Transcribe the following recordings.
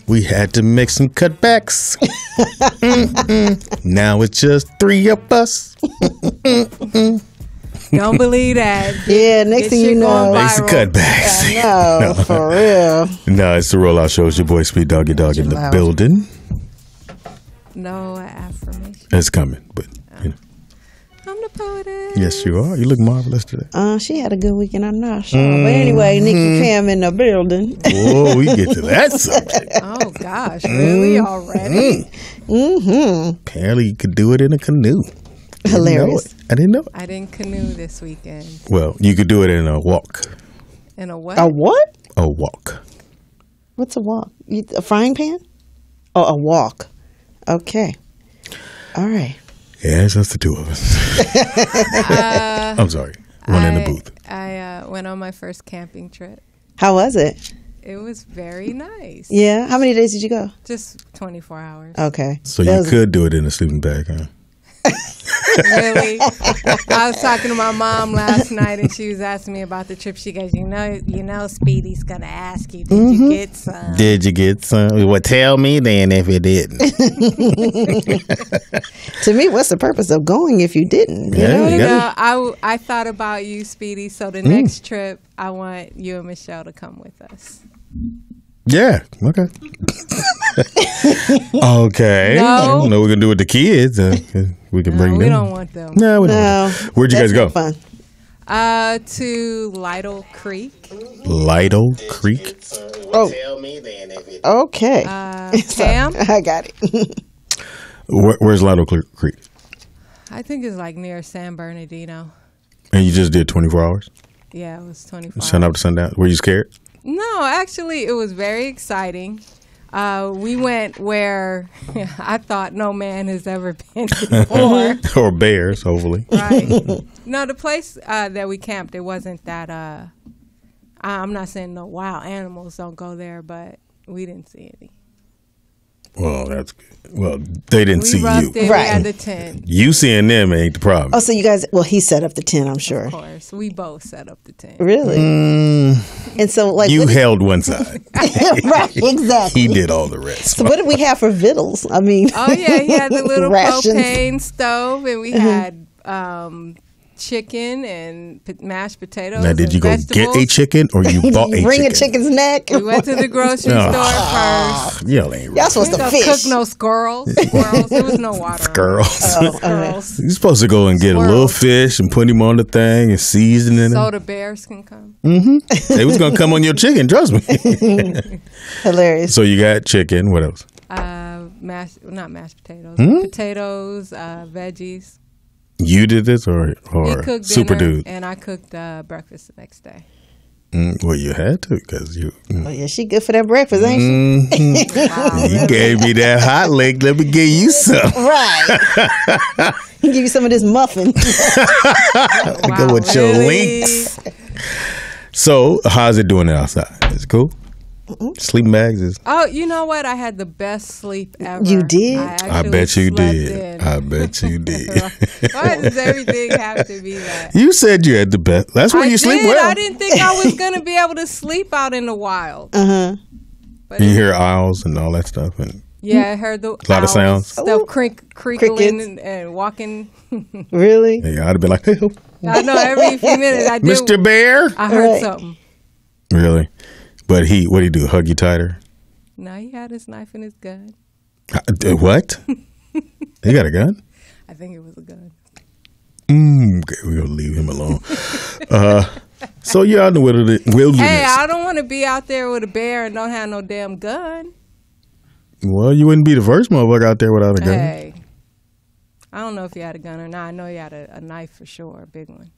We had to make some cutbacks. Now it's just 3 of us. Don't believe that. Yeah, next thing you know, make some cutbacks. No, for real. No, it's the Rollout Show. It's your boy Speed Doggy Dog in the building. No affirmation. It's coming, but you know. I'm the poetess. Yes, you are. You look marvelous today. She had a good weekend. I'm not sure. But anyway, Nikki Pam in the building. Oh, we get to that subject. Oh, gosh. Really? Already? Apparently, you could do it in a canoe. Hilarious. I didn't know it. I didn't canoe this weekend. Well, you could do it in a walk. In a what? A what? A walk. What's a walk? A frying pan? Oh, a walk. Okay. All right. Yeah, it's just the 2 of us. I'm sorry. One in the booth. I went on my first camping trip. How was it? It was very nice. Yeah. How many days did you go? Just 24 hours. Okay. So you could do it in a sleeping bag, huh? Really? I was talking to my mom last night, and she was asking me about the trip. She goes, you know, Speedy's gonna ask you, did you get some? Did you get some? Well, tell me then if you didn't. To me, what's the purpose of going if you didn't? You know? I thought about you, Speedy. So the next trip, I want you and Michelle to come with us. Yeah. Okay. Okay. No. We're gonna do it with the kids. We can bring them. We don't want them. No, we don't. Where'd you guys go? Fun. To Lytle Creek. Lytle Creek. Oh. Tell me then if it. Okay. Cam? I got it. Where's Lytle Creek? I think it's like near San Bernardino. And you just did 24 hours? Yeah, it was 24 Sun up to sundown. Were you scared? No, actually, it was very exciting. We went where I thought no man has ever been before. Or bears, hopefully. Right. No, the place that we camped, it wasn't that. I'm not saying no wild animals don't go there, but we didn't see any. Well, that's good. Well, they didn't see you. Right. We had the tent. You seeing them ain't the problem. Oh, so you guys, well, he set up the tent, I'm sure. Of course. We both set up the tent. Really? And so, like. You held one side. Right, exactly. He did all the rest. So what did we have for victuals? I mean. Oh, yeah. He had the little rations. propane stove, and we had chicken and mashed potatoes. Now, did you go vegetables. get a chicken or you bought a chicken? Bring a chicken's neck. We went to the grocery store first. Y'all ain't Y'all supposed to fish. Cook no squirrels. There was no water. Squirrels. You're supposed to go and get a little fish and put him on the thing and season it. So the bears can come. Mm-hmm. They was going to come on your chicken, trust me. Hilarious. So you got chicken. What else? Not mashed potatoes. Potatoes, veggies. You did this or He cooked Super dinner, Dude? and I cooked breakfast the next day. Well, you had to because you. Oh, yeah, she good for that breakfast, ain't she? Wow, You gave me that hot leg. Let me give you some. Right. Give you some of this muffin. Go with your links. So, how's it doing outside? Is it cool? Sleeping bags is. Oh, you know what? I had the best sleep ever. You did? I bet you did. I bet you did. Why does everything have to be that? You said you had the best. That's where you sleep well. I didn't think I was going to be able to sleep out in the wild. Uh-huh. But you hear owls and all that stuff. And yeah, I heard the a lot of sounds. Stuff creaking and walking. Really? Yeah, I'd have been like, hey, I know every few minutes I did. Mr. Bear? I heard something. Really? But what'd he do? Hug you tighter? No, he had his knife and his gun. What? He got a gun? I think it was a gun. Okay, we're going to leave him alone. So you're out in the wilderness. Hey, I don't want to be out there with a bear and don't have no damn gun. Well, you wouldn't be the first motherfucker out there without a gun. Hey, I don't know if he had a gun or not. I know he had a knife for sure, a big one.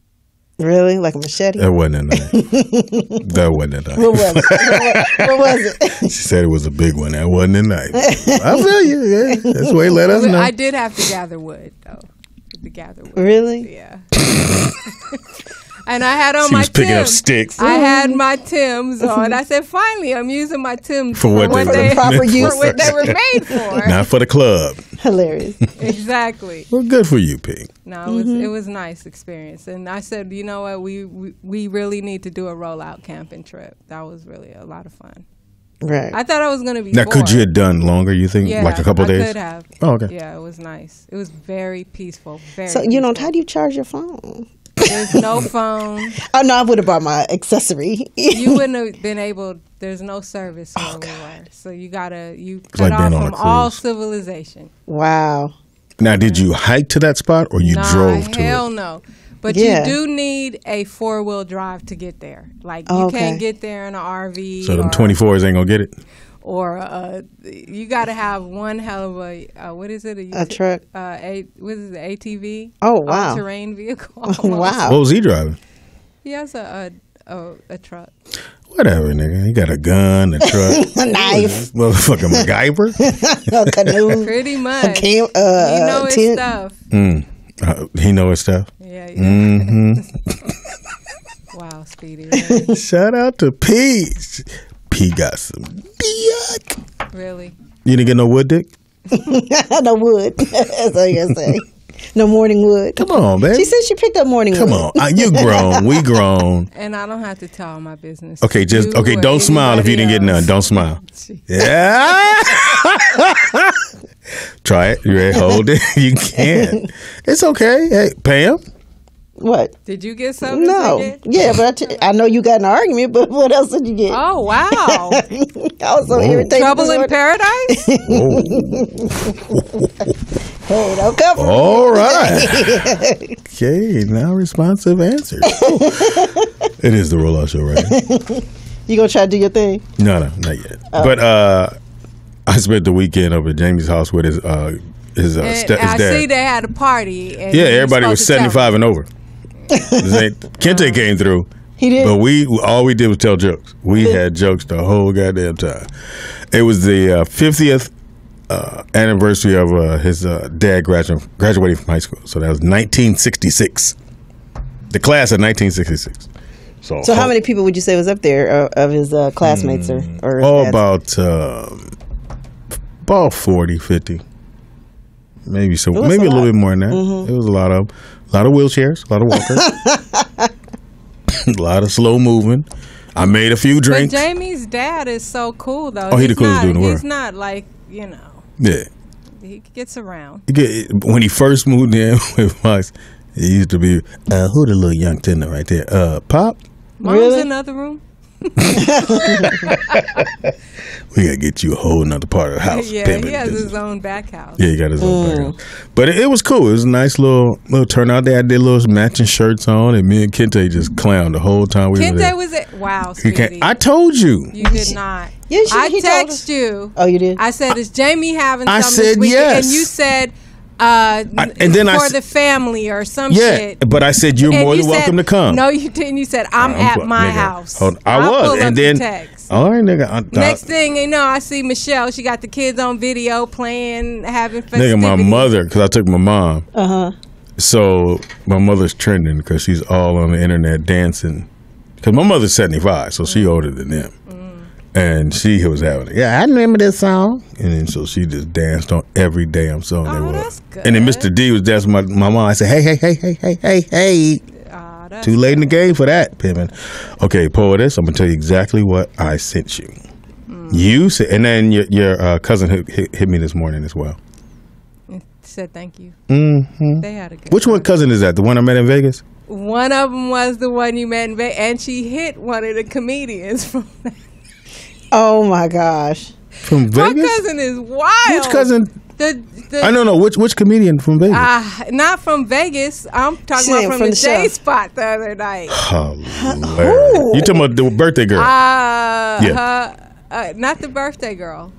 Really? Like a machete? That wasn't a knife. That wasn't a knife. What was it? What was it? She said it was a big one. That wasn't a knife. I feel you. Yeah. That's the way let us know. I did have to gather wood, though. To gather wood. Really? Yeah. And I had on she my was picking up Timbs. sticks. I had my Timbs on. I said, finally, I'm using my Timbs for what the proper use. for what they were made for. Not for the club. Hilarious. Exactly. Well, good for you, Pink. No, it was a nice experience. And I said, you know what, we really need to do a rollout camping trip. That was really a lot of fun. Right. I thought I was going to be Now, bored. could you have done longer, you think? Yeah, Like a couple I days? could have. Oh, okay. Yeah, it was nice. It was very peaceful. Very So, peaceful. how do you charge your phone? There's no phone. Oh, no, I would have brought my accessory. You wouldn't have been able. There's no service where we were, so you cut like off being on a from all cruise. civilization. Wow. Now, did you hike to that spot or you drove to hell it? no. But Yeah. you do need a 4-wheel drive to get there. Like you Okay. can't get there in an RV. So them 24s ain't going to get it? Or you got to have one hell of a what is it? A truck? What is it? ATV? Oh, wow. All-terrain vehicle. Wow. What was he driving? He has a truck. Whatever, nigga. He got a gun, a truck. A knife. Motherfucking MacGyver. A canoe. Pretty much. He You know his tent. stuff. He know his stuff. Yeah. Wow, Speedy. Really? Shout out to P. P got some dick. Really? You didn't get no wood dick? No wood. That's all you gotta say. No morning wood. Come on, baby. She said she picked up morning Come wood. on. You grown. We grown. And I don't have to tell all my business. Okay, to you or don't smile if you didn't get anybody none. Don't else. smile. Yeah. Try it. You ready? Hold it. You can. It's okay. Hey, Pam. What? Did you get something? No. Yeah, but I know you got an argument, but what else did you get? Oh, wow. I was so irritated. Trouble this in morning. paradise? Hey, don't cover me. All right. Okay, now responsive answers. It is the Rollout Show, right? You gonna try to do your thing? No, not yet. But I spent the weekend over at Jamie's house with his I dad. see they had a party. And Yeah, you everybody was supposed to tell 75 and over. Kente came through. He did. But all we did was tell jokes. We had jokes the whole goddamn time. It was the 50th anniversary of his dad graduating from high school. So that was 1966. The class of 1966. So how many people would you say was up there of his classmates or his dads? About 40, 50. Maybe a little bit more than that. Mm-hmm. It was a lot of wheelchairs, a lot of walkers, a lot of slow moving. I made a few But drinks. Jamie's dad is so cool, though. Oh, he the coolest dude in the world. He's not like, Yeah. he gets around. When he first moved in with us, he used to be, who the little young tender right there? Pop? Mom's Really? in the other room? We gotta get you a whole nother part of the house. Yeah, pimping he has business. his own back house. Yeah, he got his own background. But it was cool. It was a nice little turnout. They had their little matching shirts on, and me and Kente just clowned the whole time we were there. Kente was it? Wow, You can't- Speedy. I told you. You did not. Yeah, I he told text you. Oh, you did? I said, "Is Jamie having I something said this weekend?" yes. And you said, and then for I the family or some Yeah, shit. but I said you're And more you than welcome said- to come. No, you didn't. You said, I'm at my house. Hold on. I I'll was, pull up and the then text. all right, nigga. Next thing you know, I see Michelle. She got the kids on video playing, having festivities. nigga, my mother, because I took my mom. Uh-huh. So my mother's trending because she's all on the internet dancing. Because my mother's 75, so she older than them. And she was having it. Yeah, I remember this song. And then so she just danced on every damn song there Oh, was. that's good. And then Mr. D was dancing with my mom. I said, hey. Oh, that's Too late in the game for that, Pippin. Okay, Poetess, I'm going to tell you exactly what I sent you. You said, and then your cousin hit me this morning as well. Said thank you. Mm-hmm. They had a good Which one cousin is that? The one I met in Vegas? One of them was the one you met in Vegas, and she hit one of the comedians from Oh my gosh. From My Vegas? cousin is wild. Which cousin? I don't know. Which comedian from Vegas? Not from Vegas. I'm talking She about ain't from from the the show. J Spot the other night. Hilarious. You talking about the birthday girl? Not the birthday girl.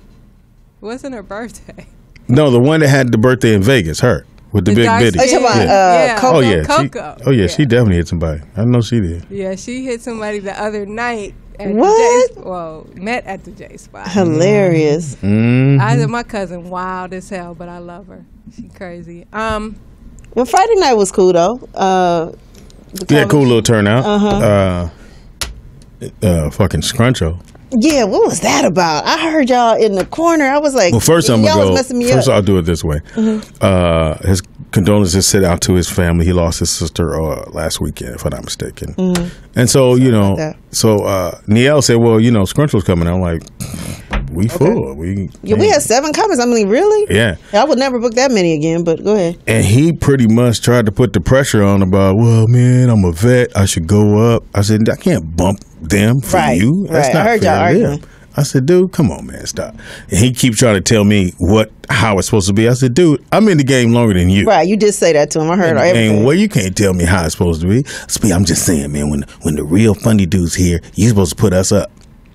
It wasn't her birthday. No, the one that had the birthday in Vegas. Her. With the big dark bitty. Oh, you talking about Yeah. Coco? Oh yeah, Coco. she definitely hit somebody. I know she did. Yeah, she hit somebody the other night at What? the J. Well, met at the J Spot. Hilarious. Mm-hmm. I said my cousin wild as hell, but I love her. She crazy. Well, Friday night was cool though. Yeah, cool little turnout. Fucking Scruncho. Yeah, what was that about? I heard y'all in the corner. I was like, well, first I'm y'all gonna was go. messing me First, up. I'll do it this way. His condolences sit out to his family. He lost his sister last weekend, if I'm not mistaken. And so, that. Niel said, "Well, Scrunchill's coming." I'm like, "We full. We had 7 comments. I mean, really? Yeah. I would never book that many again. But go ahead. And he pretty much tried to put the pressure on about, well, man, I'm a vet. I should go up. I said, I can't bump them for Right, you. That's right. not I heard fair y'all to arguing. them. I said, dude, come on, man, stop. And he keeps trying to tell me how it's supposed to be. I said, dude, I'm in the game longer than you. Right, you did say that to him. I heard everything. Well, you can't tell me how it's supposed to be. I'm just saying, man, when the real funny dude's here, you're supposed to put us up.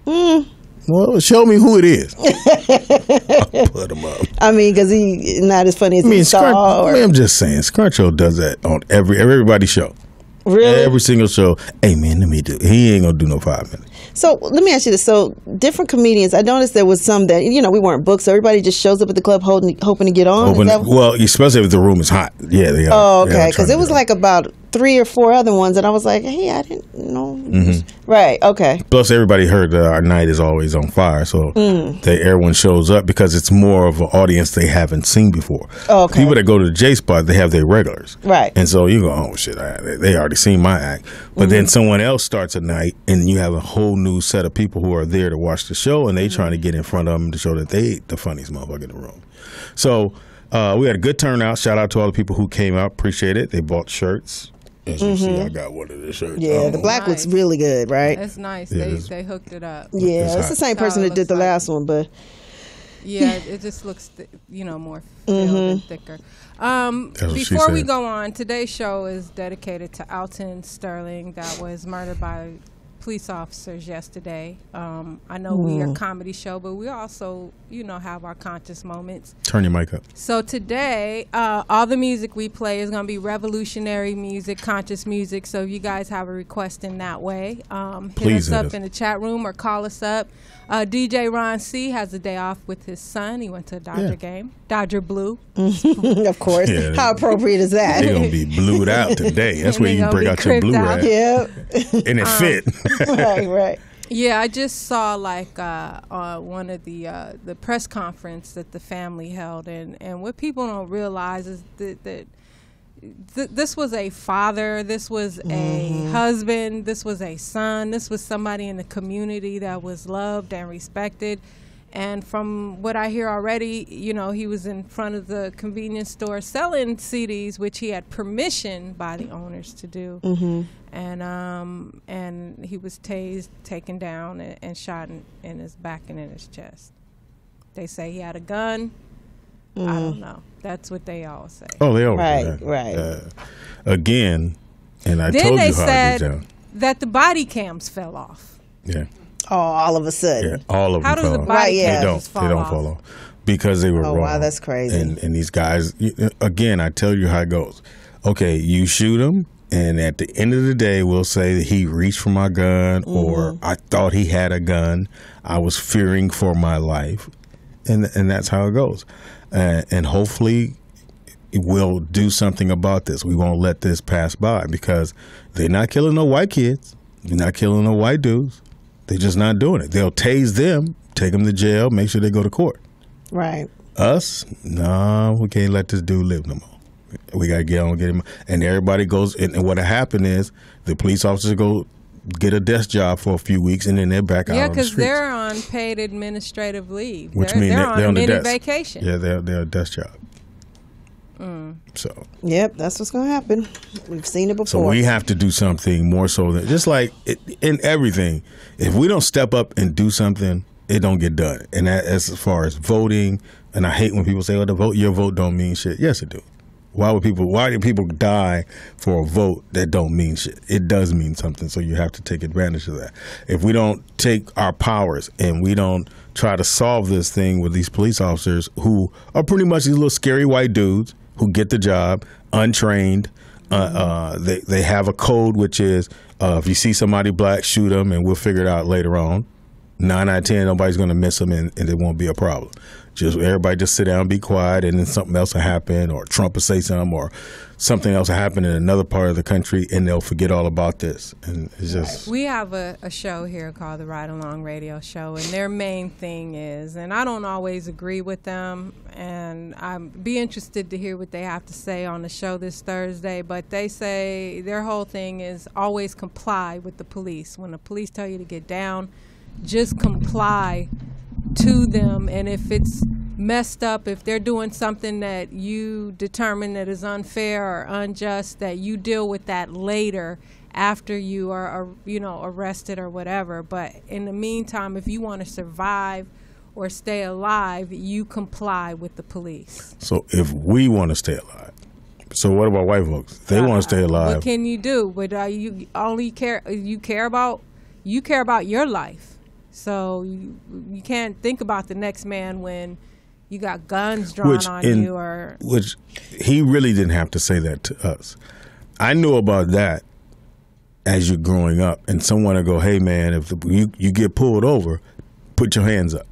Well, show me who it is. I'll put him up. I mean, because he not as funny as he saw. I'm just saying, Scruncho does that on everybody's show. Really? Every single show. Hey, man, let me do it. He ain't going to do no 5 minutes. So let me ask you this. So different comedians, I noticed there was some that, we weren't booked, so everybody just shows up at the club hoping to get on. Well, especially if the room is hot. Yeah, they are. Oh, okay. Because it was like about 3 or 4 other ones, and I was like, hey, I didn't know. Right, okay. Plus, everybody heard that our night is always on fire, so everyone shows up because it's more of an audience they haven't seen before. Oh, okay. People that go to the J Spot, they have their regulars. Right. And so you go, oh, shit, they already seen my act. But then someone else starts a night, and you have a whole new set of people who are there to watch the show, and they trying to get in front of them to show that they the funniest motherfucker in the room. So we had a good turnout. Shout out to all the people who came out. Appreciate it. They bought shirts. As you see, I got one of the shirts. Yeah, the black looks really good, right? It's nice. Yeah, they hooked it up. Yeah, it's the same person that did the last one, but yeah, it just looks more filled and thicker. Before we go on, today's show is dedicated to Alton Sterling, that was murdered by police officers yesterday. I know we are a comedy show, but we also, have our conscious moments. Turn your mic up. So today, all the music we play is going to be revolutionary music, conscious music. So if you guys have a request in that way, hit us up in the chat room or call us up. DJ Ron C has a day off with his son. He went to a Dodger game. Dodger Blue. of course. Yeah, how appropriate is that? They're going to be blued out today. That's where you bring out your blue rag. Yeah. And it fit. Right. Yeah, I just saw one of the press conference that the family held, and what people don't realize is that this was a father, this was a husband, this was a son, this was somebody in the community that was loved and respected. And from what I hear already, he was in front of the convenience store selling CDs, which he had permission by the owners to do. And he was tased, taken down, and shot in his back and in his chest. They say he had a gun. I don't know. That's what they all say. Oh, they always say that. Right. Again, and I then told they you how said it gets down. that the body cams fell off. Yeah. Oh, all of a sudden. Yeah, all of them How does fell the off. body Right, yeah. cams They don't fall off because they were wrong. Oh, wow, that's crazy. And these guys, again, I tell you how it goes. Okay, you shoot him, and at the end of the day, we'll say that he reached for my gun, or I thought he had a gun. I was fearing for my life, and that's how it goes. And hopefully, we'll do something about this. We won't let this pass by because they're not killing no white kids. They're not killing no white dudes. They're just not doing it. They'll tase them, take them to jail, make sure they go to court. Right. Us, no, we can't let this dude live no more. We got to get on, get him. And everybody goes, and what happened is the police officers go get a desk job for a few weeks, and then they're back out on the Yeah, streets. because they're on paid administrative leave. Which they're means on they're a on the mini desk. vacation. Yeah, they're a desk job. So. Yep, that's what's going to happen. We've seen it before. So we have to do something more so than just like in everything. If we don't step up and do something, it don't get done. And that, as far as voting, and I hate when people say, "Oh, your vote don't mean shit." Yes, it do. Why do people die for a vote that don't mean shit? It does mean something, so you have to take advantage of that. If we don't take our powers and we don't try to solve this thing with these police officers who are pretty much these little scary white dudes who get the job, untrained, they have a code which is if you see somebody black, shoot them, and we'll figure it out later on. 9 out of 10, nobody's going to miss them, and it won't be a problem. Just everybody just sit down, be quiet, and then something else will happen, or Trump will say something, or something else will happen in another part of the country, and they'll forget all about this. And it's just... We have a show here called the Ride Along Radio Show, and their main thing is, and I don't always agree with them, and I'd be interested to hear what they have to say on the show this Thursday, but they say their whole thing is always comply with the police. When the police tell you to get down, just comply to them, and if it's messed up, if they're doing something that you determine that is unfair or unjust, that you deal with that later after you are arrested or whatever. But in the meantime, if you want to survive or stay alive, you comply with the police. So if we want to stay alive, so what about white folks? They want to stay alive. What can you do? But you only care about your life. So you can't think about the next man when you got guns drawn on you. Which he really didn't have to say that to us. I knew about that as you're growing up, and someone would go, "Hey man, if you get pulled over, put your hands up.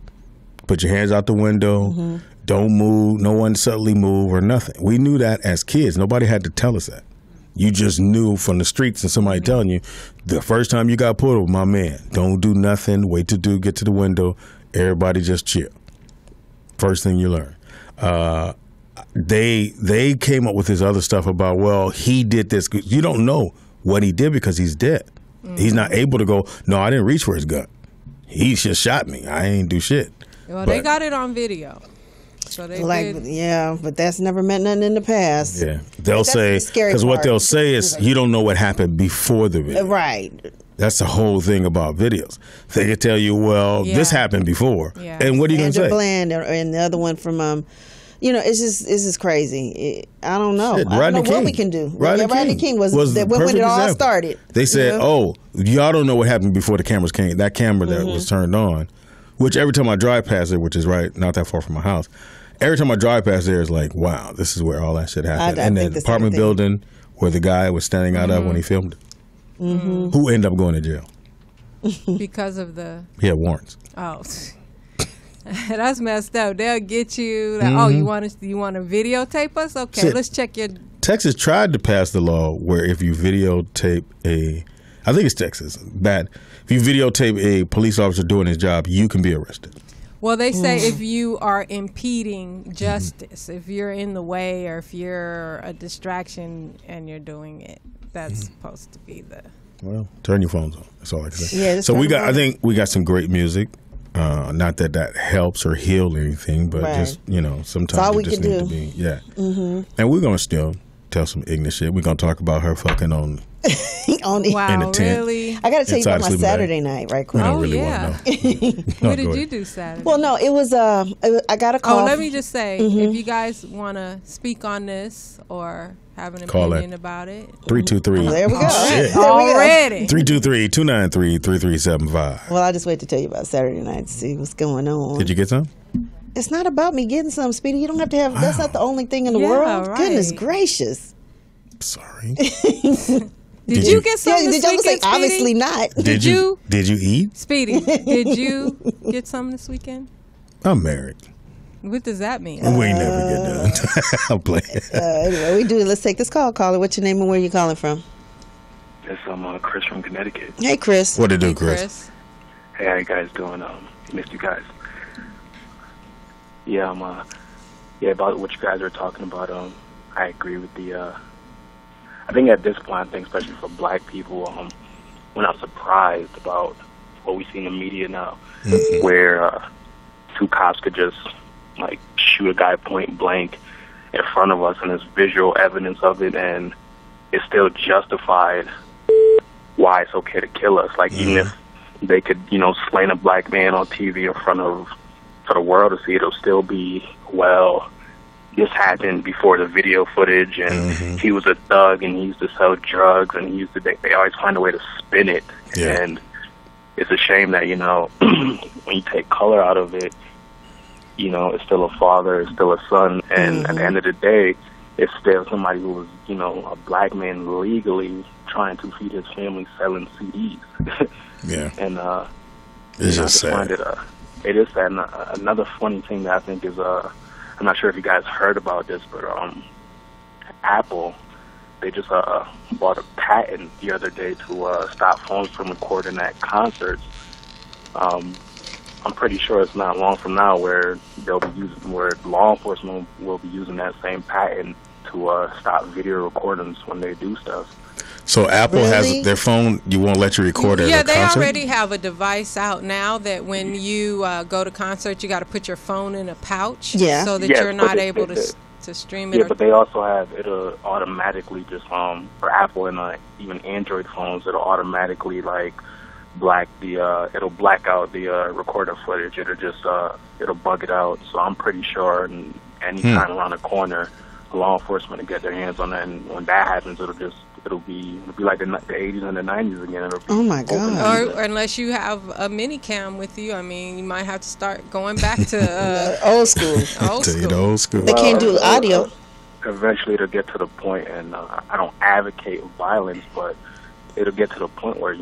Put your hands out the window. Mm-hmm. Don't move. No one subtly move or nothing." We knew that as kids. Nobody had to tell us that. You just knew from the streets and somebody telling you, the first time you got pulled over, my man, don't do nothing, wait to get to the window, everybody just chill. First thing you learn. They came up with this other stuff about, well, he did this. You don't know what he did because he's dead. Mm-hmm. He's not able to go, no, I didn't reach for his gun. He just shot me. I ain't do shit. Well, they got it on video. So they did. Yeah, but that's never meant nothing in the past. Yeah, they'll say, because what they'll say is you don't know what happened before the video. Right. That's the whole thing about videos. They can tell you, well, this happened before, and what are you going to say? Bland and the other one from, it's just crazy. I don't know. Shit, I don't know what we can do. Rodney King was when it all started. They said, "Oh, y'all don't know what happened before the cameras came. That camera that was turned on." Which every time I drive past it, which is right not that far from my house, every time I drive past there, it's like, wow, this is where all that shit happened. And the apartment building where the guy was standing out of when he filmed it. Mm-hmm. Who ended up going to jail? Because of the... He had warrants. Oh. That's messed up. They'll get you. Like, oh, you want to videotape us? Okay, let's check your... Texas tried to pass the law where if you videotape I think it's Texas, bad. If you videotape a police officer doing his job, you can be arrested. Well, they say if you are impeding justice, if you're in the way or if you're a distraction and you're doing it, that's supposed to be the... Well, turn your phones on. That's all I can say. Yeah, so I think we got some great music. Not that helps or heals anything, but just, sometimes you just need to be... Yeah. Mm-hmm. And we're going to still tell some ignorant shit. We're going to talk about her fucking on... Wow, in a tent. Really? I got to tell you about my Saturday night, right quick. I don't really want to know. What did you do Saturday? Well, no, it was, I got a call. Oh, let me just say, if you guys want to speak on this or have an opinion about it. 323. There we go. Already. 323-293-3375. Well, I'll just wait to tell you about Saturday night to see what's going on. Did you get some? It's not about me getting some, Speedy. You don't have to have, that's not the only thing in the world. Right. Goodness gracious. Sorry. Did you get some this weekend, Speedy? Obviously not. Did you eat? Speedy, did you get some this weekend? I'm married. What does that mean? We ain't never get done. I'm playing. Anyway, we do. Let's take this call. Caller, what's your name and where you calling from? Yes, I'm Chris from Connecticut. Hey, Chris. What it do, Chris? Hey, how you guys doing? Missed you guys. Yeah, about what you guys are talking about. I agree with the... I think at this point, especially for black people, we're not surprised about what we see in the media now, where two cops could just shoot a guy point blank in front of us, and there's visual evidence of it, and it's still justified why it's okay to kill us. Even if they could, slain a black man on TV in front of for the world to see, it'll still be, well, this happened before the video footage, and he was a thug, and he used to sell drugs, and they always find a way to spin it. Yeah. And it's a shame that, when you take color out of it, it's still a father, it's still a son, and at the end of the day, it's still somebody who was, a black man legally trying to feed his family selling CDs. Yeah. And It's just sad. Find it is sad. And, another funny thing that I think is, I'm not sure if you guys heard about this, but Apple, they just bought a patent the other day to stop phones from recording at concerts. I'm pretty sure it's not long from now where where law enforcement will be using that same patent to stop video recordings when they do stuff. So Apple has their phone. You won't let you record it. Yeah, at a they concert? already have a device out now that when you go to concerts, you got to put your phone in a pouch, so that you're not able to stream it. Yeah, but they also have it'll automatically just for Apple and even Android phones, it'll automatically it'll black out the recorded footage. It'll just it'll bug it out. So I'm pretty sure, and anytime around the corner, law enforcement will get their hands on that. And when that happens, it'll be like the 80s and the 90s again. It'll be oh my God! Or unless you have a mini cam with you, I mean, you might have to start going back to old school. Old school. They can't do audio. Eventually, it'll get to the point, and I don't advocate violence, but it'll get to the point where,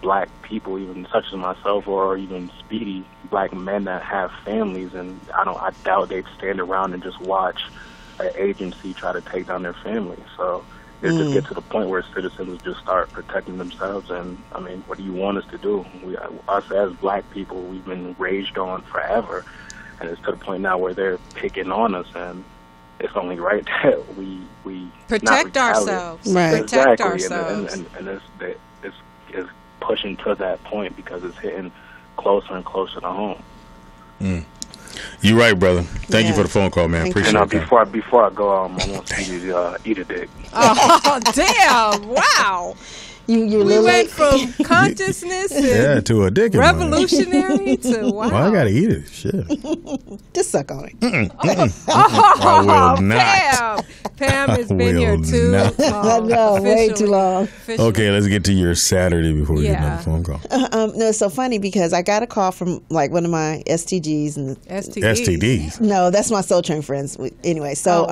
black people, even such as myself or even Speedy, black men that have families, and I doubt they'd stand around and just watch an agency try to take down their family. So it'll just get to the point where citizens just start protecting themselves. And I mean, what do you want us to do? Us as black people, we've been raged on forever, and it's to the point now where they're picking on us, and it's only right that we protect ourselves. Right. Protect Exactly. ourselves. And it's pushing to that point because it's hitting closer and closer to home. You're right, brother. Thank you for the phone call, man. Appreciate it. Before I go, I want Speedy to eat a dick. Oh, damn. Wow. We went from consciousness and to a dick. revolutionary to wow. Well, I gotta eat it. Shit. Just suck on it. I will not. Pam has been here too. I know, way too long. Okay, let's get to your Saturday before we get another phone call. No, it's so funny because I got a call from one of my STGs and STDs. No, that's my Soul Train friends. Anyway, so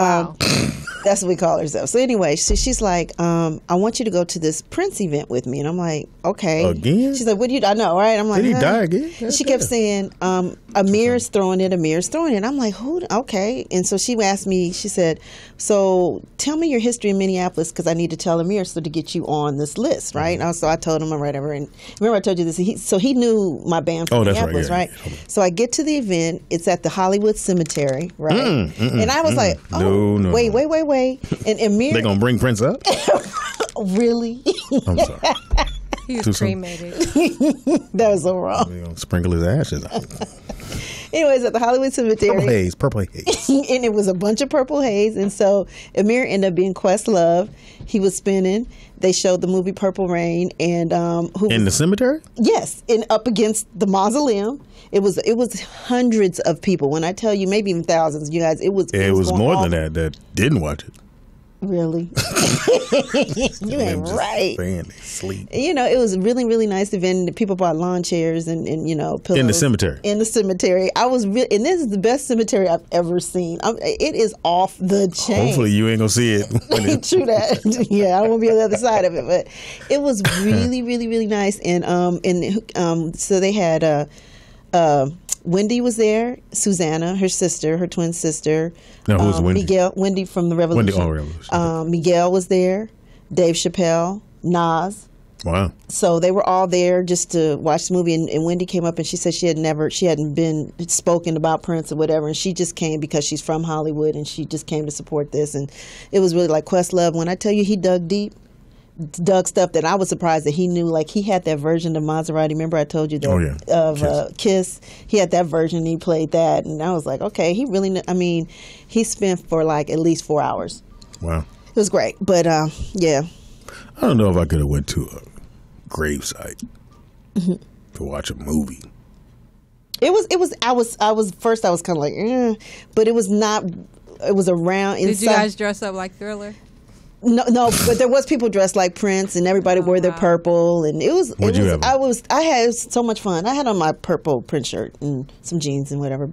that's what we call ourselves. So anyway, she's like, I want you to go to this Prince event with me, and I'm like, okay. Again? She's like, what do you? I know, right? I'm like, did he die again? She kept saying, Amir's throwing it. Amir's throwing it. I'm like, who? Okay. And so she asked me. She said, so tell me your history in Minneapolis because I need to tell Amir so to get you on this list, right? And so I told him or whatever. And remember I told you this. He knew my band from Minneapolis, right? So I get to the event. It's at the Hollywood Cemetery, right? And I was like, wait. And Amir, they gonna bring Prince up? Really? I'm sorry. He was cremated. That was so wrong. We're gonna sprinkle his ashes out. Anyways, at the Hollywood Cemetery. Purple haze. And it was a bunch of purple haze. And so Amir ended up being Questlove. He was spinning. They showed the movie Purple Rain. And in the cemetery? Yes. And up against the mausoleum. It was hundreds of people. When I tell you, maybe even thousands, you guys, it was more than that didn't watch it. Really? You ain't right. Saying they sleep. It was a really, really nice event. People bought lawn chairs and pillows. In the cemetery. In the cemetery. And this is the best cemetery I've ever seen. It is off the chain. Hopefully you ain't going to see it. True that. Yeah, I won't be on the other side of it. But it was really, really, really nice. And so they had Wendy was there, Susanna, her sister, her twin sister. No, who was Wendy? Miguel, Wendy from the Revolution. Revolution. Miguel was there, Dave Chappelle, Nas. Wow. So they were all there just to watch the movie. And Wendy came up and she said she hadn't been spoken about Prince or whatever. And she just came because she's from Hollywood and she just came to support this. And it was really like Questlove. When I tell you he dug deep, dug stuff that I was surprised that he knew. Like he had that version of Maserati. Remember I told you that of Kiss. He had that version. And he played that, and I was like, okay, he really. He spent for like at least 4 hours. Wow, it was great. But yeah, I don't know if I could have went to a gravesite to watch a movie. I was kind of like, but it was not. It was around. Did you guys dress up like Thriller? No, but there was people dressed like Prince, and everybody wore their purple, and it was. I had so much fun. I had on my purple Prince shirt and some jeans and whatever,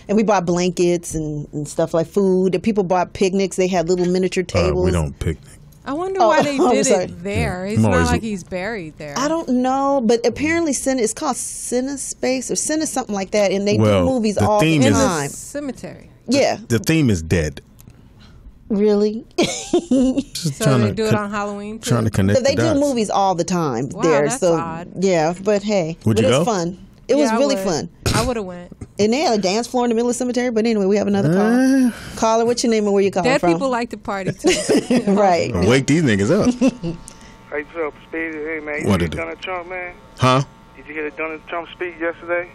and we bought blankets and stuff like food. And people bought picnics. They had little miniature tables. We don't picnic. I wonder why they did sorry. it there. It's I'm not always- like he's buried there. I don't know, but apparently it's called CineSpace or Cine something like that, and they Well, do movies the all the theme is- in the time. cemetery. Yeah, The theme is dead. really. Just So they do it on Halloween too? Trying to connect So they the do dots. movies all the time Wow, there. that's so odd. yeah, but hey, Would but you it's go? fun. It was Yeah, I really would. fun. I would have went. And they had a dance floor in the middle of the cemetery. But anyway, we have another call. Caller, what's your name and where you calling Dead from? people like to party too. Right. Wake these niggas up. Hey, what's up, Speedy? Hey, man, What you did hear it? Donald Trump, man? Huh? Did you hear the Donald Trump speech yesterday?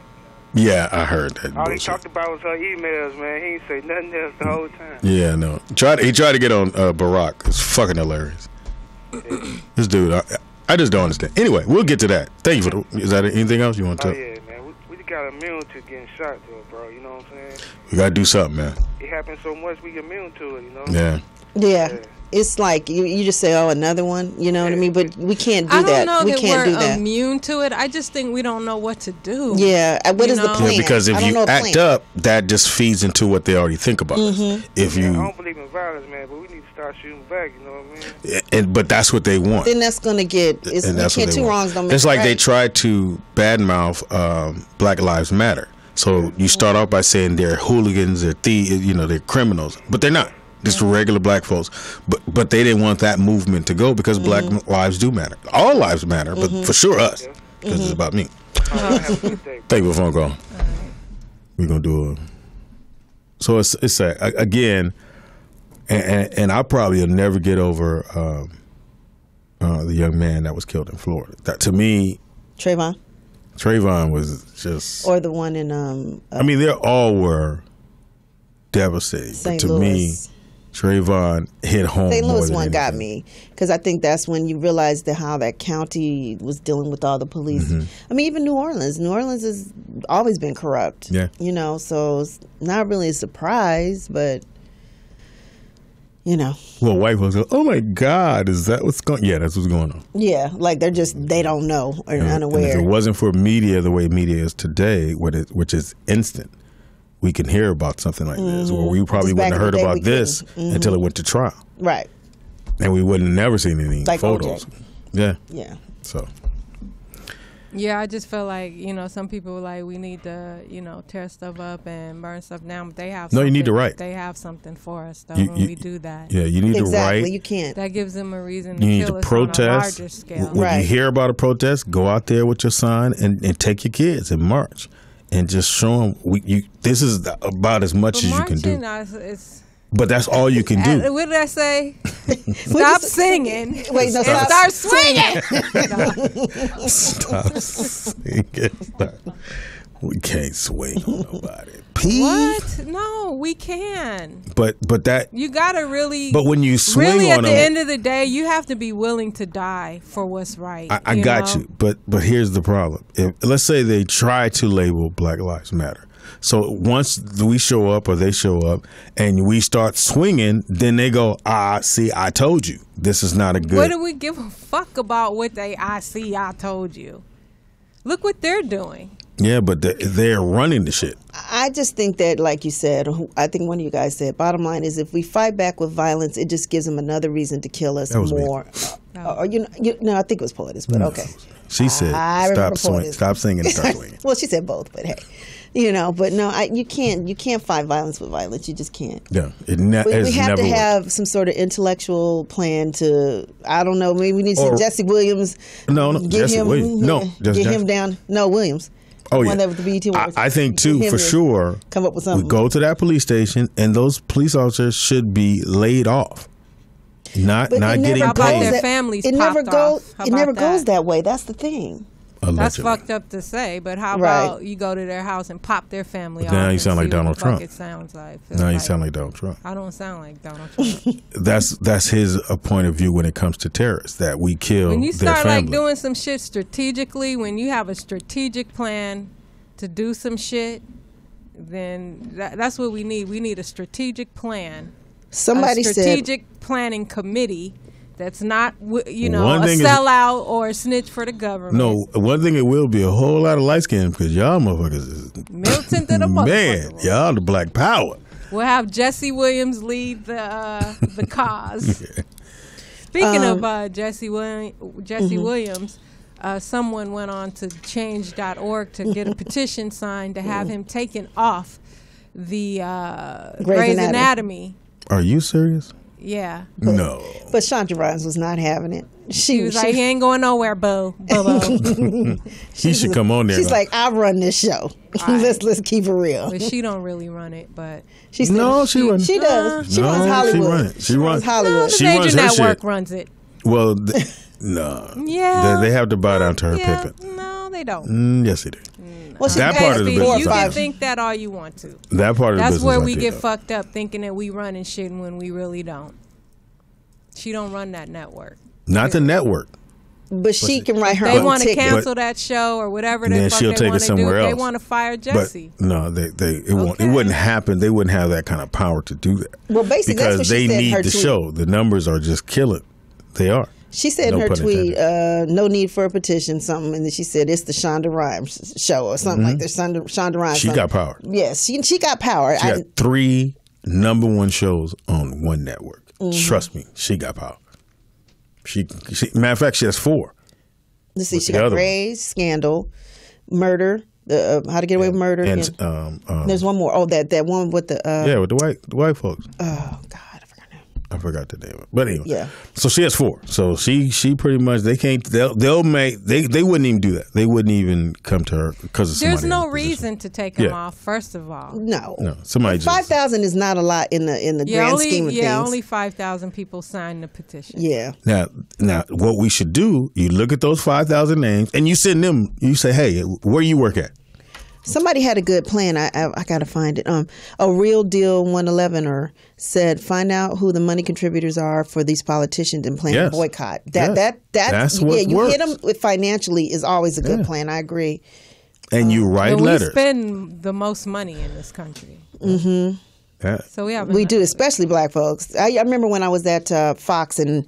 Yeah, I heard that. All he bullshit. talked about was her emails, man. He ain't say nothing else the whole time. Yeah, no. He tried to get on Barack. It's fucking hilarious. This dude, I just don't understand. Anyway, we'll get to that. Thank you for the. Is that anything else you want to Oh, tell? yeah, man. We got immune to getting shot, though, bro. You know what I'm saying? We gotta do something, man. It happens so much, we immune to it, you know? Yeah. Yeah. It's like you just say, oh, another one. You know what I mean? But we can't do I that. don't know we that can't we're do that. immune to it. I just think we don't know what to do. Yeah. What You is the know? plan? Yeah, because I if don't you know a act plan. up, that just feeds into what they already think about us. If I you, don't believe in violence, man, but we need to start shooting back, you know what I mean? but that's what they want. then that's gonna get. It's, And you that's what can't they two want. wrongs don't make It's a like they right. tried to badmouth Black Lives Matter. So you start off by saying they're hooligans, they're thieves, they're criminals, but they're not. Just regular black folks. But they didn't want that movement to go because black lives do matter. All lives matter, but for sure us, because it's about me. Have a good day. Thank you for the phone call. We're gonna do a. So it's again, and I probably will never get over the young man that was killed in Florida. That to me, Trayvon was just. or the one in I mean, they all were devastating, St. but to Louis. me, Trayvon hit home. St. more Louis than one got anything. me because I think that's when you realize how that county was dealing with all the police. Mm-hmm. I mean, even New Orleans. New Orleans has always been corrupt. Yeah. So it's not really a surprise, but Well, white folks go, "Oh my God, is that what's going?" Yeah, that's what's going on. yeah, like they don't know or And if unaware. it wasn't for media the way media is today, which is instant, we can hear about something like this, or we probably Just back wouldn't have in heard the day, about we this couldn't. until it went to trial, Right. and we wouldn't have never seen any Like photos. OJ. Yeah. Yeah. So Yeah, I just feel like, some people were like, we need to, tear stuff up and burn stuff down. But they have No, you need to something- write. They have something for us, though, You- when you- we do that. yeah, you need Exactly. to write. You can't. That gives them a reason to You need kill to us protest. on a larger scale. When Right. you hear about a protest, go out there with your sign and take your kids and march and just show them this is about as much But as you can do. marching, it's But that's all you can do. what did I say? What'd Stop you singing. Wait, no, and stop. start swinging. Stop singing. We can't swing on nobody. Pete. What? No, we can. But that. You gotta really. But when you swing really, on at the them, end of the day, you have to be willing to die for what's right. I got know? you. But here's the problem. Let's say they try to label Black Lives Matter. So once we show up or they show up and we start swinging, then they go, see, I told you. This is not a good. What do we give a fuck about what I told you? Look what they're doing. Yeah, but they're running the shit. I just think that, like you said, I think one of you guys said, bottom line is if we fight back with violence, it just gives them another reason to kill us That was me. more. Or I think it was Poetess, but okay. She said, I remember stop Poetess. singing and start swinging. Well, she said both, but hey, but no, you can't fight violence with violence. You just can't. Yeah, We have to have some sort of intellectual plan to. I don't know. Maybe we need to see Or- Jesse Williams. No, get Jesse him. Williams. No, just get Jesse. him down. No, Williams. Oh One yeah, that was the BET Awards. I think too, Him for to sure. come up with We something. go to that police station, and those police officers should be laid off, not But it never getting How about paid. their families It never popped goes. off? How It never about goes that? that way. That's the thing. That's Allegedly. fucked up to say, but how Right. about you go to their house and pop their family But off? now you and sound like see what Donald the fuck Trump. It sounds like. Now you sound like Donald Trump. I don't sound like Donald Trump. That's his point of view when it comes to terrorists, that we kill When you their start family. like doing some shit strategically, when you have a strategic plan to do some shit, then that's what we need. We need a strategic plan. Somebody a said. strategic planning committee that's not, One a thing is- sellout or a snitch for the government. No, one thing it will be a whole lot of light skin because y'all motherfuckers is Militant to the man, motherfucker. y'all the black power. We'll have Jesse Williams lead the cause. Speaking of Jesse Williams, someone went on to change.org to get a petition signed to have him taken off the Grey's Anatomy. Are you serious? Yeah. No. But Shonda Rhimes was not having it. She was like, he ain't going nowhere, boo. He should come on there. She's like, I run this show. Let's keep it real. But she don't really run it, but she runs. She does. She runs Hollywood. She runs Hollywood. No, the major network runs it. Well, no. Yeah. They have to bow down to her pimping. No, they don't. Yes, they do. Well, that part of the business. You can think that all you want to. That part of the business. That's where we get fucked up, thinking that we running shit when we really don't. She don't run that network. Not the network. But she can write her own ticket. They want to cancel but, that show or whatever the then fuck she'll they take want it to do. somewhere else. They want to fire Jesse. But no, it wouldn't happen. They wouldn't have that kind of power to do that. Well, basically, because that's what she they said in need her the tweet. show. The numbers are just killing. They are. She said in her tweet, no need for a petition, something, and then she said it's the Shonda Rhimes show or something like that. Shonda Rhimes. She got power. Yes, she got power. She got 3 #1 shows on one network. Trust me, she got power. She matter of fact, she has 4. Let's see, she got Grey's, Scandal, Murder, How to Get Away with Murder, and there's one more. Oh, that one with the with the white folks. Oh God. I forgot the name. But anyway, yeah. So she has 4. So she pretty much they wouldn't even do that. They wouldn't even come to her because of somebody. There's no reason to take him off. First of all, no. Somebody 5,000 is not a lot in the grand scheme of things. Yeah, only 5,000 people signed the petition. Yeah. Now, what we should do? You look at those 5,000 names and you send them. You say, hey, where you work at? Somebody had a good plan. I got to find it. A Real Deal 111er said, find out who the money contributors are for these politicians and plan a boycott. That's what works. Hit them with financially is always a good plan. I agree. And you write letters. We spend the most money in this country. Mm-hmm. Yeah. So we do, especially black folks. I remember when I was at Fox and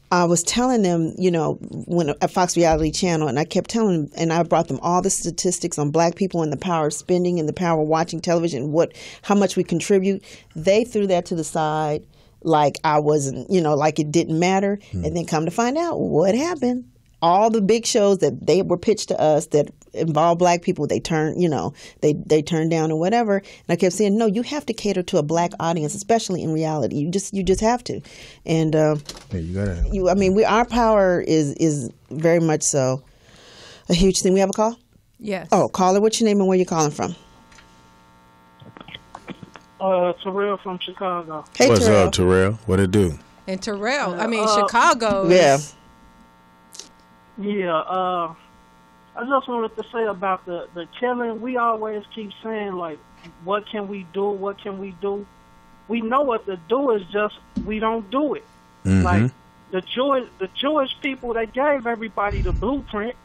I was telling them, when at Fox Reality Channel, and I kept telling them, and I brought them all the statistics on black people and the power of spending and the power of watching television, how much we contribute. They threw that to the side like I wasn't, like it didn't matter. And then come to find out what happened. All the big shows that they were pitched to us that involve black people, they turned down or whatever. And I kept saying, no, you have to cater to a black audience, especially in reality. You just have to. And you gotta. Our power is very much so a huge thing. We have a call? Yes. Oh, caller, what's your name and where you calling from? Terrell from Chicago. Hey, What's Terrell. up, Terrell? What it do? And Terrell, Chicago. Yeah. Yeah, I just wanted to say about the killing. We always keep saying, like, what can we do? What can we do? We know what to do, is just we don't do it. Mm-hmm. Like, the Jewish people, they gave everybody the blueprint.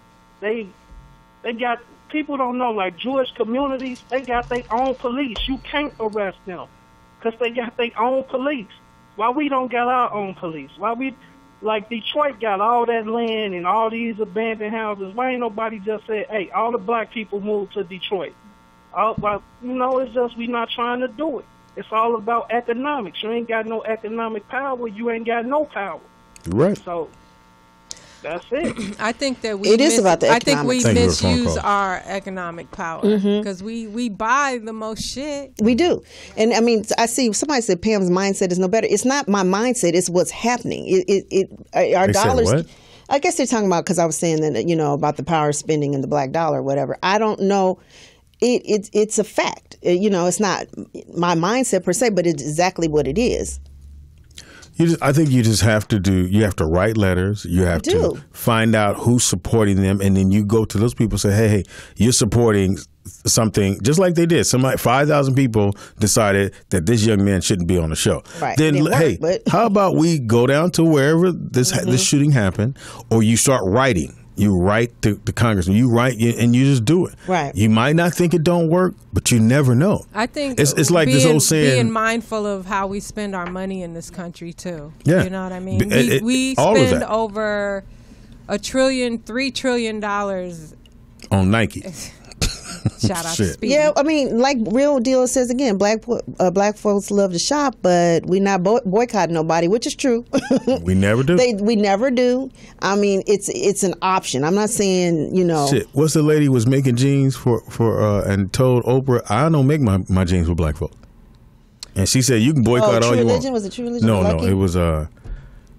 They got, people don't know, like, Jewish communities, they got their own police. You can't arrest them because they got their own police. Why we don't got our own police? Why we... Like, Detroit got all that land and all these abandoned houses. Why ain't nobody just said, hey, all the black people move to Detroit? It's just we not trying to do it. It's all about economics. You ain't got no economic power. You ain't got no power. Right. So that's it. I think that I think we misuse our economic power because we buy the most shit. We do. And I see somebody said Pam's mindset is no better. It's not my mindset, it's what's happening. Our they dollars said what? I guess they're talking about, because I was saying that, about the power of spending and the black dollar or whatever. I don't know. It's a fact. It's not my mindset per se, but it's exactly what it is. I think you just have to you have to write letters. You have to find out who's supporting them. And then you go to those people and say, hey, you're supporting something just like they did. 5,000 people decided that this young man shouldn't be on the show. Right. Then, how about we go down to wherever this shooting happened, or you start writing. You write to the congressman. You write and you just do it. Right. You might not think it don't work, but you never know. I think it's like this old saying: being mindful of how we spend our money in this country too. Yeah. You know what I mean? We all of spend that. over $3 trillion on Nike. Shout out to Speedy. Yeah, I mean, like Real Deal says again, black folks love to shop, but we not boycotting nobody, which is true. We never do. We never do. I mean, it's an option. I'm not saying, Shit, what's the lady was making jeans for and told Oprah, I don't make my jeans with black folk. And she said, you can boycott all you want. Was it True Religion? No, it was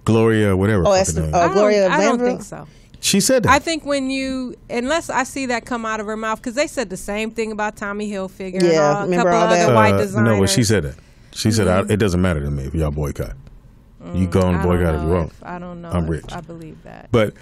Gloria, whatever. Gloria I don't Vanderbilt? think so. She said that. I think unless I see that come out of her mouth, because they said the same thing about Tommy Hilfiger and a couple other white designers. No, but she said that. She said, it doesn't matter to me if y'all boycott. You go and boycott if you want. I don't know. I'm rich. I believe that. But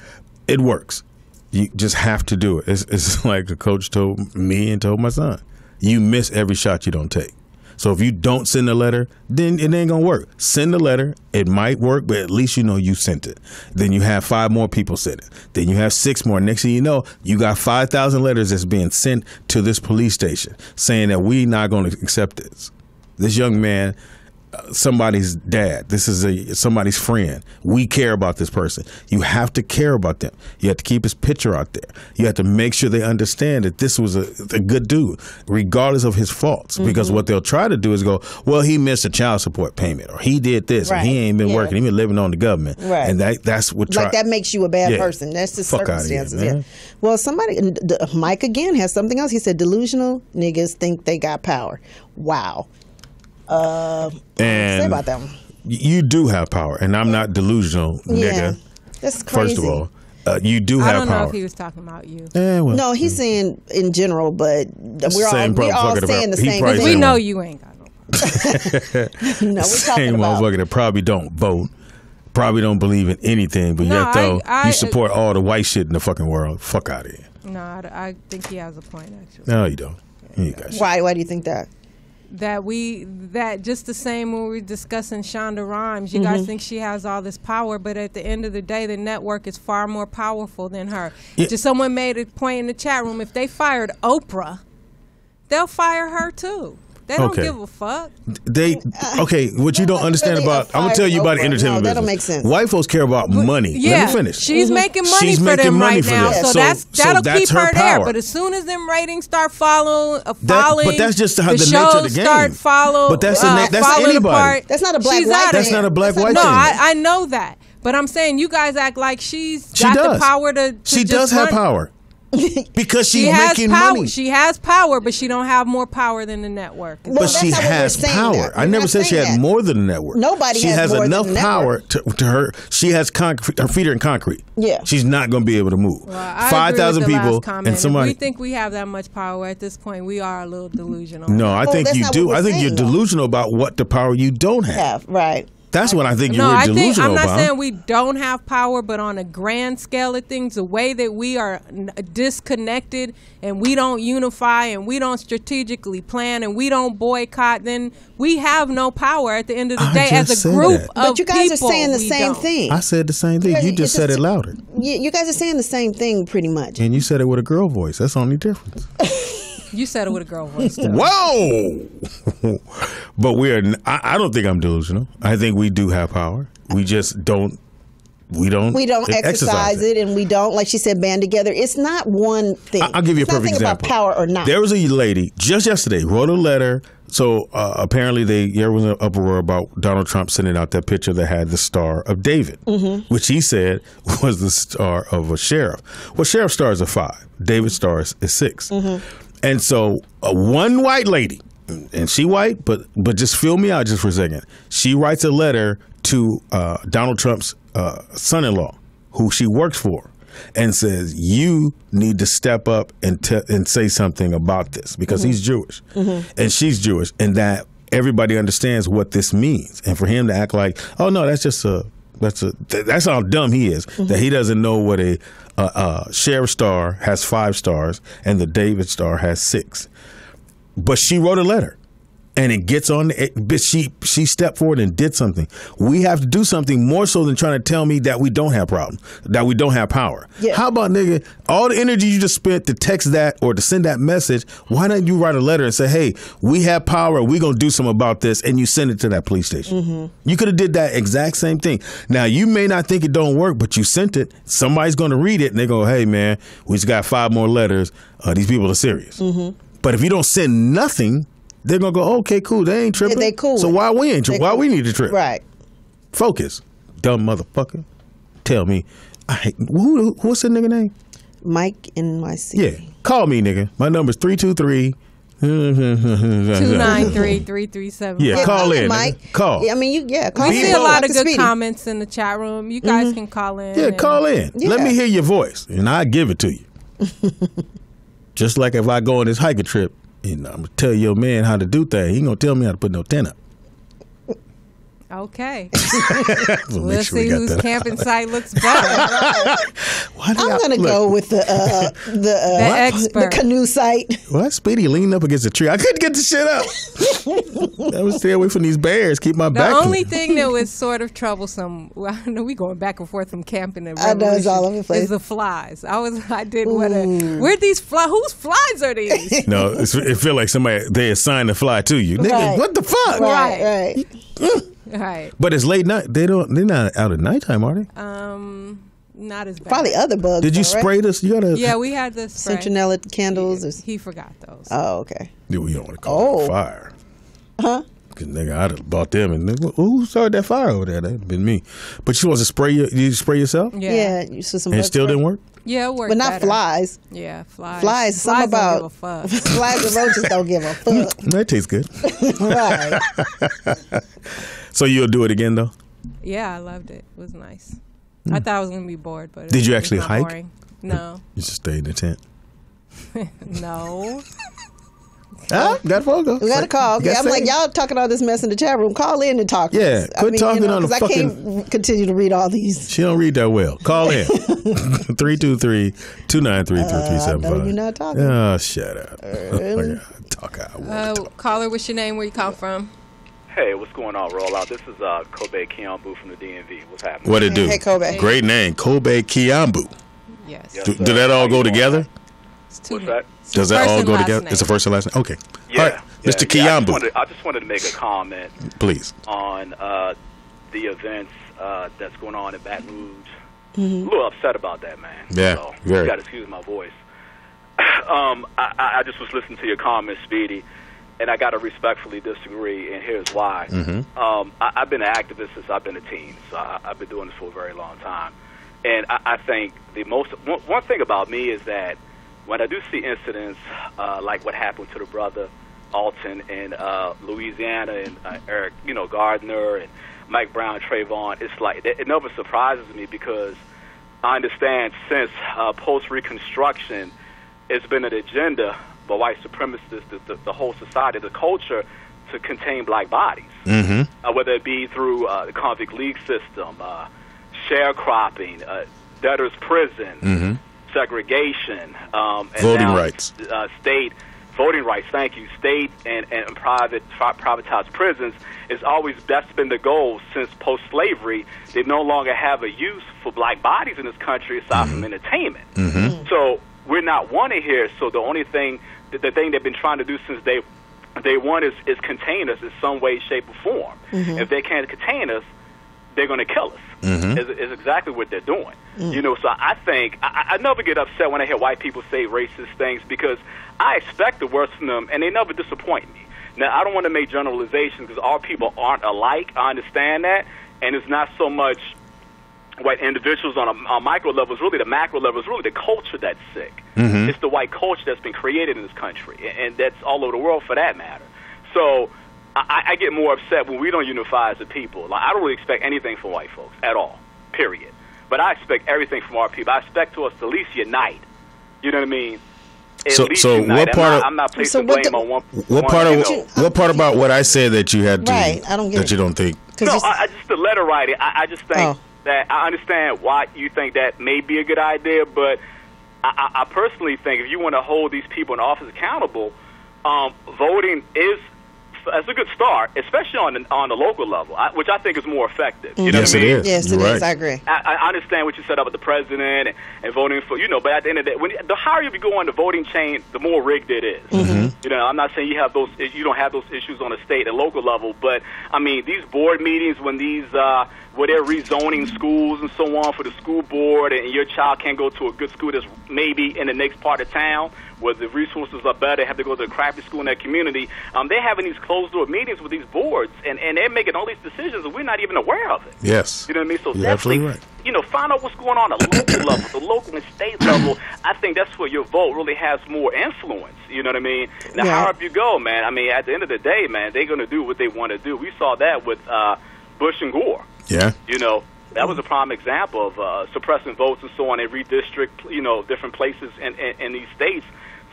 it works. You just have to do it. It's like a coach told me and told my son. You miss every shot you don't take. So if you don't send a letter, then it ain't gonna work. Send a letter. It might work, but at least you know you sent it. Then you have 5 more people send it. Then you have 6 more. Next thing you know, you got 5,000 letters that's being sent to this police station saying that we not gonna accept this. This young man, somebody's dad. This is somebody's friend. We care about this person. You have to care about them. You have to keep his picture out there. You have to make sure they understand that this was a good dude, regardless of his faults. Mm-hmm. Because what they'll try to do is go, well, he missed a child support payment, or he did this, or he ain't been working. He been living on the government. Right. And that's what that makes you a bad person. That's the circumstances. Here, yeah. Well, Mike again has something else. He said delusional niggas think they got power. Wow. Say about that one. You do have power, and I'm not delusional, nigga. That's crazy. First of all, you do have power. I don't know if he was talking about you. No, he's saying in general, but we're all saying the same thing. We know you ain't got no power. No, we're talking same about motherfucker that probably don't vote, probably don't believe in anything, but yet though you support all the white shit in the fucking world. Fuck out of here. No, I think he has a point, actually. No, you don't. You got shit. Why do you think that? That just the same when we were discussing Shonda Rhimes, you guys think she has all this power, but at the end of the day, the network is far more powerful than her. Yeah. Just someone made a point in the chat room, if they fired Oprah, they'll fire her too. They don't give a fuck. What you don't understand about, I'm going to tell you about the entertainment business. That don't make sense. White folks care about money. Yeah, let me finish. She's making money for them right now, so that'll keep her there. But as soon as them ratings start falling, but that's just the nature of the game. Start but that's anybody. Apart, that's not a black white thing. That's not a black white thing. No, I know that. But I'm saying you guys act like she's got the power to She does have power. Because she's making power. money. She has power, but she don't have more power than the network. But she has power. I never said she had more than the network. Nobody has more enough than the power to her. She has concrete. Her feet are in concrete. Yeah, she's not going to be able to move. Well, 5,000 people and somebody. If we think we have that much power at this point, we are a little delusional. No, I think you do. I think you're delusional about what the power you don't have. Right. That's what I think you're delusional about. I'm not saying we don't have power, but on a grand scale of things, the way that we are disconnected and we don't unify and we don't strategically plan and we don't boycott, then we have no power at the end of the day as a group of people. But you guys are saying the same thing. I said the same thing. You just said it louder. You guys are saying the same thing pretty much. And you said it with a girl voice. That's the only difference. You said it with a girl voice. Whoa! But I don't think I'm delusional. I think we do have power. We just don't. We don't exercise it, and we don't, like she said, band together. It's not one thing. I'll give you a perfect example. About power or not. There was a lady just yesterday wrote a letter. So apparently there was an uproar about Donald Trump sending out that picture that had the Star of David, which he said was the star of a sheriff. Well, sheriff stars are 5. David's star is 6. And so one white lady, and she white, but just feel me out just for a second. She writes a letter to Donald Trump's son-in-law, who she works for, and says, you need to step up and say something about this because he's Jewish and she's Jewish, and that everybody understands what this means. And for him to act like, oh no, that's how dumb he is, that he doesn't know what a sheriff star has 5 stars and the David star has 6. But she wrote a letter and it gets on. But she stepped forward and did something. We have to do something more so than trying to tell me that we don't have problems, that we don't have power. Yeah. How about, nigga, all the energy you just spent to text that or to send that message, why don't you write a letter and say, hey, we have power, we're going to do something about this, and you send it to that police station. You could have did that exact same thing. Now, you may not think it don't work, but you sent it. Somebody's going to read it, and they go, hey, man, we just got 5 more letters. These people are serious. But if you don't send nothing, they're going to go, okay, cool, they ain't tripping. Yeah, they cool. So why we ain't tripping? Why we need to trip? Right. Focus. Dumb motherfucker. Tell me. What's that nigga name? Mike NYC. Yeah. Call me, nigga. My number's 323. 293-337. Yeah, call in, Mike. nigga. Call. Yeah, I mean, call We in. see a lot Talk of to good Speedy. comments in the chat room. You guys can call in. Yeah, call in. Yeah. Let me hear your voice, and I'll give it to you. Just like if I go on this hiking trip, and I'm going to tell your man how to do things, he ain't going to tell me how to put no tent up. Okay. We'll We'll see whose camping site looks better. I'm going to go with the expert. the canoe site. What? Speedy leaned up against a tree. I couldn't get the shit up. I was stay away from these bears. Keep my back. The only thing that was sort of troublesome, well, I know we going back and forth from camping and I know, it's all over the place. is the flies. I did want to. Where these flies? Whose flies are these? No, it feel like somebody they assigned the fly to you. Nigga, Right. what the fuck? Right. Right. But it's late night. They're not out at nighttime, are they? Not as bad. Probably other bugs. Did you though, right? spray this? You gotta. Yeah, we had the spray. Citronella candles. He forgot those. Oh, okay. Yeah, we don't want to call it fire. Huh? Cause nigga, I'd have bought them and who started that fire over there? That'd been me. But you want to spray? Did you spray yourself? Yeah. You saw some And it bug still spray? didn't work. Yeah, it worked. But not better. flies. Yeah, flies. Flies. Something don't about give a fuck. flies and roaches don't give a fuck. That tastes good. Right. So you'll do it again though? Yeah, I loved it. It was nice. I thought I was gonna be bored, but Did you it's actually not hike? boring. No, You just stay in the tent. no. Got phone call. We got to call. You gotta I'm say like, it. y'all talking all this mess in the chat room. Call in and talk. to Yeah, us. quit talking on the 'cause fucking- I can't continue to read all these. She don't read that well. Call in. 323-293-3375. no, you're not talking. Oh, shut up. Talk out. Caller, what's your name? Where you come from? Hey, what's going on, Rollout? This is Kobe Kiambu from the DMV. What's happening? What it do? Hey, Kobe. Great name. Kobe Kiambu. Yes. Yes, Do sir. that all How go you doing? together? It's two What's that? Does that First all and go last together? name. It's the first and last name? Okay. Yeah, All right. Mr. Kiambu, I just wanted to make a comment please. on the events that's going on in Baton Rouge. A little upset about that, man. Yeah, So, very. you got to excuse my voice. I just was listening to your comments, Speedy, and I got to respectfully disagree, and here's why. I've been an activist since I've been a teen, so I've been doing this for a very long time. And I think one thing about me is that when I do see incidents like what happened to the brother Alton in Louisiana and Eric, Gardner and Mike Brown, Trayvon, it's like it never surprises me because I understand since post-Reconstruction, it's been an agenda by white supremacists, the whole society, the culture, to contain black bodies, whether it be through the convict league system, sharecropping, debtor's prison, segregation, and Voting now, rights. State voting rights. Thank you. State and privatized prisons is always that's been the goal since post-slavery. They no longer have a use for black bodies in this country aside from entertainment. So we're not wanted here. So the only thing, the thing they've been trying to do since day one is contain us in some way, shape, or form. If they can't contain us, they're going to kill us. Is exactly what they're doing. So I think I never get upset when I hear white people say racist things because I expect the worst from them, and they never disappoint me. Now, I don't want to make generalizations because all people aren't alike. I understand that, and it's not so much white individuals on a micro level. It's really the macro level. It's really the culture that's sick. It's the white culture that's been created in this country, and that's all over the world for that matter. So I get more upset when we don't unify as a people. Like, I don't really expect anything from white folks at all, period. But I expect everything from our people. I expect us to at least unite. You know what I mean? At least so unite. what part I'm not placing blame on one. What part about what I said that you had to Right, I don't get that it. you don't think? No, I just the letter writing. I just think that I understand why you think that may be a good idea, but I personally think if you want to hold these people in office accountable, voting is start, especially on the local level, which I think is more effective. You know Yes, what I mean? it is. Yes, it You're is. right. I agree. I understand what you said about the president and voting for, but at the end of the day, the higher you go on the voting chain, the more rigged it is. Mm-hmm. I'm not saying you don't have those issues on a state and local level, but I mean these board meetings when where they're rezoning schools and so on for the school board, and your child can't go to a good school that's maybe in the next part of town where the resources are better, they have to go to a crappy school in that community. They're having these closed-door meetings with these boards, and they're making all these decisions, and we're not even aware of it. Yes. You know what I mean? So You're definitely, absolutely right. Find out what's going on at the local level, the local and state level. I think that's where your vote really has more influence. You know what I mean? The higher up you go, man, I mean, at the end of the day, man, they're going to do what they want to do. We saw that with Bush and Gore. Yeah. That was a prime example of suppressing votes and so on and redistrict, different places in these states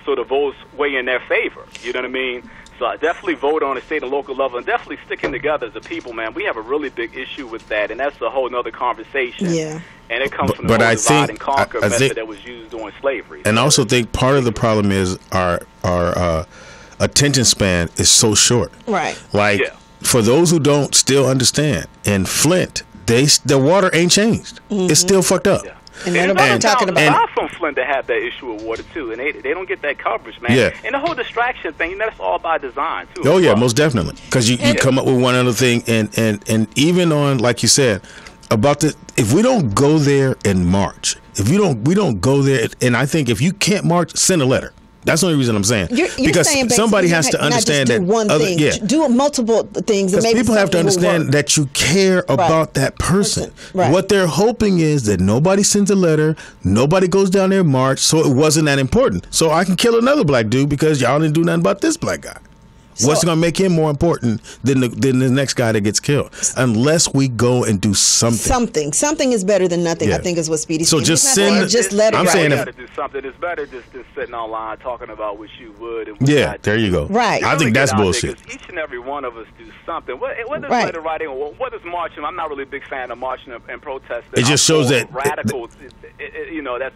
so the votes weigh in their favor. You know what I mean? So I definitely vote on a state and local level and definitely sticking together as a people, man. We have a really big issue with that, and that's a whole other conversation. Yeah. And it comes from the whole divide and conquer method that was used during slavery. And I also think part of the problem is our attention span is so short. Right. Like, for those who don't still understand, in Flint, the water ain't changed. It's still fucked up. Yeah. And everybody talking about aside from Flint that have that issue with water too, and they don't get that coverage, man. Yeah. And the whole distraction thing, that's all by design too. Oh yeah, most definitely. Because you come up with one other thing, and even on, like you said, about if we don't go there and march, we don't go there, and I think if you can't march, send a letter. That's the only reason I'm saying. You're because saying somebody has to understand that one thing, do multiple things. Because people have to understand that you care about that person. Right. What they're hoping is that nobody sends a letter, nobody goes down there and march, so it wasn't that important. So I can kill another black dude because y'all didn't do nothing about this black guy. What's going to make him more important than the next guy that gets killed? Unless we go and do something. Something is better than nothing. I think is what Speedy's saying. So just send. Just let it. I'm saying, you got to do something. It's better just than sitting online talking about what you would. And there you go. Right. I think that's bullshit. Each and every one of us do something. What is letter writing? What is marching? I'm not really a big fan of marching and protesting. It just shows that radicals.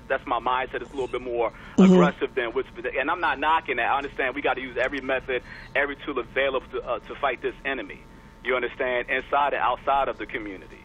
That's my mindset. It's a little bit more aggressive than what's. And I'm not knocking that. I understand we got to use every method, every tool available to fight this enemy. You understand? Inside and outside of the community.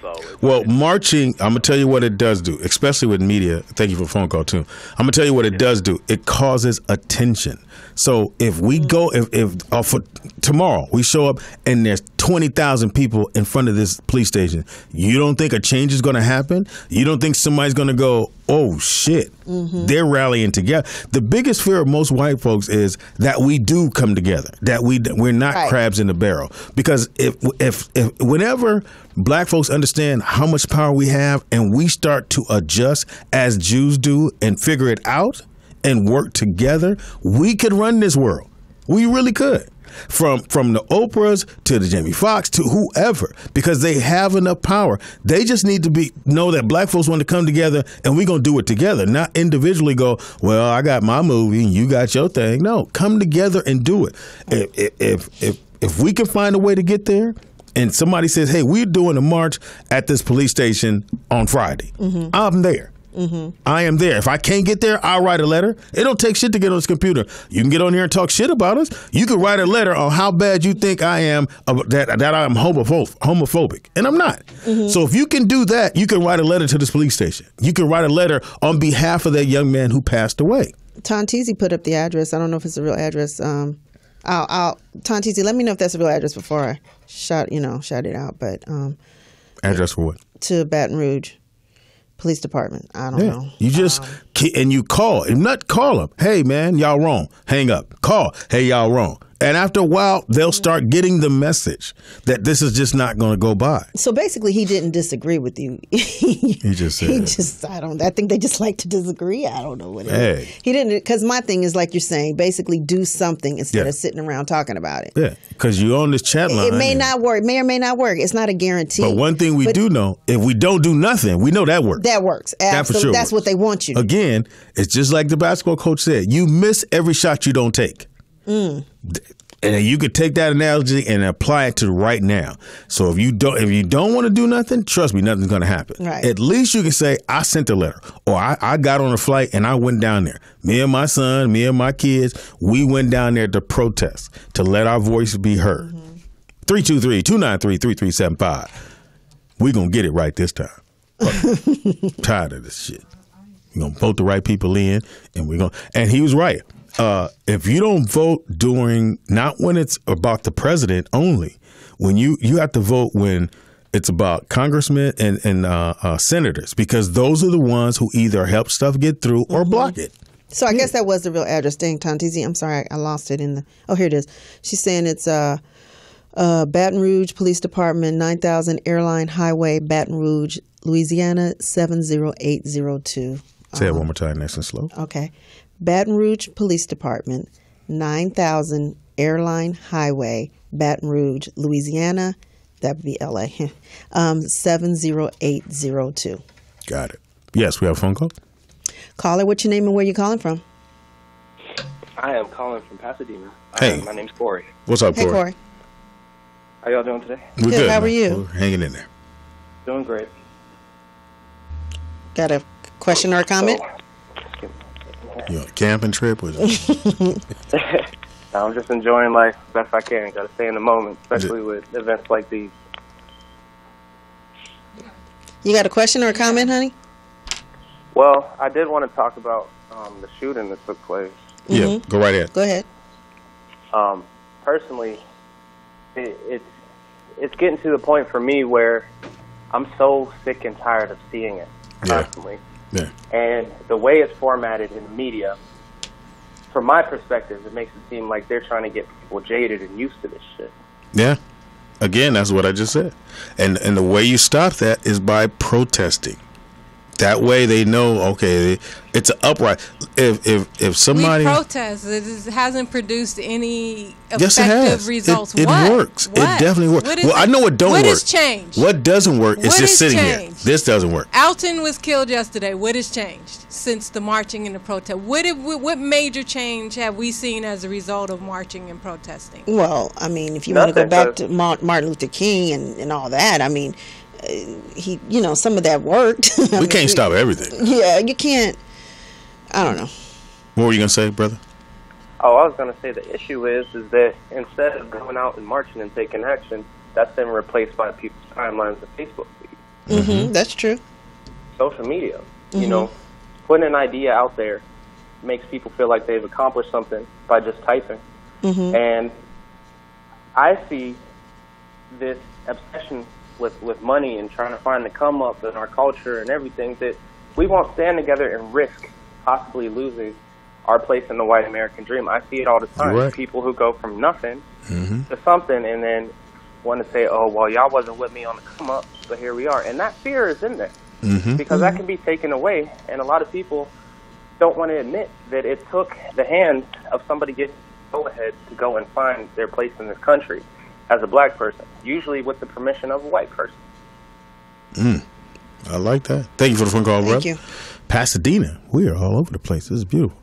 So. Marching, I'm gonna tell you what it does do, especially with media. Thank you for the phone call too. I'm gonna tell you what it does do. It causes attention. So if we go, if for tomorrow we show up and there's 20,000 people in front of this police station, you don't think a change is going to happen? You don't think somebody's going to go, oh shit, they're rallying together? The biggest fear of most white folks is that we do come together, that we're not crabs in the barrel. Because if whenever black folks understand how much power we have and we start to adjust as Jews do and figure it out and work together, we could run this world. We really could. From the Oprahs to the Jamie Foxx to whoever, because they have enough power. They just need to know that black folks want to come together and we're going to do it together, not individually go, well, I got my movie and you got your thing. No, come together and do it. If we can find a way to get there, and somebody says, hey, we're doing a march at this police station on Friday, I'm there. I am there. If I can't get there, I'll write a letter. It don't take shit to get on this computer. You can get on here and talk shit about us. You can write a letter on how bad you think I am, that I am homophobic, and I'm not. So if you can do that, you can write a letter to this police station. You can write a letter on behalf of that young man who passed away. Tontisi put up the address. I don't know if it's a real address. Tontisi, let me know if that's a real address before I shout it out. But address for what? To Baton Rouge Police Department. I don't know. You just and you call, and not call them. Hey man, y'all wrong. Hang up. Call. Hey, y'all wrong. And after a while, they'll start getting the message that this is just not going to go by. So basically, he didn't disagree with you. He just said. I think they just like to disagree. I don't know what it is. Hey. He didn't, because my thing is, like you're saying, basically do something instead of sitting around talking about it. Yeah, because you're on this chat line. It may not work. May or may not work. It's not a guarantee. But one thing we do know, if we don't do nothing, we know that works. That works. Absolutely. That for sure That's works. what they want you to do. Again, it's just like the basketball coach said. You miss every shot you don't take. And you could take that analogy and apply it to right now. So if you don't want to do nothing, trust me, nothing's going to happen. Right. At least you can say, I sent a letter, or I got on a flight and I went down there. Me and my son, me and my kids, we went down there to protest, to let our voice be heard. 323-293-3375. We're going to get it right this time. Tired of this shit. We're going to vote the right people in, and he was right. If you don't vote during, not when it's about the president only, when you have to vote when it's about congressmen and senators, because those are the ones who either help stuff get through or block it. So I guess that was the real address. Dang, Tantizi, I'm sorry, I lost it in the. Oh, here it is. She's saying it's Baton Rouge Police Department, 9000 Airline Highway, Baton Rouge, Louisiana, 70802. Say it one more time, nice and slow. Okay. Baton Rouge Police Department, 9000 Airline Highway, Baton Rouge, Louisiana. That would be LA. 70802. Got it. Yes, we have a phone call. Caller, what's your name and where you calling from? I am calling from Pasadena. Hey. My name's Corey. What's up, Corey? Hey, Corey. How y'all doing today? We're Good, how are man. you? We're hanging in there. Doing great. Got a question or a comment? You on a camping trip? Or I'm just enjoying life best I can. Got to stay in the moment, especially with events like these. You got a question or a comment, honey? Well, I did want to talk about the shooting that took place. Yeah, go right ahead. Go ahead. Personally, it's getting to the point for me where I'm so sick and tired of seeing it constantly. Yeah. And the way it's formatted in the media, from my perspective, it makes it seem like they're trying to get people jaded and used to this shit. Yeah. Again, that's what I just said. And the way you stop that is by protesting. That way they know, okay, it's an upright. If somebody we protest, it hasn't produced any effective yes, it has. results. It works. It definitely works. Well, I know what don't work. What has changed? What doesn't work is just sitting here. This doesn't work. Alton was killed yesterday. What has changed since the marching and the protest? What major change have we seen as a result of marching and protesting? Well, I mean, if you want to go back to Martin Luther King and all that, I mean, he, some of that worked. We can't stop everything. Yeah, you can't. I don't know. What were you gonna say, brother? Oh, I was gonna say the issue is that instead of going out and marching and taking action, that's been replaced by people's timelines of Facebook feeds. That's true. Social media, putting an idea out there makes people feel like they've accomplished something by just typing. And I see this obsession with money and trying to find the come up in our culture and everything that we won't stand together and risk possibly losing our place in the white American dream. I see it all the time. Right. People who go from nothing to something and then want to say, oh, well, y'all wasn't with me on the come up, but here we are. And that fear is in there because that can be taken away. And a lot of people don't want to admit that it took the hand of somebody getting go ahead to go and find their place in this country as a black person, usually with the permission of a white person. I like that. Thank you for the phone call, brother. Thank you. Pasadena, we are all over the place. This is beautiful.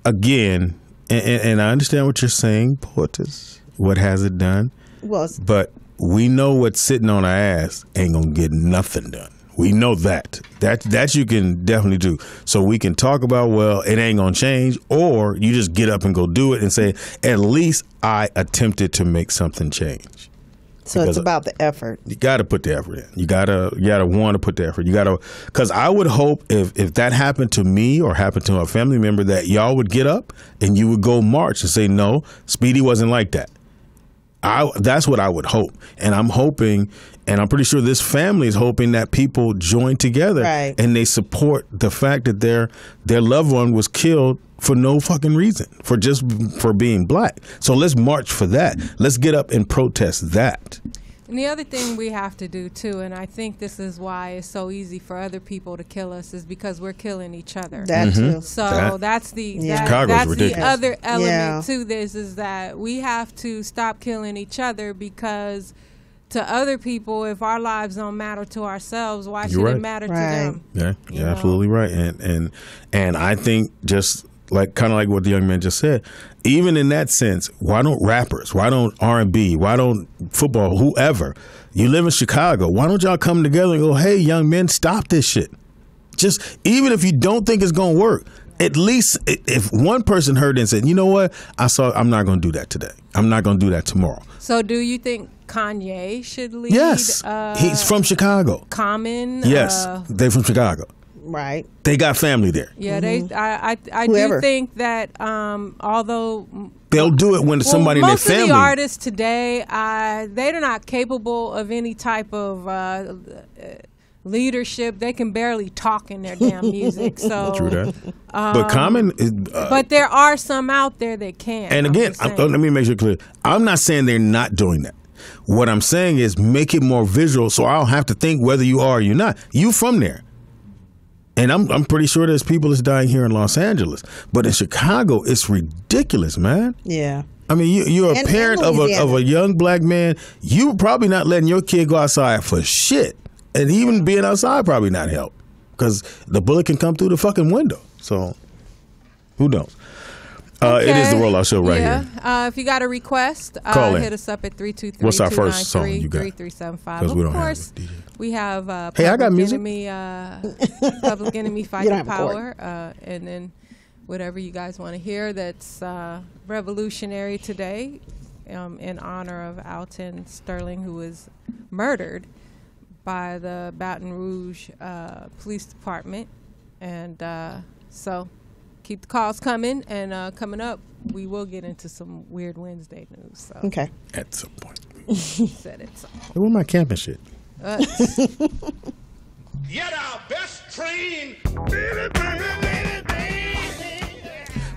Again, and I understand what you're saying, Poetess. What has it done? Well, but we know what's sitting on our ass ain't gonna get nothing done. We know that. That you can definitely do. So we can talk about, well, it ain't gonna change, or you just get up and go do it and say, at least I attempted to make something change. So it's about the effort. You got to put the effort in. You gotta want to put the effort. You gotta, because I would hope if that happened to me or happened to a family member, that y'all would get up and you would go march and say, no, Speedy wasn't like that. That's what I would hope, and I'm hoping, and I'm pretty sure this family is hoping that people join together and they support the fact that their loved one was killed for no fucking reason, for being black. So let's march for that. Let's get up and protest that. And the other thing we have to do too, and I think this is why it's so easy for other people to kill us, is because we're killing each other. That too. So that's the other element to this, is that we have to stop killing each other, because to other people, if our lives don't matter to ourselves, why should it matter to them? Yeah, you're absolutely right. And I think, just kind of like what the young man just said. Even in that sense, why don't rappers? Why don't R&B? Why don't football? Whoever. You live in Chicago. Why don't y'all come together and go, hey, young men, stop this shit? Just even if you don't think it's going to work, at least if one person heard it and said, you know what, I'm not going to do that today. I'm not going to do that tomorrow. So do you think Kanye should lead? Yes. He's from Chicago. Common? Yes. They're from Chicago. Right. They got family there. Yeah, I do think that although they'll do it when somebody in their family. Most of the artists today, they're not capable of any type of leadership. They can barely talk in their damn music. So true that. But Common is. But there are some out there that can. And again, let me make sure clear. I'm not saying they're not doing that. What I'm saying is make it more visual, so I don't have to think whether you are or you're not. You from there. And I'm pretty sure there's people that's dying here in Los Angeles. But in Chicago, it's ridiculous, man. Yeah. I mean, you're a parent of a young black man. You probably not letting your kid go outside for shit. And even being outside probably not help. Because the bullet can come through the fucking window. So, who knows? Okay. It is the Rollout Show right here. If you got a request, hit us up at 323-293-3375. What's our first song you got? 3375. Because we don't have a DJ. We have I got music. Public Enemy Fight the Power. And then whatever you guys want to hear that's revolutionary today in honor of Alton Sterling, who was murdered by the Baton Rouge Police Department. And so keep the calls coming. And coming up, we will get into some Weird Wednesday news. So. Okay. At some point. Said it. So. Where my camping shit? Yet our best trained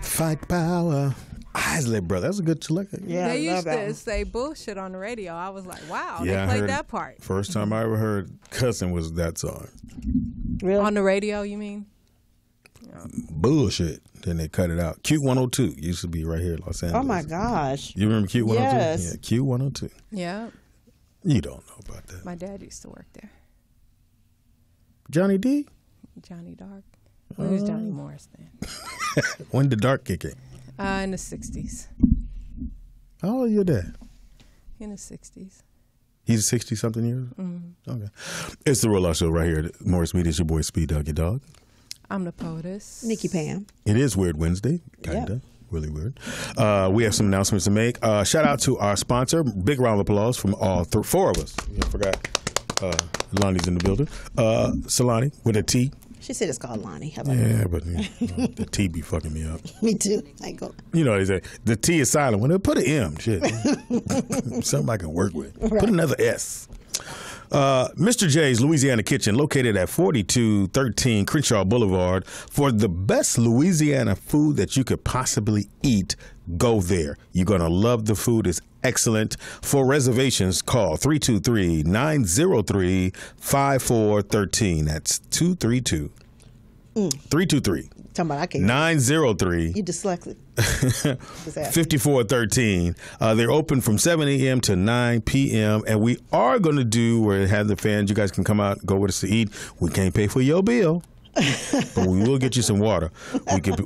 Fight Power. Isley Brother. That's a good selection. Yeah, they used to say bullshit on the radio. I was like, wow, they played that part. First time I ever heard cussing was that song. Really? On the radio, you mean? Yeah. Bullshit. Then they cut it out. Q102 used to be right here in Los Angeles. Oh, my gosh. You remember Q102? Yes. Yeah, Q102. Yeah. You don't know about that. My dad used to work there. Johnny D? Johnny Dark. Who was Johnny Morris then? When did Dark kick in? In the 60s. How old are your dad? In the 60s. He's 60-something years? Mm-hmm. Okay. It's the Rollout Show right here. Morris Media. It's your boy, Speed Doggy Dog. I'm the Poetess. Nikki Pam. It is Weird Wednesday. Kinda. Yeah. Really weird. We have some announcements to make. Shout out to our sponsor. Big round of applause from all four of us. I forgot. Lonnie's in the building. Solani with a T. She said it's called Lonnie. How about that? But the T be fucking me up. Me too. I go. You know, they say the T is silent. When they put an M, shit. Something I can work with. Right. Put another S. Mr. J's Louisiana Kitchen, located at 4213 Crenshaw Boulevard. For the best Louisiana food that you could possibly eat, go there. You're going to love the food. It's excellent. For reservations, call 323-903-5413. That's 232. 323. Talking about I can't. 903. You dyslexic. 5413. They're open from 7 a.m. to 9 p.m. And we are going to do where it has the fans. You guys can come out, go with us to eat. We can't pay for your bill. But we will get you some water.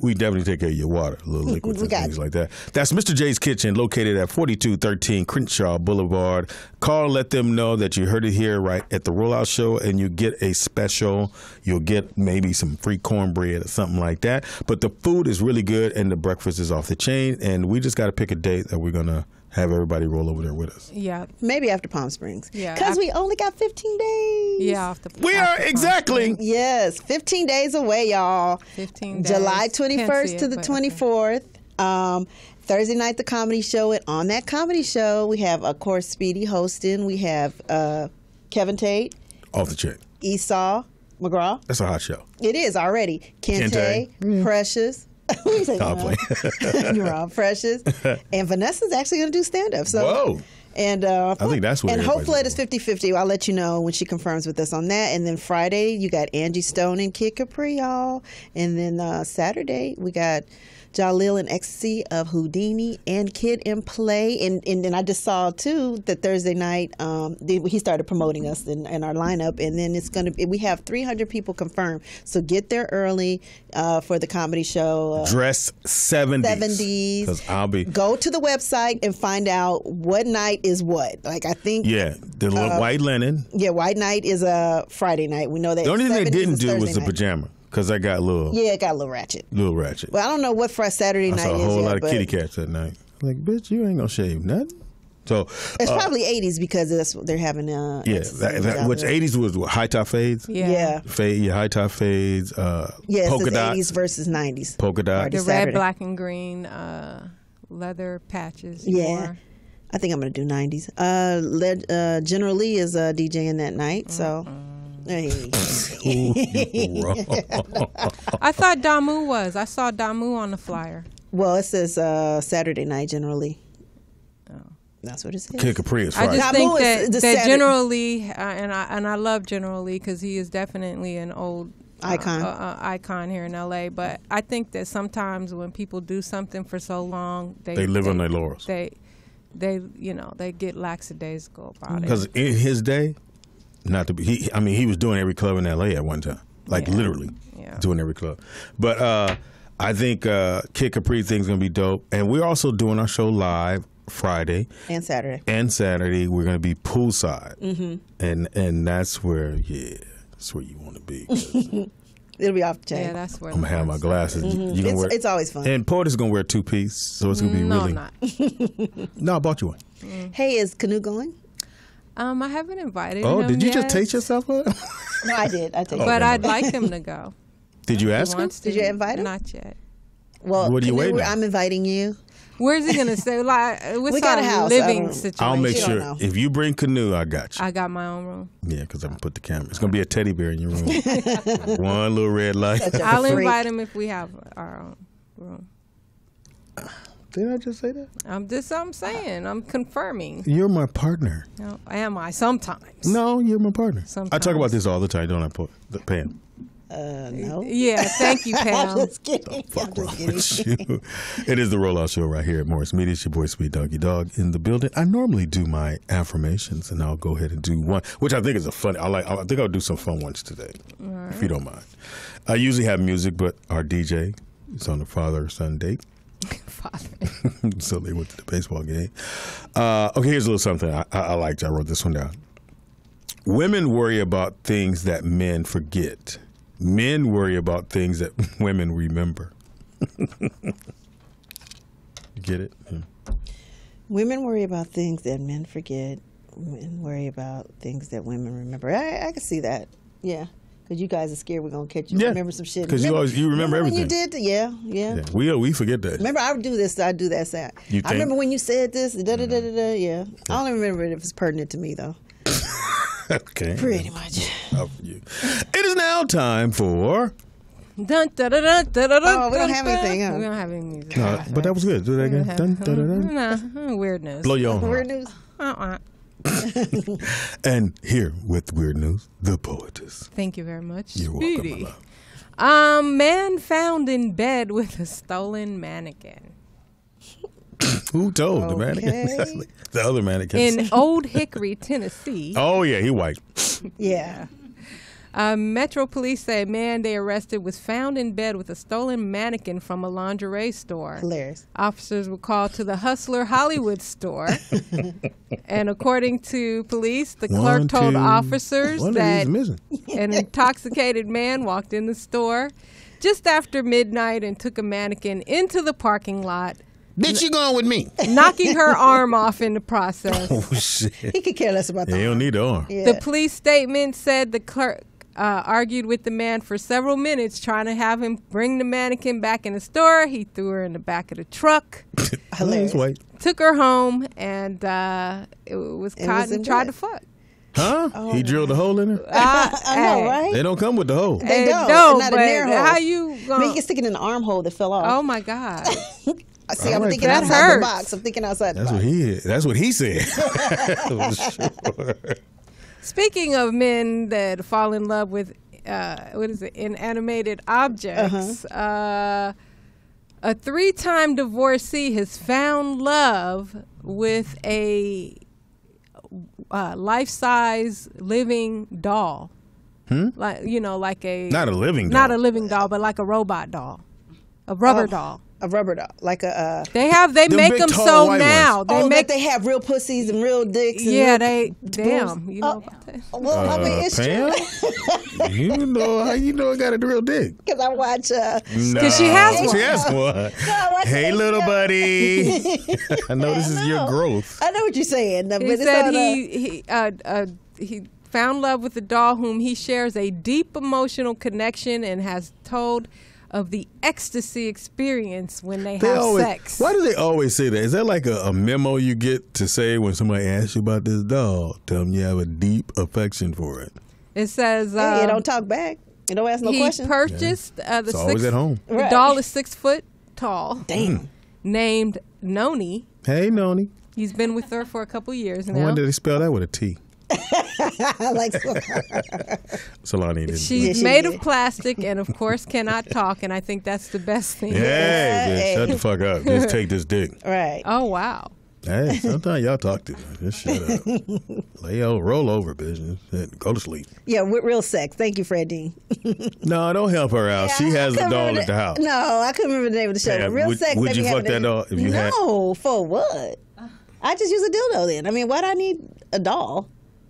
We definitely take care of your water, little liquids and things like that. That's Mr. J's Kitchen, located at 4213 Crenshaw Boulevard. Call, let them know that you heard it here right at the Rollout Show, and you get a special. You'll get maybe some free cornbread or something like that. But the food is really good, and the breakfast is off the chain. And we just got to pick a date that we're gonna have everybody roll over there with us. Yeah. Maybe after Palm Springs. Yeah. Because we only got 15 days. Yeah. We are exactly. Yes. 15 days away, y'all. 15 days. July 21st to the 24th. Thursday night, the comedy show. And on that comedy show, we have, of course, Speedy hosting. We have Kevin Tate. Off the chain. Esau McGraw. That's a hot show. It is already. Kente. Precious. You're all Precious. And Vanessa's actually going to do stand-up. So, whoa. And I think that's what. And everybody's hopefully it's doing. 50-50. I'll let you know when she confirms with us on that. And then Friday you got Angie Stone and Kid Capri, y'all. And then Saturday we got Jalil and Ecstasy of Houdini and Kid in Play. And then I just saw too that Thursday night he started promoting us in our lineup. And then we have 300 people confirmed. So get there early for the comedy show. Dress 70s. 70s. Because I'll be. Go to the website and find out what night is what. Like I think. Yeah, the white linen. Yeah, white night is a Friday night. We know that. The only thing they 70s didn't is do Thursday was the night. pajama. Because I got a little. Yeah, it got a little ratchet. Well, I don't know what for Saturday I night saw a is whole yet, lot of but kitty cats that night. Like, bitch, you ain't gonna shave nothing. So it's probably 80s because that's what they're having. yeah, which which 80s was what, high top fades. Yeah. High top fades. Yes, Polka it's dots 80s versus 90s. Polka dots. The Saturday. red, black, and green leather patches. Yeah. I think I'm going to do 90s. General Lee is DJing that night, so. Hey. I thought Damu was. I saw Damu on the flyer. Well, it says Saturday night, General Lee. That's what it says. Kid Capri is I Friday. just Damu think is that Saturday. General Lee, and I love General Lee because he is definitely an old Icon. icon here in LA. But I think that sometimes when people do something for so long, They live on their laurels. They get lackadaisical about it. Because in his day, he was doing every club in LA at one time. Like literally doing every club. But I think Kid Capri thing's going to be dope. And we're also doing our show live Friday. And Saturday. We're going to be poolside. Mm-hmm. And that's where you want to be. It'll be off the chain. Yeah, that's where I'm going to have my glasses. Mm-hmm. It's always fun. And Poetess is going to wear 2-piece, so it's going to be really. No, I'm not. No, I bought you one. Hey, is Canoe going? I haven't invited him. Oh, did you yet, just taste yourself up? No, I did. I take But it. I'd like him to go. Did you He ask him? wants to. Did you invite him? Not yet. Well, What are you Canoe, waiting on? I'm inviting you. Where's he gonna stay? Like, what's We got our a house. living situation? I'll make You don't sure. know. If you bring Canoe, I got you. I got my own room. Yeah, because I'm going to put the camera. It's going to be a teddy bear in your room. One little red light. Such a I'll freak. invite him if we have our own room. Did I just say that? I'm saying. I'm confirming. You're my partner. No, am I? Sometimes. No, you're my partner. I Sometimes. talk about this all the time, don't I, Pam? No. Yeah. Thank you, I'm Pam. just kidding. Fuck wrong with you. It is the Rollout Show right here at Morris Media. It's your boy, Sweet Doggy Dog, in the building. I normally do my affirmations, and I'll go ahead and do one, which I think is a fun. I think I'll do some fun ones today, if you don't mind. I usually have music, but our DJ is on a father-son date. Father. So they went to the baseball game. Okay, here's a little something I liked. I wrote this one down. Women worry about things that men forget. Men worry about things that women remember. You get it? Yeah. Women worry about things that men forget. Men worry about things that women remember. I can see that. Yeah. Because you guys are scared we're going to catch you. Yeah. Remember some shit. Because you remember everything. When you did, yeah. We forget that. Remember, I would do this, I do that. You I remember when you said this, yeah. I only remember it if it's pertinent to me, though. Okay. Pretty much. Up for you. It is now time for. Dun, da, da, da, da, da, Oh, we don't have anything, huh? We don't have any music. No, but that was good. Do that again. Dun, dun, dun, dun. Nah, weird news. Blow your own horn. Weird news. And here with Weird News, the Poetess. Thank you very much. You're Speedy. welcome, my love. Man found in bed with a stolen mannequin. Who told the mannequin? Okay. The other mannequin. In Old Hickory, Tennessee. Oh, yeah, he white. Yeah. Metro Police say a man they arrested was found in bed with a stolen mannequin from a lingerie store. Hilarious. Officers were called to the Hustler Hollywood store. And according to police, the clerk told officers that an intoxicated man walked in the store just after midnight and took a mannequin into the parking lot. Bitch, you going with me? Knocking her arm off in the process. Oh, shit. He could care less about that. He don't need the arm. Yeah. The police statement said the clerk argued with the man for several minutes, trying to have him bring the mannequin back in the store. He threw her in the back of the truck, Hilarious. White. took her home, and it was caught and tried to fuck. Huh? Oh, he drilled a hole in her? I know, right? They don't come with the hole. They don't. No, Not but a narrow hole. how you I mean, gonna? he can stick it in the armhole that fell off. Oh my God! See, I'm right, thinking that outside the hurts. box. I'm thinking outside the That's box. That's what he said. Sure. Speaking of men that fall in love with, inanimated objects, a 3-time divorcee has found love with a life-size living doll. Like like a Not a living doll. not a living doll, but like a robot doll, a rubber doll. A rubber doll, like a. They Them make big, them tall, so white now. ones. They make they have real pussies and real dicks. And yeah. real They boobs. damn. You know about that? Well, I mean, it's Pam? true You know how you know I got a real dick? because I watch. No, she has one. She has one. I watch Hey, HBO. little buddy. I know this is your growth. I know what you're saying, but He it's said on, he found love with a doll whom he shares a deep emotional connection and has told of the ecstasy experience when they have sex. Why do they always say that? Is that like a memo you get to say when somebody asks you about this doll? Tell them you have a deep affection for it. It says Hey, it don't talk back. It don't ask no he questions. purchased the It's always at home. The Right. doll is 6 foot tall. Damn. Named Noni. Hey, Noni. He's been with her for a couple years I now. wonder if they spell that with a T. I like. Solani didn't. She's Yeah, she made did. of plastic and, of course, cannot talk, and I think that's the best thing. Hey, shut the fuck up. Just take this dick. Right. Oh, wow. Hey, sometimes y'all talk to me. Just shut up. Roll over, business. Go to sleep. Yeah, with real sex. Thank you, Fred Dean. No, don't help her out. She has a doll at the house. No, I couldn't remember the name of the show. Yeah, real would- sex. would they be you having fuck that doll if you had- No, for what? I just use a dildo then. I mean, why do I need a doll?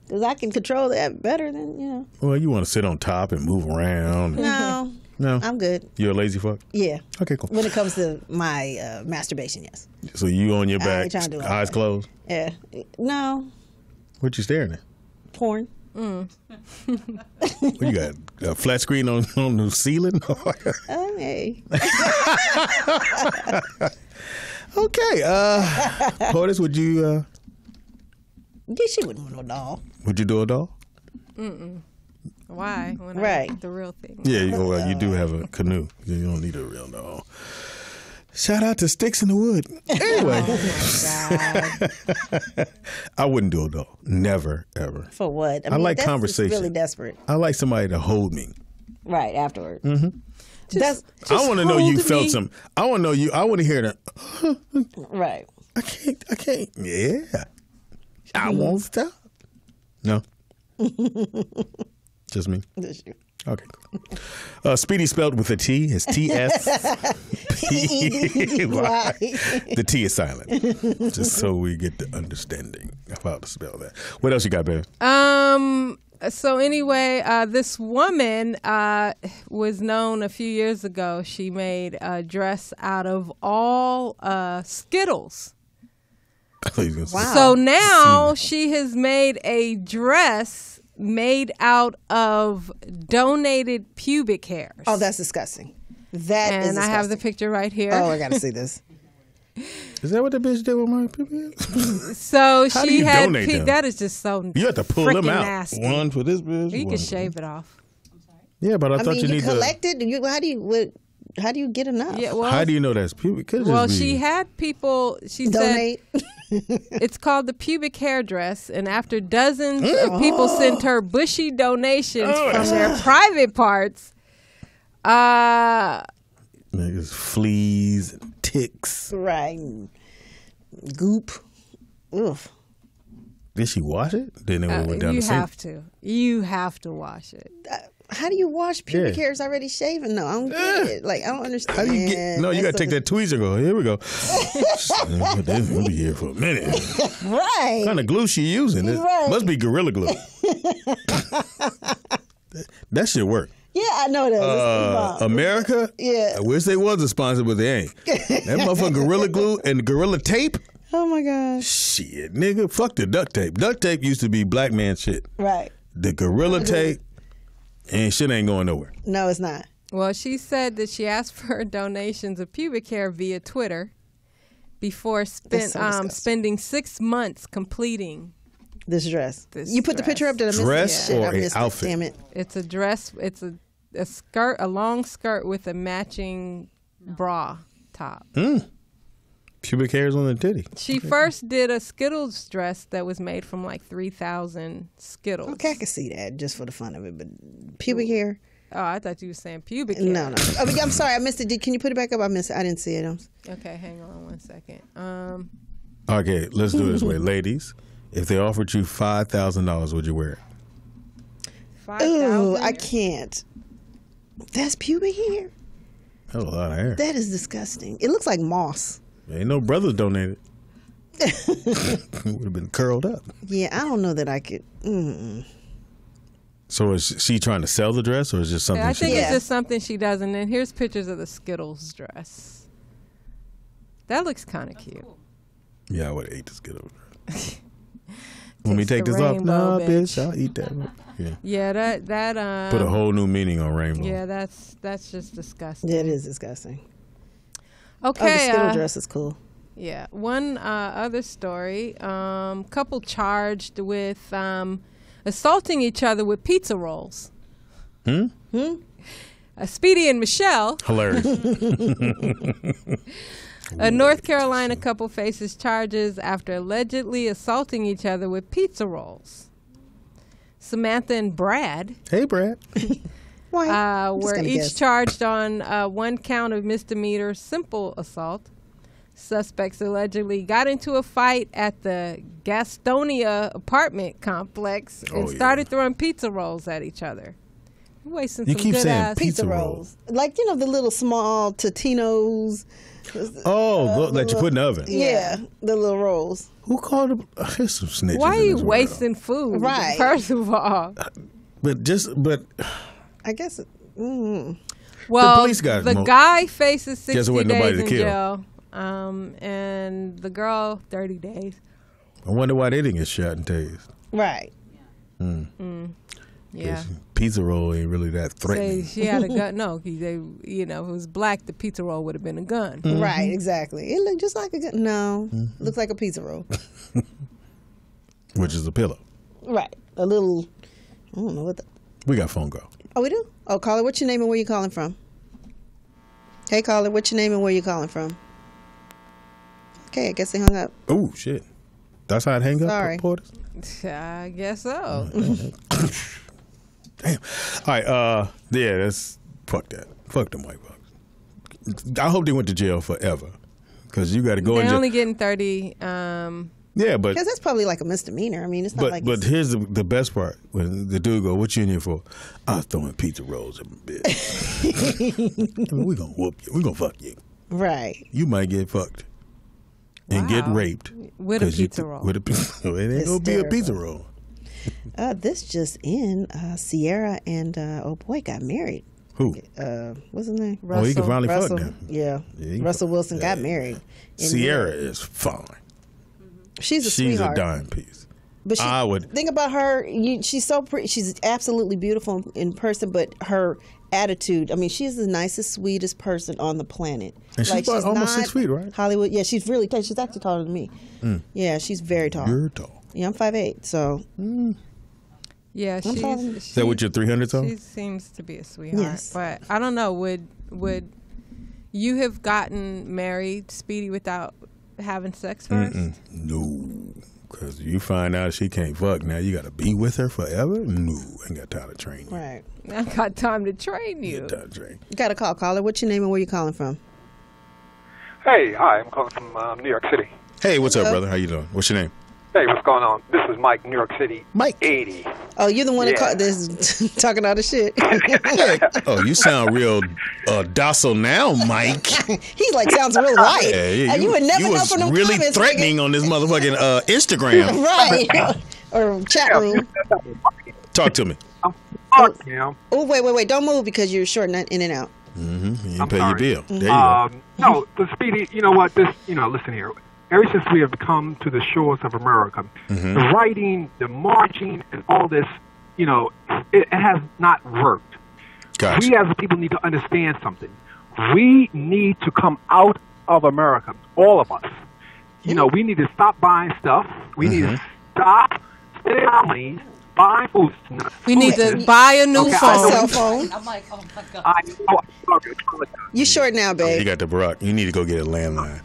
Because I can control that better than. Well, you want to sit on top and move around. No, No. I'm good. You're a lazy fuck? Yeah. Okay, cool. When it comes to my masturbation, yes. So you on your I back, ain't trying to do all eyes that. closed? Yeah. No, What you staring at? porn. What you got? A flat screen on the ceiling? Hey. Okay. Poetess, would you Yeah, she wouldn't want no doll. would you do a doll? Why? When I Right. get the real thing. Yeah, you do have a canoe. You don't need a real doll. Shout out to Sticks in the Wood. Anyway, I wouldn't do a doll. Never, ever. For what? I like that's just conversation. really desperate. I like somebody to hold me. Right, afterward. Mm-hmm. That's I want to know you hold felt me. some. I want to know you. I want to hear that. right. I can't. Yeah. I won't stop. No. Just me. That's you. Okay, cool. Speedy spelled with a T. It's T-S. Why? The T is silent. Just so we get the understanding of how to spell that. What else you got, babe? So anyway, this woman was known a few years ago. She made a dress out of all Skittles. Wow. So now she has made a dress made out of donated pubic hairs. Oh, that's disgusting. That is and disgusting. I have the picture right here. Oh, I gotta see this. Is that what the bitch did with my people? So How do she you had donate them? that is just so You have to pull them freaking out. nasty. One for this bitch. You one can for- shave it off. Yeah, but I I thought mean, you you need collect it. How do you get enough? Yeah, to. well, How do you know that's pubic? Could just well, be- she had people. She Donate. said it's called the pubic hair dress, and after dozens of people sent her bushy donations from their private parts, Niggas, fleas and ticks. Right. Goop. Oof. Did she wash it? Then it went down you the sink. have to. You have to wash it. How do you wash pubic Yeah. hairs already shaven? No, I don't get it. Like, I don't understand. How do you get? No, you got to take that tweezer. And go. Here we go. This will be here for a minute. Right. What kind of glue she using? It Right. must be Gorilla Glue. That shit work. Yeah, I know that. It's the bomb. America. Yeah. I wish they was a sponsor, but they ain't. That motherfucker Gorilla Glue and Gorilla Tape. Oh my gosh. Shit, nigga. Fuck the duct tape. Duct tape used to be black man shit. Right. The Gorilla Tape and shit ain't going nowhere. No, it's not. Well, she said that she asked for donations of pubic hair via Twitter before That's so disgusting. spending 6 months completing. This dress. This You put the picture up. Did I miss Dress it? Shit, or I a missed it. outfit? Damn it. It's a dress. It's a skirt, a long skirt with a matching bra top. Pubic hairs on the titty. She first did a Skittles dress that was made from like 3,000 Skittles. Okay, I can see that just for the fun of it, but pubic hair. Oh, I thought you were saying pubic hair. No. I mean, I'm sorry, I missed it. Can you put it back up? I missed it. I didn't see it. Okay, hang on 1 second. Okay, let's do it this way. Ladies, if they offered you $5,000, would you wear it? 5,000? Ooh, I can't. That's pubic hair? That's a lot of hair. That is disgusting. It looks like moss. Ain't no brothers donated. It would have been curled up. Yeah, I don't know that I could. So is she trying to sell the dress, or is it just something I she think does? it's just something she does. And then here's pictures of the Skittles dress. That looks kind of cute. Yeah, I would have ate the Skittles dress. When we Taste take the this off, rainbow, nah, bitch, I'll eat that one. Yeah. Yeah, that Put a whole new meaning on rainbow. Yeah, that's just disgusting. Yeah, it is disgusting. Okay. Oh, the Skittle dress is cool. Yeah. One other story. Couple charged with assaulting each other with pizza rolls. Speedy and Michelle. Hilarious. A North Carolina couple faces charges after allegedly assaulting each other with pizza rolls. Samantha and Brad. Hey, Brad. Were each charged on one count of misdemeanor simple assault. Suspects allegedly got into a fight at the Gastonia apartment complex and started throwing pizza rolls at each other. You're wasting You some keep good saying ass pizza rolls. Like, the little small Totino's. Oh, that you put in the oven. Yeah, the little rolls. Who called them? There's some snitches. Why are in you this wasting food? Right. First of all. But I guess. Well, the police got the guy faces 60 days in kill. jail, and the girl 30 days. I wonder why they didn't get shot and tased. Right. Yeah. Pizza roll ain't really that threatening. Say she had a gun. No, if it was black, the pizza roll would have been a gun. Right, exactly. It looked just like a gun. No, looks like a pizza roll. Which is a pillow. Right. A little, I don't know what the. We got phone call. Oh, we do? Oh, caller, what's your name and where you calling from? Hey, caller, what's your name and where you calling from? Okay, I guess they hung up. Oh, shit. That's how it hangs up? Sorry. Poetess? I guess so. Damn. All right. Yeah, that's fuck that. Fuck them white folks. I hope they went to jail forever, because you got to go in They're jail. only getting 30. Yeah, but Because that's probably like a misdemeanor. I mean, it's not like. but here's the best part: when the dude go, "What you in here for?" I was throwing pizza rolls at my bitch. We gonna whoop you. We gonna fuck you. Right. You might get fucked and get raped with a pizza roll. With a pizza roll. It ain't gonna be a pizza roll. This just in, Sierra and old boy got married. Who? What's his name? Oh, he can finally fuck Russell. now. Yeah. he Russell can- Wilson yeah. got married. Sierra is fine. She's a She's sweetheart. a dime piece. But I would think about her. She's so pretty. She's absolutely beautiful in person, but her attitude. I mean, she's the nicest, sweetest person on the planet. And she's about almost 6 feet, right? Hollywood. Yeah, she's really tall. She's actually taller than me. Yeah, she's very tall. You're tall. Yeah, I'm 5'8", so. Yeah, Is that what you're 300 tall? She seems to be a sweetheart. Yes. But I don't know. Would you have gotten married, Speedy, without having sex first? No. Because you find out she can't fuck, now you got to be with her forever? No. Ain't got time to train you. Right. I got time to train you. Ain't time to train. You got a call, caller. What's your name and where you calling from? Hey, hi, I'm calling from New York City. Hey, what's up, brother? How you doing? What's your name? Hey, what's going on? This is Mike, New York City. Mike. 80. Oh, you're the one that Yeah. called this talking all the shit. Oh, you sound real docile now, Mike. He like sounds real white. Yeah, You would never know was from them really comments, threatening on this motherfucking Instagram. Right. Or chat room. Talk to me. Fuck, you know. Oh, wait. Don't move because you're short in and out. Mm-hmm. You I'm pay your sorry. bill. There you go. No, the Speedy, you know what? Listen here. Ever since we have come to the shores of America, Mm-hmm. the writing, the marching, and all this, it has not worked. Gotcha. We as a people need to understand something. We need to come out of America, all of us. We need to stop buying stuff. We need to stop spending our money, buying food. We need to buy a new phone. Cell phone. I'm like, oh my God. I know. You short now, You babe. got the Barack. You need to go get a landline.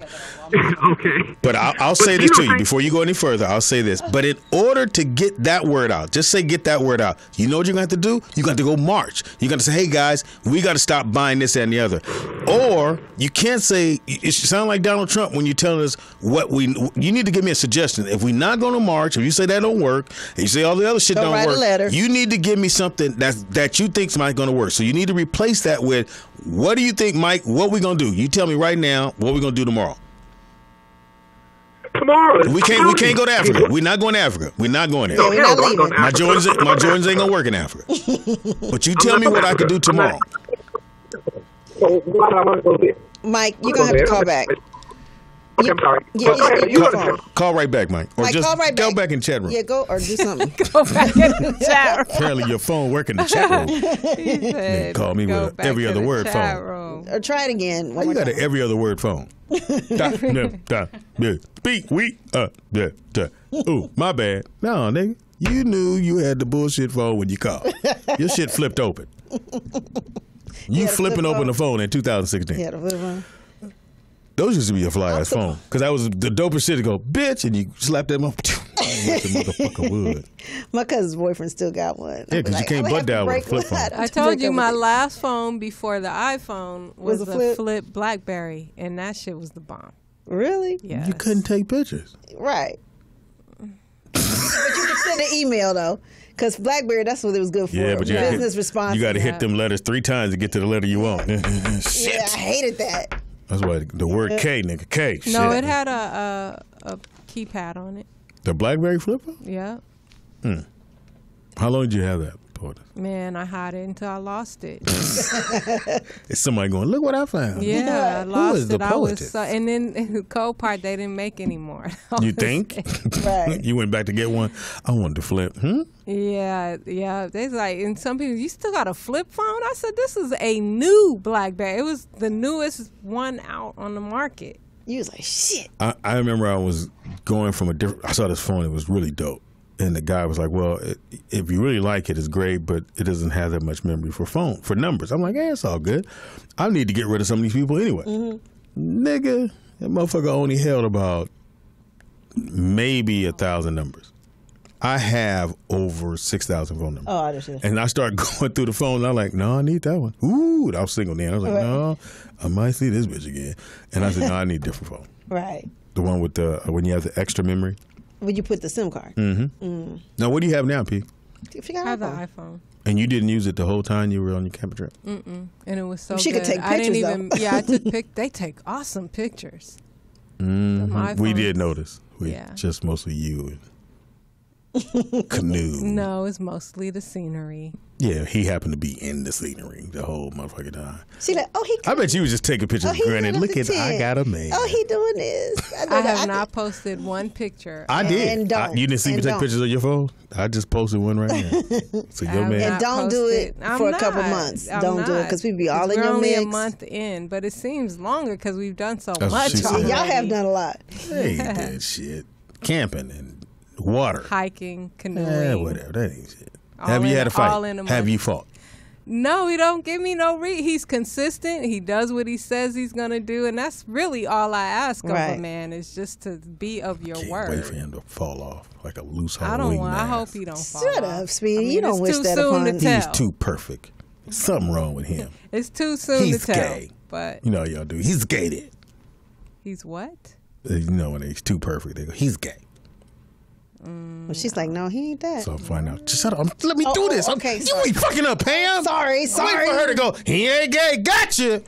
Okay. But I'll say this to you before you go any further. I'll say this. But in order to get that word out, just say get that word out. You know what you're going to have to do? You're going to have to go march. You're going to say, hey, guys, we got to stop buying this, that, and the other. Or you can't say, it sound like Donald Trump when you're telling us you need to give me a suggestion. If we're not going to march, if you say that don't work, and you say all the other shit don't write work, a letter. You need to give me something that you think's not going to work. So you need to replace that with, what do you think, Mike? What we going to do? You tell me right now what we going to do tomorrow. Tomorrow. We can't go to Africa. We're not going to Africa. We're not going there. Yeah, we're not leaving. My Jordans ain't gonna work in Africa. But you tell me what I could do tomorrow. So what I want to go there? Mike, you're gonna have to call back. Okay, I'm sorry. Call right back, Mike. Or Mike, just call right go back. back in the chat room. Yeah, go or do something. Go back in the chat room. Apparently your phone work in the chat room. He said, Call me go with back every to other the word chat phone. room. Or try it again. Why One you more got an time. every other word phone? Speak, Ooh, my bad. No, nigga. You knew you had the bullshit phone when you called. Your shit flipped open. You flipping open the phone in 2016. Yeah, the flip phone. Those used to be a fly ass phone. Because that was the dopest shit to go, bitch, and you slap that motherfucker. The motherfucker would. My cousin's boyfriend still got one. Yeah, because you can't butt down with a flip phone. I told you my last phone before the iPhone was a a flip BlackBerry, and that shit was the bomb. Really? Yeah. You couldn't take pictures. Right. But you could send an email though, because BlackBerry, that's what it was good for. Yeah, but you business response. You got to hit them letters 3 times to get to the letter you want. Shit. Yeah, I hated that. That's why the word K, nigga, K. No, shit. it had a keypad on it. The BlackBerry flip phone? Yeah. How long did you have that, Poetess? Man, I had it until I lost it. It's somebody going, look what I found. Yeah, I Who lost is the it. I was Poetess? and then the cold part they didn't make anymore. You think? Right. You went back to get one? I wanted to flip. Yeah. They like, and some people, you still got a flip phone? I said, this is a new BlackBerry. It was the newest one out on the market. You was like, shit. I remember I was going from I saw this phone. It was really dope. And the guy was like, well, if you really like it, it's great, but it doesn't have that much memory for numbers. I'm like, it's all good. I need to get rid of some of these people anyway. Nigga, that motherfucker only held about maybe 1,000 numbers. I have over 6,000 phone numbers. Oh, I understand. And I started going through the phone, and I'm like, no, I need that one. Ooh, I was single then. I was like, no, I might see this bitch again. And I said, no, I need a different phone. Right. The one with when you have the extra memory. When you put the SIM card. Now, what do you have now, P? I I have the iPhone. And you didn't use it the whole time you were on your camping trip? And it was so She good. could take I didn't pictures, even. though. Yeah, I took They take awesome pictures. My We iPhone. did notice. Yeah. Just mostly you and Canoe. No, it's mostly the scenery. Yeah, he happened to be in the scenery the whole motherfucking time. She like, I bet you was just taking pictures. Granted, look at I got a man. Oh, he doing this. I have not posted one picture. I did. And don't. You didn't see me And take don't. pictures of your phone? I just posted one right now. So your man. And don't do it for a couple months. Don't do it because we be all in we're your only mix. a month in, but it seems longer because we've done so That's what much she said. already. Y'all have done a lot. Hey, that shit. Camping and water. Hiking, canoeing. Yeah, whatever. That ain't shit. All Have you in- had a fight? all in a Have month. you fought? No, he don't give me no He's consistent. He does what he says he's gonna do, and that's really all I ask of a Right. man is just to be of your Can't word. wait for him to fall off like a loose I don't want. I wingman. hope he don't fall. Shut off. up, Speedy. I mean, You don't it's wish too that soon upon to him. tell. He's too perfect. Something wrong with him. It's too soon He's to tell. gay. But You know y'all do. He's gated. he's what? You know when he's too perfect, they go, he's gay. Well, she's like, no, he ain't that. So I'll find out. Just shut up. Let me do this. okay, You sorry. ain't fucking up, Pam. Sorry. Wait for her to go, he ain't gay. Gotcha.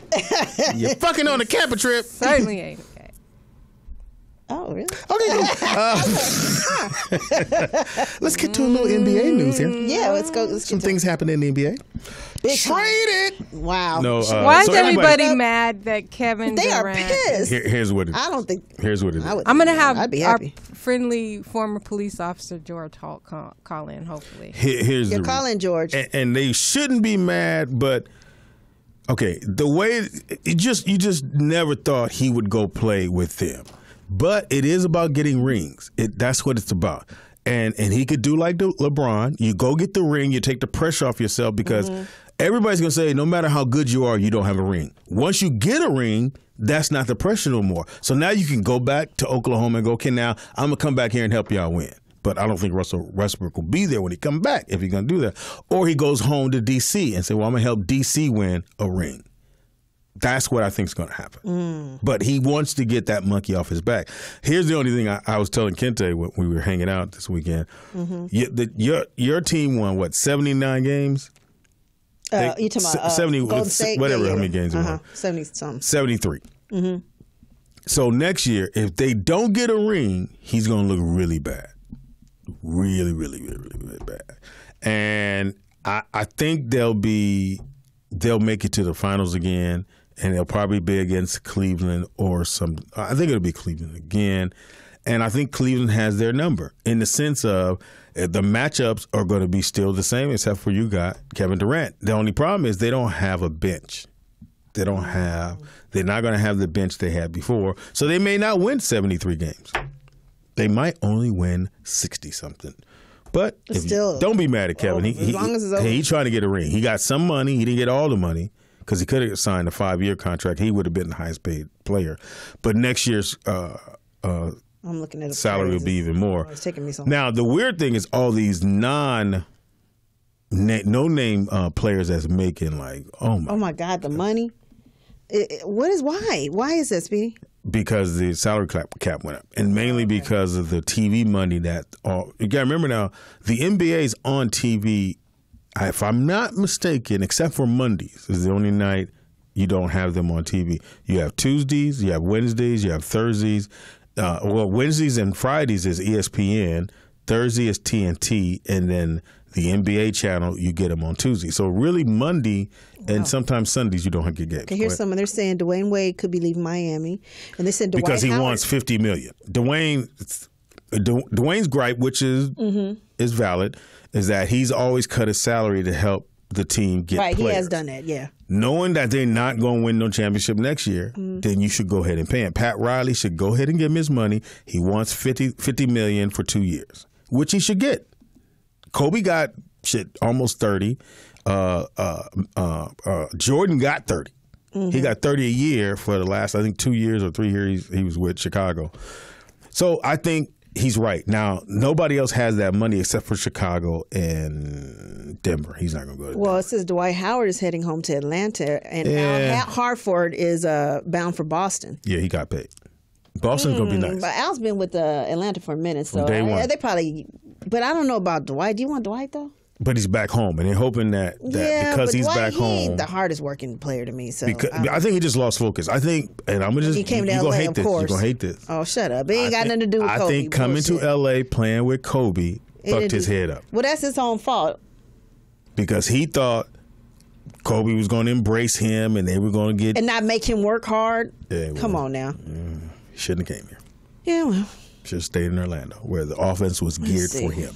You're fucking on a camper trip. Certainly ain't okay. Oh, really? Okay. Let's get to a little NBA news here. Yeah, let's go. Let's Some get things happen in the NBA. big time. Traded. Wow. No. Why is so everybody mad that Kevin They are Durant? pissed. Here's what it is. I don't think. Here's what it is. I would. I'm gonna have I'd be our happy. friendly former police officer George Holt call in. Hopefully, Here's You're the calling George. and they shouldn't be mad, but okay, the way you just never thought he would go play with them, but it is about getting rings. That's what it's about. And he could do like LeBron. You go get the ring. You take the pressure off yourself because everybody's going to say, no matter how good you are, you don't have a ring. Once you get a ring, that's not the pressure no more. So now you can go back to Oklahoma and go, okay, now I'm going to come back here and help y'all win. But I don't think Russell Westbrook will be there when he comes back if he's going to do that. Or he goes home to D.C. and say, well, I'm going to help D.C. win a ring. That's what I think is going to happen. But he wants to get that monkey off his back. Here's the only thing I was telling Kente when we were hanging out this weekend. Your team won, what, 79 games? You talking about 70, Golden State? whatever, how many games it was. 70-something. 73. So next year, if they don't get a ring, he's going to look really bad. Really, really, really, really, really bad. And I think they'll make it to the finals again, and they'll probably be against Cleveland or I think it'll be Cleveland again. And I think Cleveland has their number in the sense of the matchups are going to be still the same, except for you got Kevin Durant. The only problem is they don't have a bench. They're not going to have the bench they had before. So they may not win 73 games. They might only win 60-something. But still, don't be mad at Kevin. He's trying to get a ring. He got some money. He didn't get all the money because he could have signed a 5-year contract. He would have been the highest paid player. But next year's I'm looking at salary will be even more. It's taking me so now, the weird thing is all these no-name players that's making like, oh my God, the money. Why? Why is that, Speedy? Because the salary cap went up, and mainly because of the TV money that you got to remember now, the NBA's on TV, if I'm not mistaken, except for Mondays is the only night you don't have them on TV. You have Tuesdays, you have Wednesdays, you have Thursdays. Wednesdays and Fridays is ESPN, Thursday is TNT, and then the NBA channel, you get them on Tuesday. So really Monday and sometimes Sundays you don't get games. Okay, here's someone. They're saying Dwayne Wade could be leaving Miami. And they said Dwight because he Howard wants $50 million. Dwayne's gripe, which is valid, is that he's always cut his salary to help the team get players. He has done that, yeah. Knowing that they're not going to win no championship next year, then you should go ahead and pay him. Pat Riley should go ahead and give him his money. He wants $50 million for 2 years, which he should get. Kobe got almost 30. Jordan got 30. He got 30 a year for the last, I think, 2 years or 3 years he was with Chicago. So I think he's right. Now, nobody else has that money except for Chicago and Denver. He's not going to go to Denver. It says Dwight Howard is heading home to Atlanta, and Al Hartford is bound for Boston. Yeah, he got paid. Boston's going to be nice. But Al's been with Atlanta for a minute, so day one. They probably. But I don't know about Dwight. Do you want Dwight though? But he's back home, and they're hoping that because he's Dwight, back home, he's the hardest working player to me. So I think he just lost focus. I think, and I'm gonna just he came to you're LA, gonna hate of this. course. You're gonna hate this. Oh, shut up! It ain't got nothing to do with Kobe. I think coming to LA playing with Kobe fucked his head up. Well, that's his own fault because he thought Kobe was going to embrace him, and they were going to get and not make him work hard. Yeah, come on now. He shouldn't have came here. Yeah, well, should have stayed in Orlando where the offense was geared for him.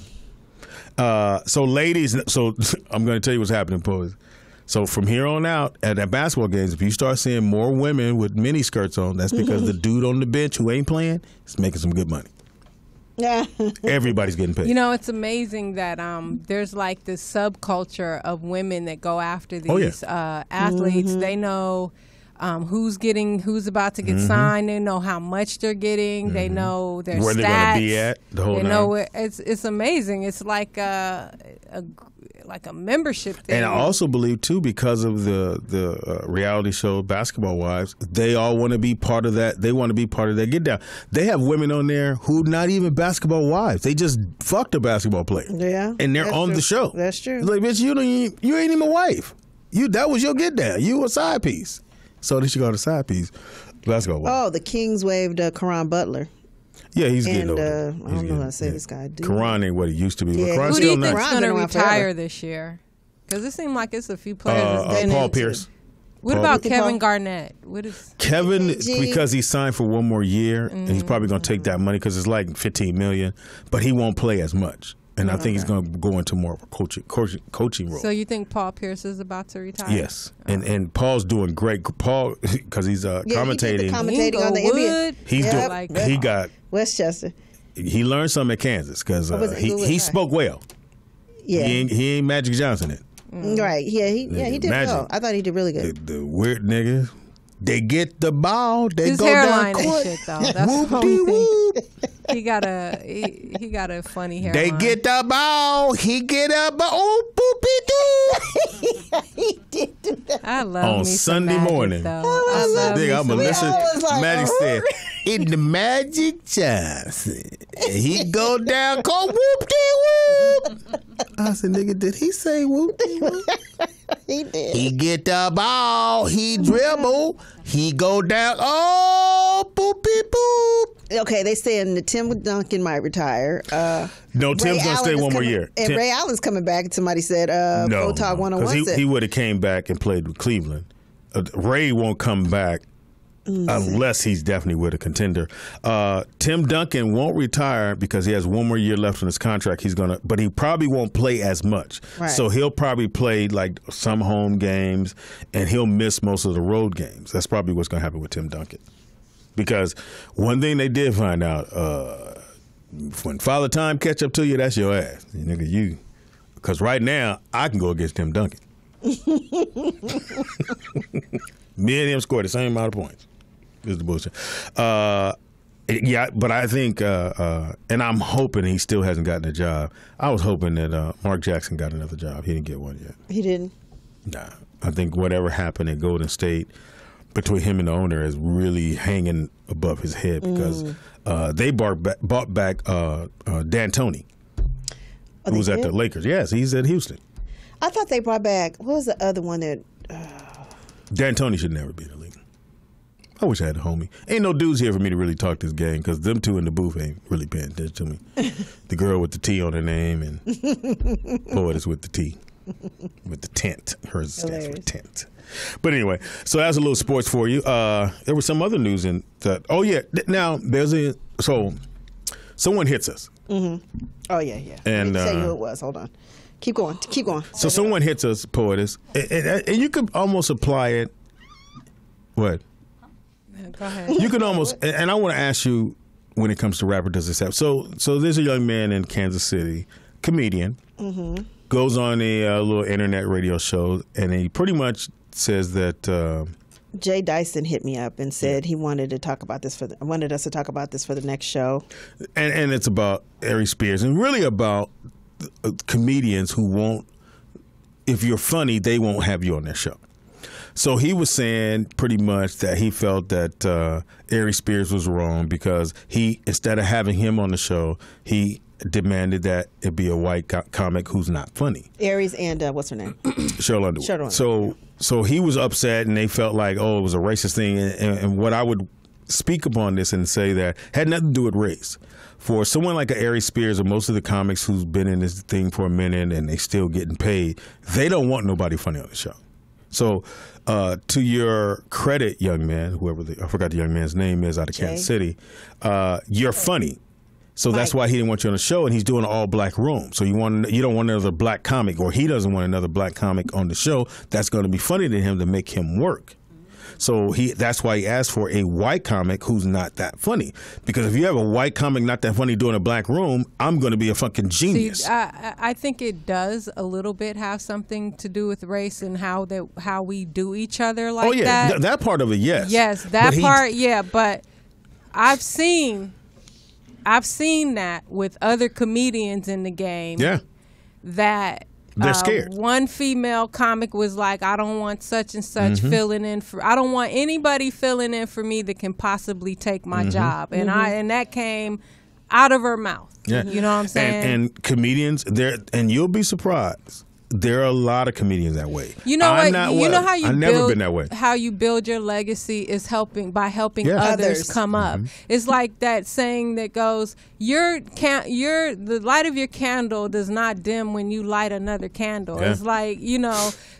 So ladies, I'm going to tell you what's happening, Poetess. So from here on out, at that basketball games, if you start seeing more women with mini skirts on, that's because the dude on the bench who ain't playing is making some good money. Yeah, everybody's getting paid. You know, it's amazing that there's like this subculture of women that go after these athletes. They know who's about to get signed. They know how much they're getting. They know their where stats. they're going to be at. The whole they know it's amazing. It's like a membership thing. And I also believe too, because of the reality show Basketball Wives, they all want to be part of that. They want to be part of that get down. They have women on there who not even basketball wives. They just fucked a basketball player. Yeah, and they're on the show. That's true. Like, bitch, you ain't even a wife. That was your get down. You a side piece. So they should go to side piece. Basketball wife. Oh, the Kings waived Caron Butler. Yeah, he's getting older. I don't know how to say this guy. Caron ain't what he used to be. Yeah. Who do you think's going to retire this year? Because it seems like it's a few players. Paul Pierce. What about Kevin Garnett? What is Kevin? Because he signed for one more year, and he's probably going to take that money because it's like $15 million, but he won't play as much. And I think he's going to go into more of a coaching role. So you think Paul Pierce is Yes, and Paul's doing great. Paul, because he's commentating. He commentating on the NBA. He got Westchester. He learned something at Kansas because he spoke well. Yeah, he ain't Magic Johnson. Right. Yeah, he did well. I thought he did really good. The weird niggas, they get the ball, they His go hairline down and court. shit though. That's the only thing. He got a funny hairline. They get the ball, he get a ball. Oh, poopy doo. He did do that. I love On me some Sunday Magic, morning. though. I love me I'm some gonna Magic. listen. like, Magic said, "In the Magic Johnson, he go down, call whoop de whoop." I said, "Nigga, did he say whoop de whoop?" He did. He get the ball, he dribble, he go down. Oh, boopy boop. Okay, they saying that Tim Duncan might retire. No, Tim's gonna stay one more year. And Ray Allen's coming back. Somebody said, Photog 101 said. He would have came back and played with Cleveland. Ray won't come back unless he's definitely with a contender. Tim Duncan won't retire because he has one more year left on his contract. But he probably won't play as much. Right. So he'll probably play like some home games, and he'll miss most of the road games. That's probably what's going to happen with Tim Duncan. Because one thing they did find out, when Father Time catch up to you, that's your ass. Nigga, you. Because right now, I can go against Tim Duncan. Me and him scored the same amount of points. This is the bullshit. Yeah, but I think, and I'm hoping he still hasn't gotten a job. I was hoping that Mark Jackson got another job. He didn't get one yet. He didn't? Nah. I think whatever happened at Golden State between him and the owner is really hanging above his head because they bought back D'Antoni, who was at the Lakers. Yes, he's at Houston. I thought they brought back, what was the other one that... D'Antoni should never be in the league. I wish I had a homie. Ain't no dudes here for me to really talk this game because them two in the booth ain't really paying attention to me. The girl with the T on her name and Poetess with the T. With the tent. Hers stands for tent. But anyway, so that's a little sports for you. There was some other news in that. Oh, yeah. Now, so someone hits us. Mm-hmm. Oh, yeah. And say who it was. Hold on. Keep going. So someone hits us, Poetess, and you could almost apply it. What? Go ahead. You can almost, and I want to ask you when it comes to rapper, does this happen? So there's a young man in Kansas City, comedian, goes on a little internet radio show, and he pretty much says that Jay Dyson hit me up and said he wanted to talk about this wanted us to talk about this for the next show, and it's about Ari Spears and really about comedians who won't, if you're funny, they won't have you on their show. So he was saying pretty much that he felt that Ari Spears was wrong because instead of having him on the show, he demanded that it be a white comic who's not funny. Aries and what's her name? Cheryl Underwood. So he was upset, and they felt like, it was a racist thing. And what I would speak upon this and say that had nothing to do with race. For someone like Ari Spears or most of the comics who's been in this thing for a minute and they still getting paid, they don't want nobody funny on the show. So to your credit, young man, I forgot the young man's name is out of Kansas City, you're funny. So that's why he didn't want you on the show, and he's doing an all-black room. So you don't want another black comic, or he doesn't want another black comic on the show that's going to be funny to him to make him work. So that's why he asked for a white comic who's not that funny. Because if you have a white comic not that funny doing a black room, I'm going to be a fucking genius. See, I think it does a little bit have something to do with race and how we do each other like that. Oh, yeah. That part of it, yes. Yes, that part, yeah. But I've seen that with other comedians in the game. Yeah. That they're scared. One female comic was like, I don't want such and such filling in for. I don't want anybody filling in for me that can possibly take my job, and and that came out of her mouth. Yeah. You know what I'm saying? And comedians, and you'll be surprised. There are a lot of comedians that way. You know what? You know how I've never been that way. How you build your legacy is by helping others come up. It's like that saying that goes, the light of your candle does not dim when you light another candle. Yeah. It's like,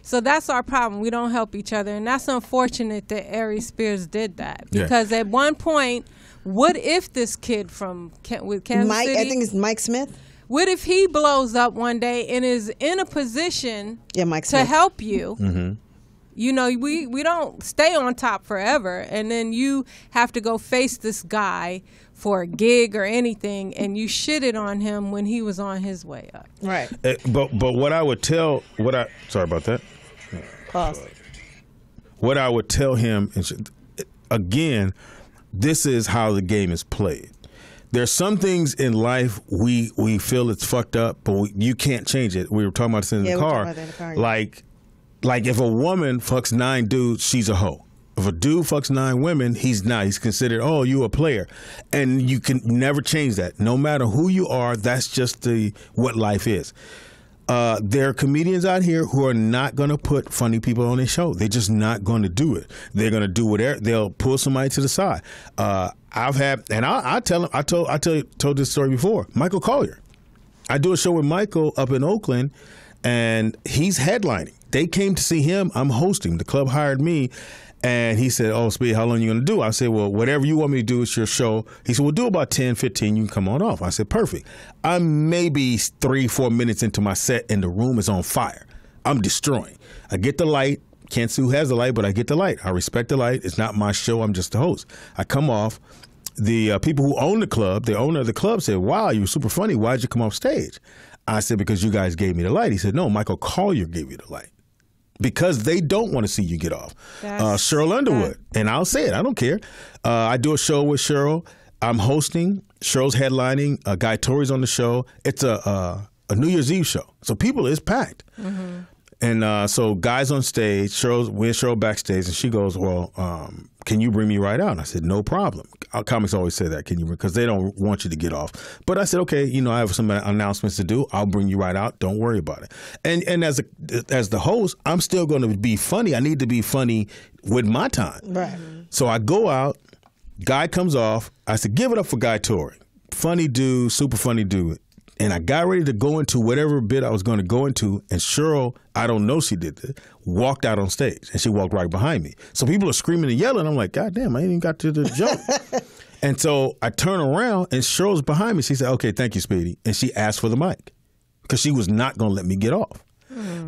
so that's our problem. We don't help each other, and that's unfortunate that Ari Spears did that because at one point, what if this kid from with Kansas City, I think it's Mike Smith. What if he blows up one day and is in a position to help you? You know, we don't stay on top forever, and then you have to go face this guy for a gig or anything, and you shitted on him when he was on his way up. Right. But what I would tell sorry about that. Pause. What I would tell him, again, this is how the game is played. There's some things in life we feel it's fucked up, but you can't change it. We were talking about this in the car. Like if a woman fucks 9 dudes, she's a hoe. If a dude fucks 9 women, he's not. He's considered, oh, you a player. And you can never change that. No matter who you are, that's just what life is. There are comedians out here who are not going to put funny people on their show. They're just not going to do it. They're going to do whatever. They'll pull somebody to the side. I've had, and I tell him, I told this story before. Michael Collier. I do a show with Michael up in Oakland, and he's headlining. They came to see him. I'm hosting. The club hired me. And he said, oh, Speedy, how long are you going to do? I said, well, whatever you want me to do, it's your show. He said, well, do about 10, 15. You can come on off. I said, perfect. I'm maybe 3-4 minutes into my set, and the room is on fire. I'm destroying. I get the light. Can't see who has the light, but I get the light. I respect the light. It's not my show. I'm just the host. I come off. The people who own the club, the owner of the club said, wow, you were super funny. Why'd you come off stage? I said, because you guys gave me the light. He said, no, Michael Collier gave you the light. Because they don't want to see you get off. Cheryl Underwood. And I'll say it. I don't care. I do a show with Cheryl. I'm hosting. Cheryl's headlining. Guy Tori's on the show. It's a New Year's Eve show. So people, it's packed. Mm-hmm. And so Guy's on stage. We're Cheryl backstage. And she goes, well, can you bring me right out? And I said, no problem. Comics always say that, because they don't want you to get off. But I said, okay, I have some announcements to do. I'll bring you right out. Don't worry about it. And as the host, I'm still going to be funny. I need to be funny with my time. Right. So I go out. Guy comes off. I said, give it up for Guy Tori. Funny dude, super funny dude. And I got ready to go into whatever bit I was going to go into, and Cheryl, I don't know she did this, walked out on stage, and she walked right behind me. So people are screaming and yelling. I'm like, God damn, I ain't even got to the joke. And so I turn around, and Cheryl's behind me. She said, okay, thank you, Speedy. And she asked for the mic because she was not going to let me get off.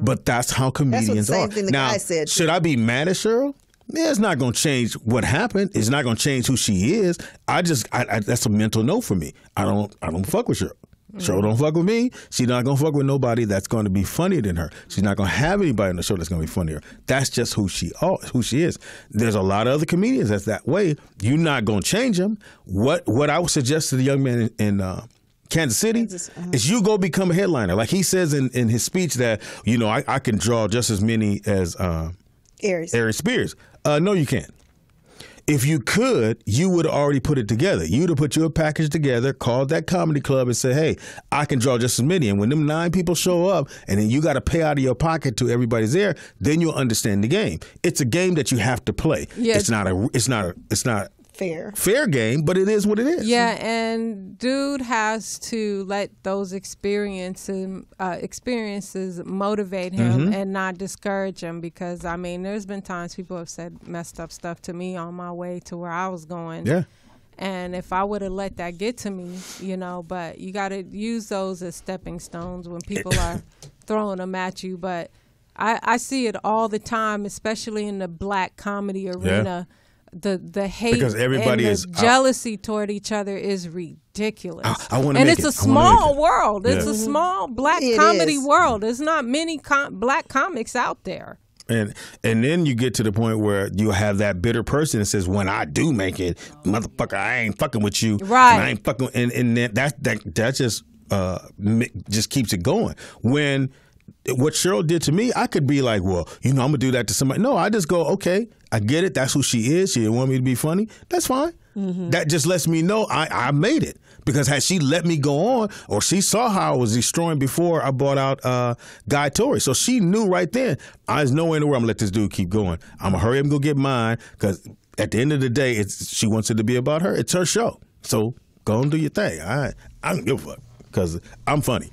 But that's how comedians are. Now, should I be mad at Cheryl? Yeah, it's not going to change what happened. It's not going to change who she is. That's a mental no for me. I don't fuck with Cheryl. Cheryl don't fuck with me. She's not going to fuck with nobody that's going to be funnier than her. She's not going to have anybody on the show that's going to be funnier. That's just who she is. There's a lot of other comedians that's that way. You're not going to change them. What I would suggest to the young man in Kansas City is you go become a headliner. Like he says in his speech that, I can draw just as many as Aries Spears. No, you can't. If you could, you would have already put it together. You'd have put your package together, called that comedy club and said, hey, I can draw just as many. And when them 9 people show up and then you got to pay out of your pocket to everybody's there, then you'll understand the game. It's a game that you have to play. Yeah. It's not fair game, but it is what it is. Yeah, and dude has to let those experiences motivate him and not discourage him, because there's been times people have said messed up stuff to me on my way to where I was going. Yeah. And if I would have let that get to me, but you got to use those as stepping stones when people are throwing them at you. But I see it all the time, especially in the black comedy arena. Yeah. The hate because everybody and the jealousy toward each other is ridiculous. It's a small world. It's a small black comedy world. There's not many black comics out there. And then you get to the point where you have that bitter person that says, when I do make it, motherfucker, I ain't fucking with you. Right. And I ain't fucking, and that just keeps it going. When what Cheryl did to me, I could be like, well, I'm going to do that to somebody. No, I just go, okay, I get it. That's who she is. She didn't want me to be funny. That's fine. Mm-hmm. That just lets me know I made it. Because had she let me go on, or she saw how I was destroying before I brought out Guy Tori. So she knew right then, there's no way in the world I'm going to let this dude keep going. I'm going to hurry up and go get mine, because at the end of the day, she wants it to be about her. It's her show. So go and do your thing. I don't give a fuck, because I'm funny.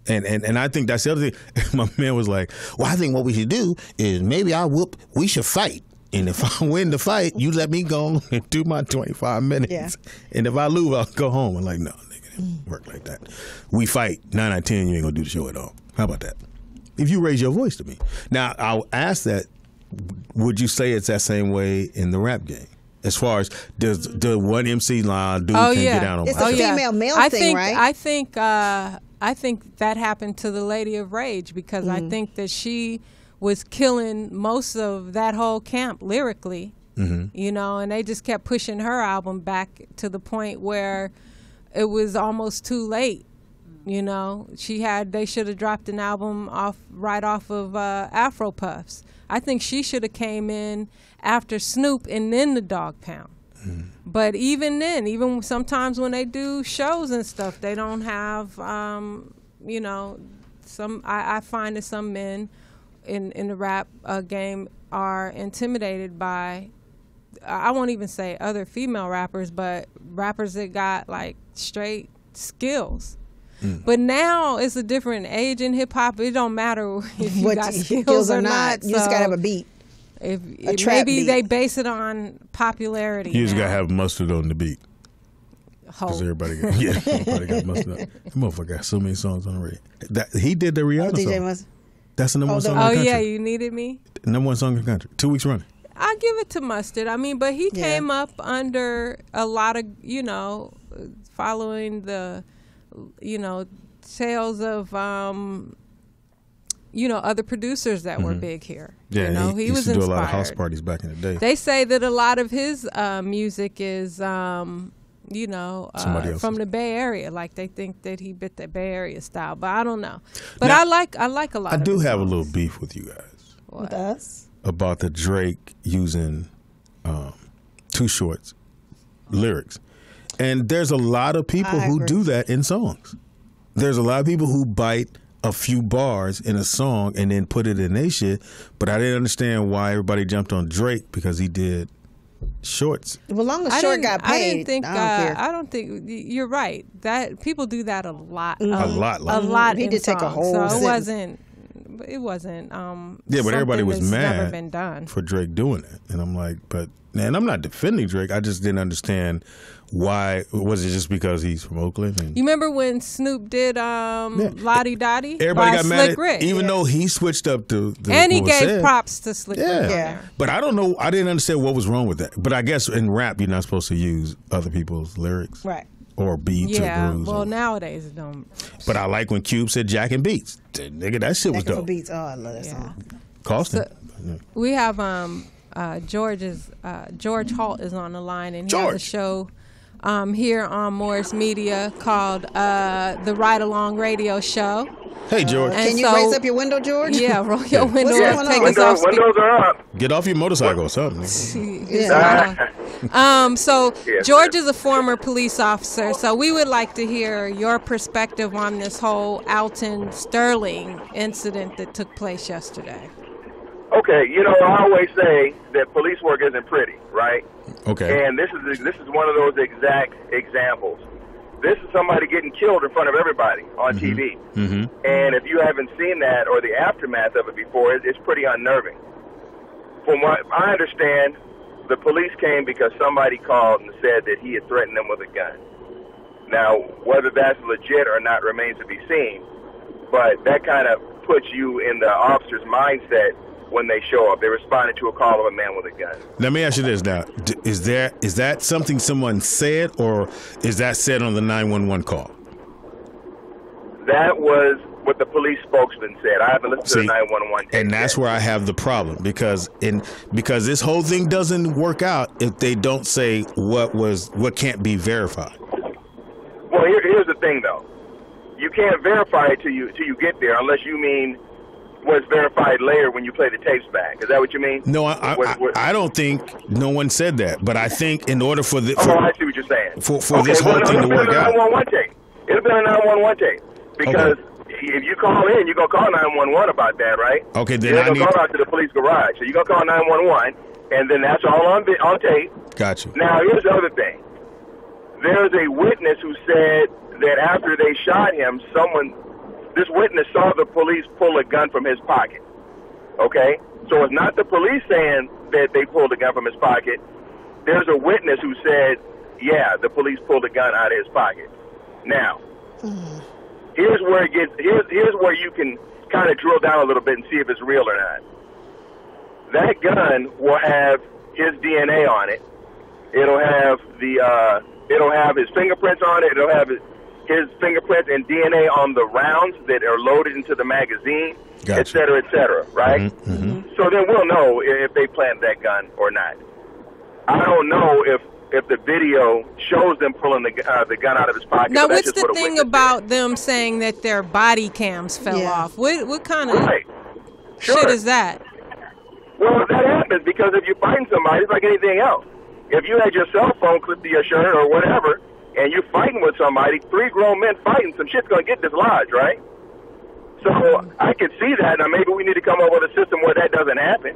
And I think that's the other thing. My man was like, well, I think what we should do is maybe we should fight. And if I win the fight, you let me go and do my 25 minutes. Yeah. And if I lose, I'll go home. I'm like, no, nigga, it don't work like that. We fight 9 out of 10, you ain't going to do the show at all. How about that? If you raise your voice to me. Now, I'll ask that would you say it's that same way in the rap game? As far as does one MC line dude can get out on it's my a show? female male thing, right? I think that happened to the Lady of Rage because I think that she was killing most of that whole camp lyrically, you know, and they just kept pushing her album back to the point where it was almost too late. You know, they should have dropped an album right off of Afro Puffs. I think she should have came in after Snoop and then the Dog Pound. But even then, even sometimes when they do shows and stuff, they don't have, you know, I find that some men in the rap game are intimidated by, I won't even say other female rappers, but rappers that got like straight skills. But now it's a different age in hip hop. It don't matter if you got skills or not. You just gotta have a beat. Maybe they base it on popularity. You just gotta have mustard on the beat. Because everybody got mustard on. That motherfucker got so many songs on the radio. He did the Rihanna song. That's the number one song in the country. Oh yeah, You Needed Me. Number one song in the country. 2 weeks running. I give it to Mustard. I mean, but he came up under a lot of, you know, following the, you know, tales of, you know, other producers that were big here. Yeah, you know, he was used to do inspired. a lot of house parties back in the day. They say that a lot of his music is, you know, from the Bay Area. Like they think that he bit the Bay Area style, but I don't know. But now, I like a lot. I of do his have songs. a little beef with you guys. With us? About the Drake using Too Short's lyrics. And there's a lot of people who do that in songs. There's a lot of people who bite a few bars in a song and then put it in their shit. But I didn't understand why everybody jumped on Drake because he did Shorts. Well, long as Short got paid, I don't think you're right. That people do that a lot. A lot. He did take a whole. So it wasn't. Yeah, but everybody was mad never been done. for Drake doing it, and I'm like, and I'm not defending Drake. I just didn't understand why. Was it just because he's from Oakland? And you remember when Snoop did Lottie Dottie? Everybody got mad Slick Rick. even though he switched up to and he gave props to Slick Rick. Yeah. But I don't know. I didn't understand what was wrong with that. But I guess in rap, you're not supposed to use other people's lyrics, right? Or beats or grooves. Well, nowadays it don't. But I like when Cube said Jack and Beats. Nigga, that shit was dope. Beats. Oh, I love that song. Costin. We have George Halt is on the line, and he has a show here on Morris Media called the Ride Along Radio Show. Hey, George. And Can you raise up your window, George? Yeah, roll your window What's up. going Take on? us off speaker. Windows are up. Get off your motorcycle or something. So George is a former police officer, so we would like to hear your perspective on this whole Alton Sterling incident that took place yesterday. Okay, you know, I always say that police work isn't pretty, right? Okay. And this is one of those exact examples. This is somebody getting killed in front of everybody on TV. And if you haven't seen that or the aftermath of it before, it's pretty unnerving. From what I understand, the police came because somebody called and said that he had threatened them with a gun. Now, whether that's legit or not remains to be seen, but that kind of puts you in the officer's mindset when they show up. They responded to a call of a man with a gun. Let me ask you this now. Is that something someone said, or is that said on the 911 call? That was what the police spokesman said. I haven't listened to the 911 tape and that's yet. where I have the problem, because this whole thing doesn't work out if they don't say what can't be verified. Well, here's the thing, though. You can't verify it till you get there, unless you mean was verified later when you play the tapes back. Is that what you mean? No, I don't think no one said that. But I think in order for I see what you're saying. For this whole thing to work out. It'll be a 911 tape. Because if you call in, you're going to call 911 about that, right? Okay, then you're going to call out to the police garage. So you're going to call 911, and then that's all on tape. Gotcha. Now, here's the other thing. There's a witness who said that after they shot him, this witness saw the police pull a gun from his pocket. Okay? So it's not the police saying that they pulled a gun from his pocket. There's a witness who said, yeah, the police pulled a gun out of his pocket. Now, here's where you can kind of drill down a little bit and see if it's real or not. that gun will have his DNA on it. It'll have it'll have his fingerprints on it. It'll have his fingerprints and DNA on the rounds that are loaded into the magazine, Gotcha. et cetera, right? Mm-hmm, mm-hmm. So then we'll know if they planted that gun or not. I don't know if the video shows them pulling the gun out of his pocket. Now, but that's what's just the what a thing witness about did. them saying that their body cams fell off? What kind of Right. shit Sure. is that? Well, that happens because if you're fighting somebody, it's like anything else. If you had your cell phone clipped to your shirt or whatever, and you're fighting with somebody, 3 grown men fighting, some shit's going to get dislodged, right? So I could see that. Now, maybe we need to come up with a system where that doesn't happen.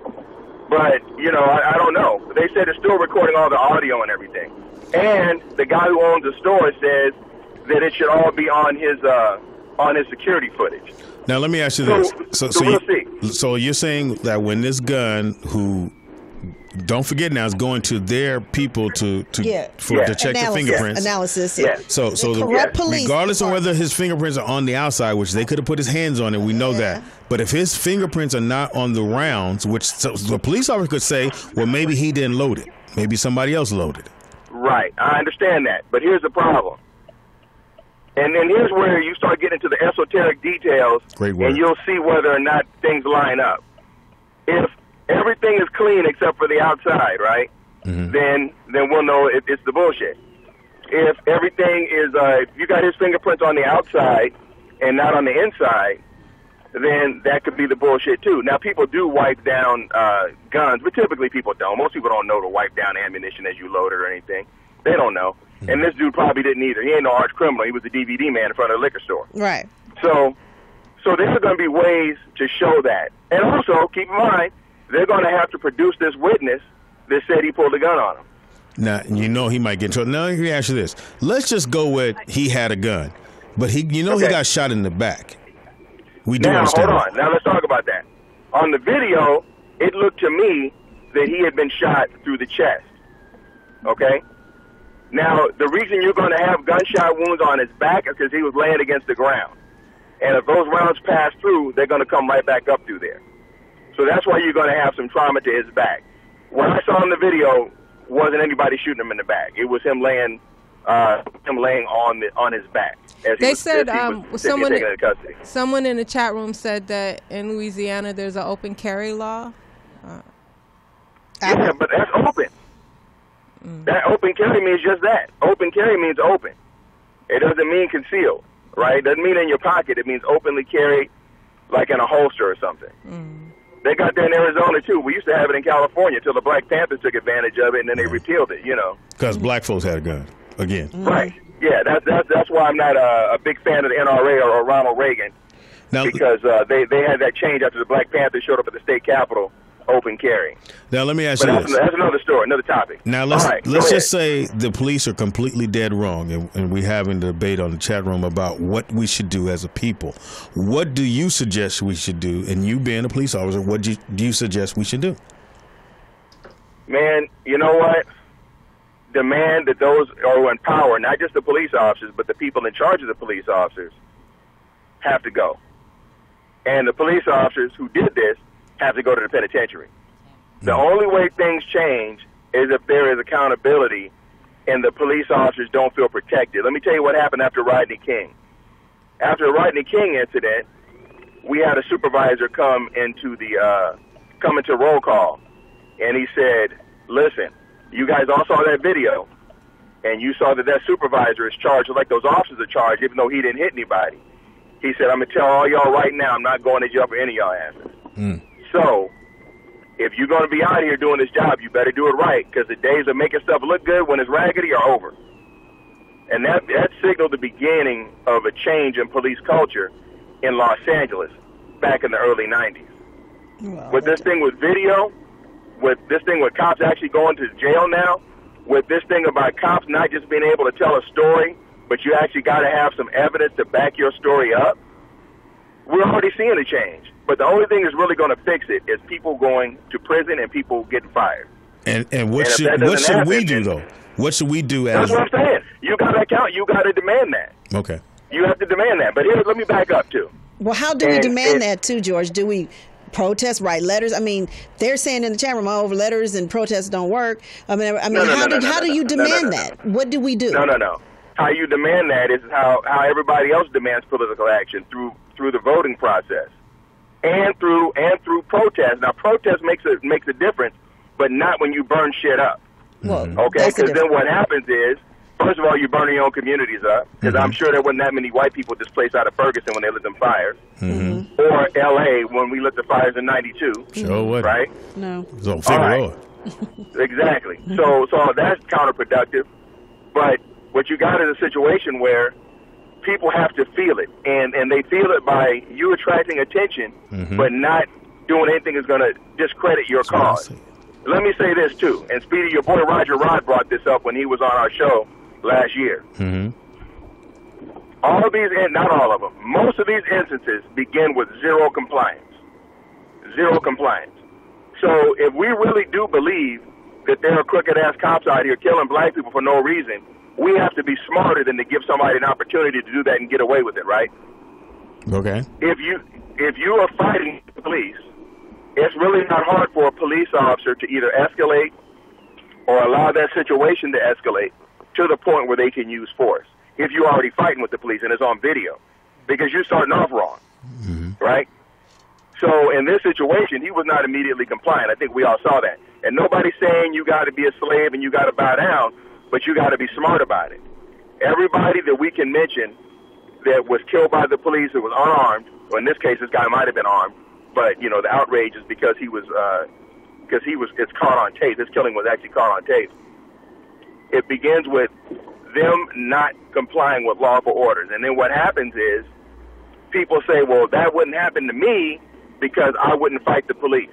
But, you know, I don't know. They said they're still recording all the audio and everything. And the guy who owns the store says that it should all be on his security footage. Now let me ask you this. So we'll see. So you're saying that when this gun, who don't forget now, is going to their people to check the fingerprints. Analysis. Yeah. So corrupt police regardless of department. whether his fingerprints are on the outside, which they could have put his hands on it, we know that. But if his fingerprints are not on the rounds, which so the police officer could say, well, maybe he didn't load it. Maybe somebody else loaded it. Right. I understand that. But here's the problem. And then here's where you start getting into the esoteric details, Great word. and you'll see whether or not things line up. If everything is clean except for the outside, right, then we'll know it's the bullshit. If everything is, if you got his fingerprints on the outside and not on the inside, then that could be the bullshit too. Now, people do wipe down guns, but typically people don't. Most people don't know to wipe down ammunition as you load it or anything. They don't know. And this dude probably didn't either. He ain't no arch criminal. He was a DVD man in front of a liquor store. Right. So there's going to be ways to show that. And also, keep in mind, they're going to have to produce this witness that said he pulled a gun on him. Now, you know he might get in trouble. Now, let me ask you this. Let's just go with he had a gun, but he got shot in the back. We do understand. Hold on. Now, let's talk about that. On the video, it looked to me that he had been shot through the chest. Okay? Now, the reason you're going to have gunshot wounds on his back is because he was laying against the ground. And if those rounds pass through, they're going to come right back up through there. So that's why you're going to have some trauma to his back. What I saw in the video wasn't anybody shooting him in the back. It was him laying on his back. They said someone someone in the chat room said that in Louisiana there's an open carry law. Yeah, but that's open. That open carry means just that. Open carry means open. It doesn't mean concealed, right? It doesn't mean in your pocket. It means openly carried, like in a holster or something. They got that in Arizona, too. We used to have it in California until the Black Panthers took advantage of it, and then they repealed it, you know. Because black folks had a gun, again. Right. Yeah, that's why I'm not a big fan of the NRA or Ronald Reagan, because they had that change after the Black Panthers showed up at the state capitol, open carry. Now, let me ask you this. That's another story, another topic. Now, let's just say the police are completely dead wrong, and we're having a debate on the chat room about what we should do as a people. What do you suggest we should do? And you being a police officer, what do you suggest we should do? Man, you know what? Demand that those are in power, not just the police officers, but the people in charge of the police officers, have to go. And the police officers who did this have to go to the penitentiary. The only way things change is if there is accountability and the police officers don't feel protected. Let me tell you what happened after Rodney King. After the Rodney King incident, we had a supervisor come into roll call, and he said, listen, you guys all saw that video, and you saw that supervisor is charged like those officers are charged, even though he didn't hit anybody. He said, I'm going to tell all y'all right now, I'm not going to jail for any of y'all asses. So, if you're going to be out here doing this job, you better do it right, because the days of making stuff look good when it's raggedy are over. And that signaled the beginning of a change in police culture in Los Angeles back in the early 90s. Wow. With this thing with video, with this thing with cops actually going to jail now, with this thing about cops not just being able to tell a story, but you actually got to have some evidence to back your story up, we're already seeing a change. But the only thing that's really going to fix it is people going to prison and people getting fired. And what should we do, though? What should we do as... That's what I'm saying. You got to account. You got to demand that. Okay. You have to demand that. But let me back up, too. Well, how do we demand that, too, George? Do we Protest, write letters. I mean, they're saying in the chat room, letters and protests don't work. How do you demand that? What do we do? No. How you demand that is how everybody else demands political action through the voting process, and through protest. Now, protest makes a difference, but not when you burn shit up. Well, okay, because then what happens is, first of all, you're burning your own communities up, because I'm sure there wasn't that many white people displaced out of Ferguson when they lit them fires, or L.A. when we lit the fires in '92. Sure wasn't. Right? No. It was on Figueroa. Exactly. So that's counterproductive. But what you got is a situation where people have to feel it, and they feel it by you attracting attention, but not doing anything that's going to discredit your cause. Let me say this, too, and Speedy, your boy Roger Rod brought this up when he was on our show last year. All of these, and not all of them, most of these instances begin with zero compliance. Zero compliance. So if we really do believe that there are crooked-ass cops out here killing black people for no reason, we have to be smarter than to give somebody an opportunity to do that and get away with it, right? Okay. If you are fighting the police, it's really not hard for a police officer to either escalate or allow that situation to escalate to the point where they can use force. If you're already fighting with the police and it's on video, because you're starting off wrong, right? So in this situation, he was not immediately compliant. I think we all saw that. And nobody's saying you got to be a slave and you got to bow down, but you got to be smart about it. Everybody that we can mention that was killed by the police that was unarmed, or in this case, this guy might have been armed, but the outrage is because it's caught on tape. This killing was actually caught on tape. It begins with them not complying with lawful orders, and then what happens is people say, "Well, that wouldn't happen to me because I wouldn't fight the police."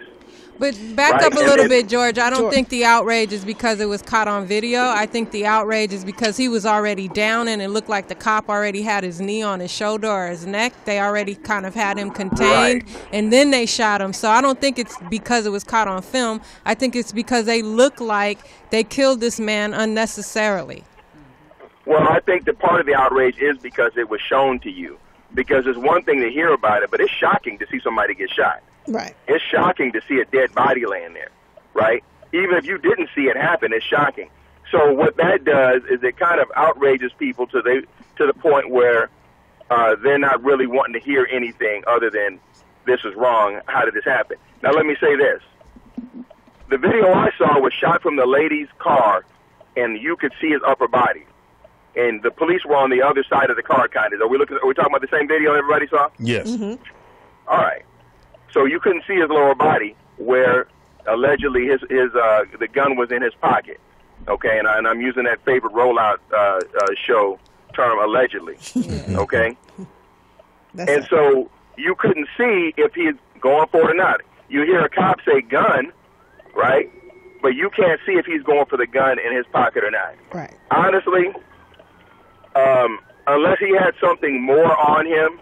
But back up a little bit, George. I don't think the outrage is because it was caught on video. I think the outrage is because he was already down and it looked like the cop already had his knee on his shoulder or his neck. They already kind of had him contained, and then they shot him. So I don't think it's because it was caught on film. I think it's because they look like they killed this man unnecessarily. Well, I think that part of the outrage is because it was shown to you. Because it's one thing to hear about it, but it's shocking to see somebody get shot. Right. It's shocking to see a dead body laying there, right? Even if you didn't see it happen, it's shocking. So what that does is it kind of outrages people to the point where they're not really wanting to hear anything other than this is wrong. How did this happen? Now let me say this: the video I saw was shot from the lady's car, and you could see his upper body. And the police were on the other side of the car, kind of. Are we talking about the same video everybody saw? Yes. All right. So you couldn't see his lower body, where allegedly the gun was in his pocket. Okay, and I'm using that favorite rollout show term, allegedly. Okay. And so you couldn't see if he's going for it or not. You hear a cop say gun, right? But you can't see if he's going for the gun in his pocket or not. Right. Honestly, unless he had something more on him,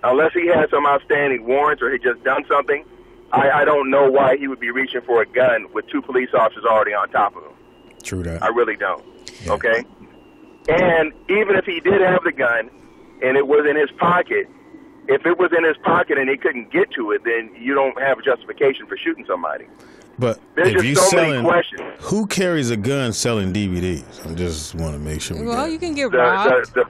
unless he had some outstanding warrants or he just done something, I don't know why he would be reaching for a gun with two police officers already on top of him. True that. I really don't. Yeah. Okay? And even if he did have the gun and it was in his pocket, if it was in his pocket and he couldn't get to it, then you don't have a justification for shooting somebody. But there's if just so many questions. Who carries a gun selling DVDs? I just want to make sure. You can get robbed. The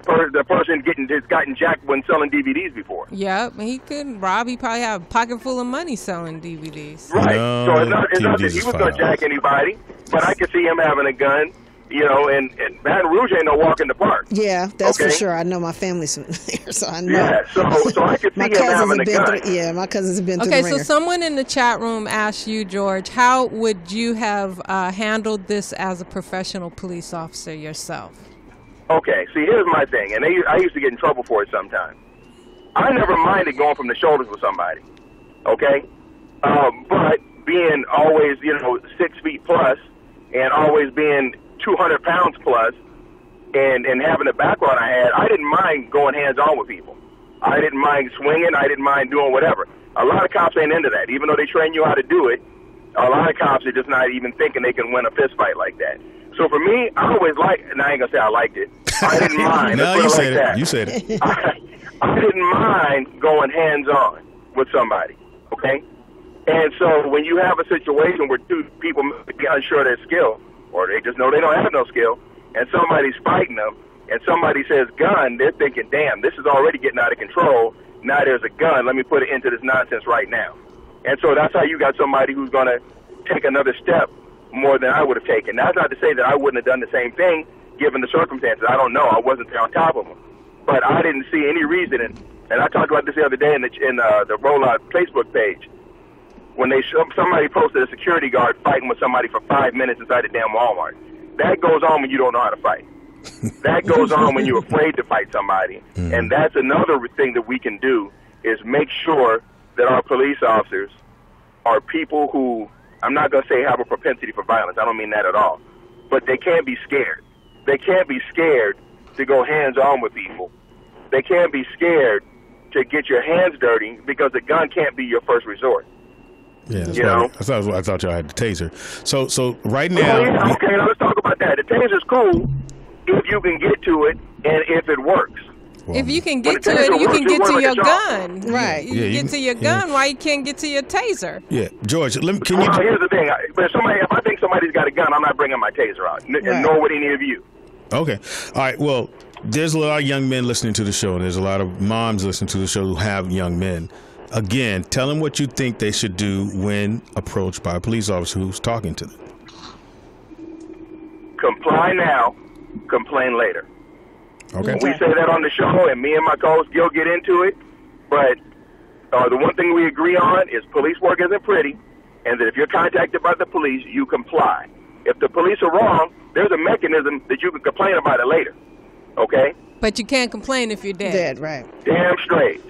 person has gotten jacked when selling DVDs before. Yep, he couldn't rob. He probably had a pocket full of money selling DVDs. Right. No, so it's not that he was going to jack anybody, but I could see him having a gun. And Baton Rouge ain't no walk in the park. Yeah, that's for sure. I know my family's from there, so I know. Yeah, so I could see him having a gun. My cousins have been through the ringer. Okay, so someone in the chat room asked you, George, how would you have handled this as a professional police officer yourself? Okay, see, here's my thing, and I used to get in trouble for it sometimes. I never minded going from the shoulders with somebody, okay? But being always, 6 feet plus and always being 200 pounds plus and having the background I had, I didn't mind going hands-on with people. I didn't mind swinging. I didn't mind doing whatever. A lot of cops ain't into that. Even though they train you how to do it, a lot of cops are just not even thinking they can win a fist fight like that. So for me, I always and I ain't going to say I liked it. I didn't mind. No, you said it. You said it. I didn't mind going hands-on with somebody, okay? And so when you have a situation where two people may be unsure of their skill, or they just know they don't have no skill, and somebody's fighting them, and somebody says gun, they're thinking, damn, this is already getting out of control. Now there's a gun. Let me put it into this nonsense right now. And so that's how you got somebody who's going to take another step more than I would have taken. That's not to say that I wouldn't have done the same thing given the circumstances. I don't know. I wasn't there on top of them. But I didn't see any reason, and I talked about this the other day in the Rollout Facebook page, when somebody posted a security guard fighting with somebody for 5 minutes inside a damn Walmart. That goes on when you don't know how to fight. That goes on when you're afraid to fight somebody. And that's another thing that we can do is make sure that our police officers are people who, I'm not going to say have a propensity for violence. I don't mean that at all. But they can't be scared. They can't be scared to go hands-on with people. They can't be scared to get your hands dirty because the gun can't be your first resort. Yeah, you know? I thought y'all had the taser. So right now. Oh, yeah, okay, now let's talk about that. The taser's cool if you can get to it and if it works. Well, if you can get to it, you can get to your gun. Right. You get to your gun. Why you can't get to your taser? Yeah. George, here's the thing. If I think somebody's got a gun, I'm not bringing my taser out. And nor would any of you. Okay. All right. Well, there's a lot of young men listening to the show, and there's a lot of moms listening to the show who have young men. Again, tell them what you think they should do when approached by a police officer who's talking to them. Comply now, complain later. Okay. We say that on the show, and me and my co-host Gil get into it, but the one thing we agree on is police work isn't pretty, and that if you're contacted by the police, you comply. If the police are wrong, there's a mechanism that you can complain about it later, okay? But you can't complain if you're dead. Dead, right. Damn straight.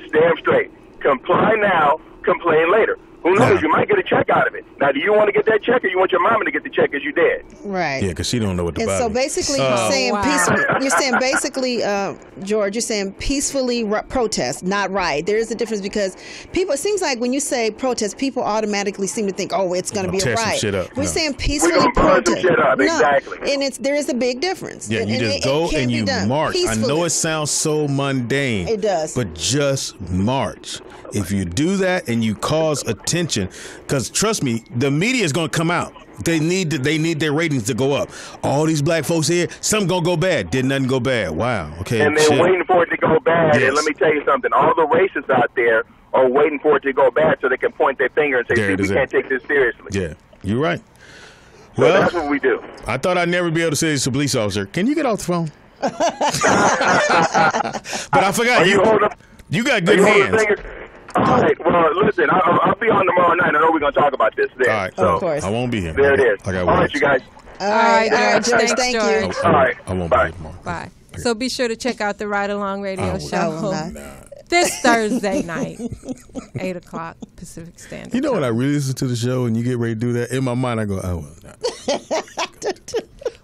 Comply now, complain later. Who knows? You might get a check out of it. Now, do you want to get that check, or you want your mama to get the check because you dead? Right. Yeah, because she don't know what to buy. And so basically, you're saying peacefully. You're saying basically, George. You're saying peacefully protest, not riot. There is a difference because people. It seems like when you say protest, people automatically seem to think, oh, it's going to be a riot. Shit up. We're saying peacefully protest. Burn some shit up. No. Exactly. And there is a big difference. Yeah, you just go and you march. Peacefully. I know it sounds so mundane. It does. But just march. If you do that and you cause attention, because trust me, the media is going to come out. They need their ratings to go up. All these black folks here, some going to go bad. Did nothing go bad. Wow. Okay. And they're waiting for it to go bad. Yes. And let me tell you something. All the racists out there are waiting for it to go bad so they can point their finger and say, see, we can't take this seriously. Yeah, you're right. So well, that's what we do. I thought I'd never be able to say this to a police officer. Can you get off the phone? But I forgot. You got good hands. All right. Well, listen, I'll be on tomorrow night. I know we're going to talk about this there. All right. So of course. I won't be here. There it is. I got all right, you guys. All right, George. Thanks, Thank George. you. All right. I won't Bye. be here tomorrow. Bye. So be sure to check out the Ride Along Radio Show Nah. this Thursday night, 8 o'clock Pacific Standard Time. You know when I really listen to the show and you get ready to do that, in my mind I go, oh, well, no.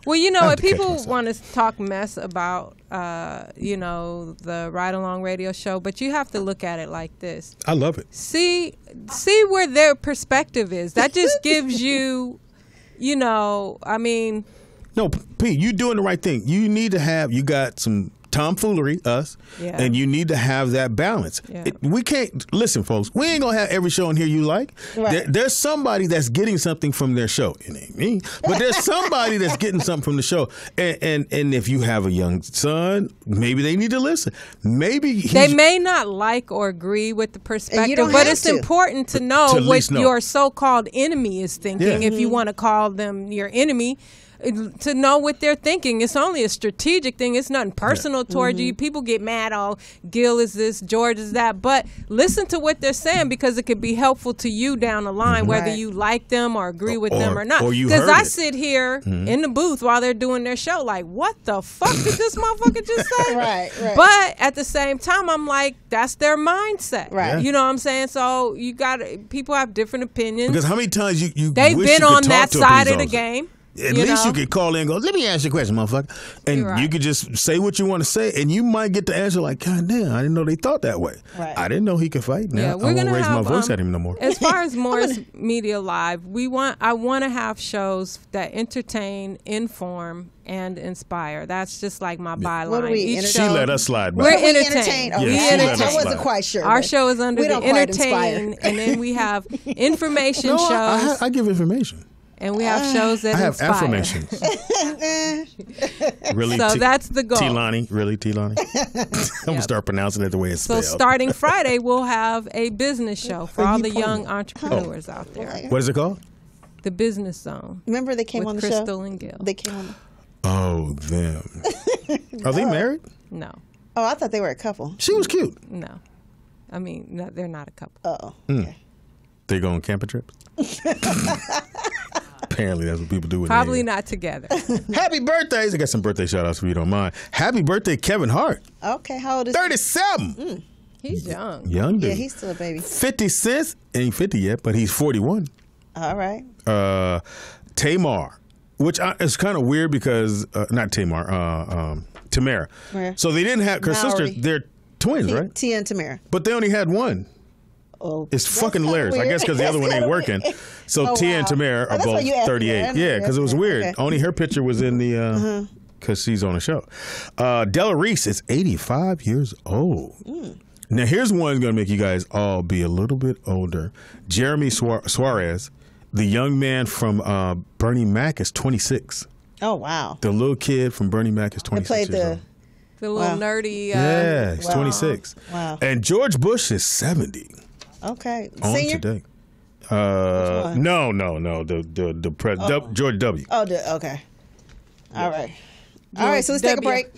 Well, you know, if people want to talk mess about, the Ride Along Radio Show, but you have to look at it like this. I love it. See where their perspective is. That just gives you, No, Pete, you're doing the right thing. You got some tomfoolery, and you need to have that balance. Yeah. We can't, listen, folks, we ain't going to have every show in here you like. Right. There's somebody that's getting something from their show. It ain't me, but there's somebody that's getting something from the show. And if you have a young son, maybe they need to listen. Maybe they may not like or agree with the perspective, but it's important to know what your so-called enemy is thinking. Yeah. If you want to call them your enemy, to know what they're thinking. It's only a strategic thing. It's nothing personal toward you. People get mad, Gil is this, George is that. But listen to what they're saying because it could be helpful to you down the line, whether you like them or agree with them or not. Because I sit here in the booth while they're doing their show like, what the fuck did this motherfucker just say? Right. But at the same time, I'm like, that's their mindset. Right. You know what I'm saying? So people have different opinions. Because how many times you They've wish been you could on talk that to a side police of the officer? game. At least you could call in and go, let me ask you a question, motherfucker. And you could just say what you want to say, and you might get the answer like, God damn, I didn't know they thought that way. Right. I didn't know he could fight. Now I won't raise my voice at him no more. As far as Morris Media Live, I want to have shows that entertain, inform, and inspire. That's just like my byline. What are we she let us slide by. We're entertained. I wasn't quite sure. Our show is under the entertain, and then we have information shows. I give information. And we have shows that inspire. I have affirmations. Really? So that's the goal. T-Lonnie? Really, T-Lonnie? I'm going to start pronouncing it the way it's spelled. So starting Friday, we'll have a business show for all the young entrepreneurs out there. What is it called? The Business Zone. Remember they came on the Crystal show? Crystal and Gil. They came on. Oh, them. Are they married? No. Oh, I thought they were a couple. She was cute. No. I mean, no, they're not a couple. Oh. Okay. They go on camping trips? Apparently, that's what people do with Probably not together. Happy birthdays. I got some birthday shout outs if you don't mind. Happy birthday, Kevin Hart. Okay, how old is 37. He's young. Young dude. Yeah, he's still a baby. 50 Cent. Ain't 50 yet, but he's 41. All right. Tamar, which is kind of weird because, not Tamar, Tamara. Where? So they didn't have, her sisters, they're twins, right? Tia and Tamara. But they only had one. Oh, it's fucking hilarious. Weird. I guess because the other one ain't working. So Tia and Tamara are both 38. Yeah, because it was weird. Okay. Only her picture was in the, because she's on the show. Della Reese is 85 years old. Now, here's one that's going to make you guys all be a little bit older. Jeremy Suarez, the young man from Bernie Mac, is 26. Oh, wow. The little kid from Bernie Mac is 26 played years old. The little nerdy. Yeah, he's 26. Wow. And George Bush is 70. Okay. On Senior? today. No. The president, George W. Oh, okay. All right. All right, so let's take a break.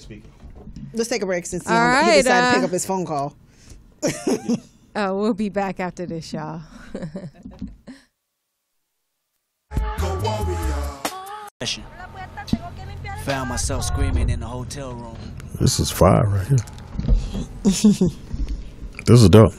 Let's take a break since he decided to pick up his phone call. We'll be back after this, y'all. Found myself screaming in the hotel room. This is fire right here. This is dope.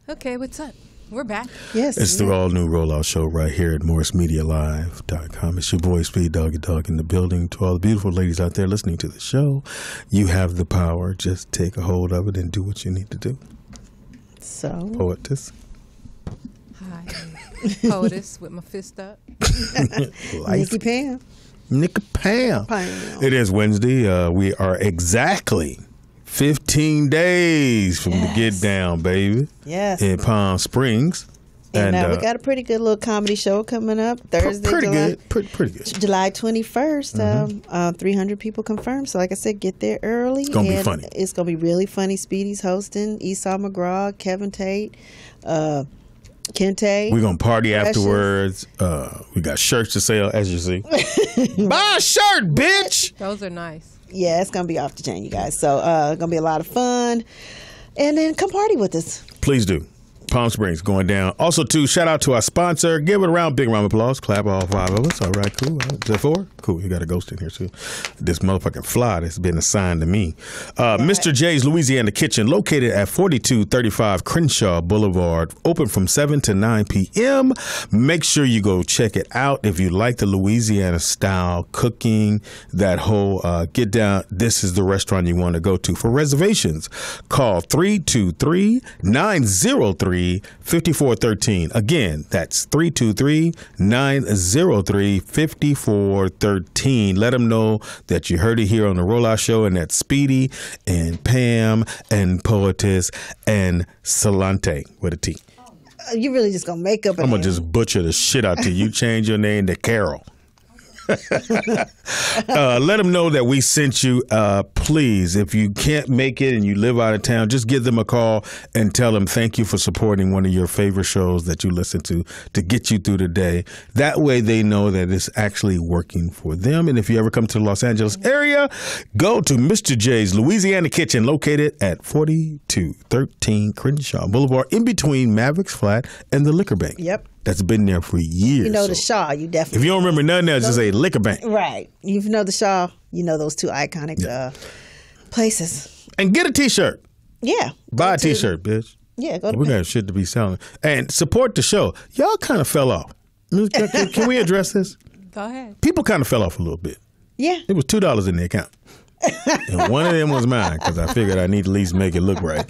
Okay, what's up? We're back. Yes. It's the all new rollout show right here at MorrisMediaLive.com. It's your boy Speed Doggy Dog in the building. To all the beautiful ladies out there listening to the show, you have the power. Just take a hold of it and do what you need to do. So, Poetess. Hi, Poetess with my fist up. Nikki Pam. Nikki Pam. It is Wednesday. We are exactly 15 days from the Get Down, baby. Yes. In Palm Springs. And we got a pretty good little comedy show coming up Thursday. Pretty good. July 21st. 300 people confirmed. So like I said, get there early. It's going to be funny. It's going to be really funny. Speedy's hosting. Esau McGraw, Kevin Tate, Kente. We're going to party afterwards. We got shirts to sell, as you see. Buy a shirt, bitch! Those are nice. Yeah, it's going to be off the chain, you guys. So it's going to be a lot of fun. And then come party with us. Please do. Palm Springs going down. Also, too, shout out to our sponsor. Give it a round, big round of applause. Clap all 5 of us. All right, cool. Is that 4? Cool. You got a ghost in here, too. This motherfucking fly that's been assigned to me. Mr. J's Louisiana Kitchen, located at 4235 Crenshaw Boulevard, open from 7 to 9 p.m. Make sure you go check it out. If you like the Louisiana style cooking, that whole get down, this is the restaurant you want to go to. For reservations, call 323-903-5413. Again, that's 323-903-5413. Let them know that you heard it here on the Rollout Show, and that's Speedy and Pam and Poetess and Salante with a T. You really just gonna make up a I'm gonna name. just butcher the shit out to you. Change your name to Carol. Let them know that we sent you. Please, if you can't make it and you live out of town, just give them a call and tell them thank you for supporting one of your favorite shows that you listen to get you through the day. That way they know that it's actually working for them. And if you ever come to the Los Angeles area, go to Mr. J's Louisiana Kitchen, located at 4213 Crenshaw Boulevard, in between Mavericks Flat and the Liquor Bank. Yep. That's been there for years. You know the Shaw, you definitely. If you don't remember nothing else, just say Liquor Bank. Right. You know the Shaw, you know those two iconic places. And get a T-shirt. Yeah. Buy a T-shirt, bitch. Yeah, go to We got shit to be selling. And support the show. Y'all kind of fell off. Can we address this? Go ahead. People kind of fell off a little bit. Yeah. It was $2 in the account. And one of them was mine because I figured I need to at least make it look right.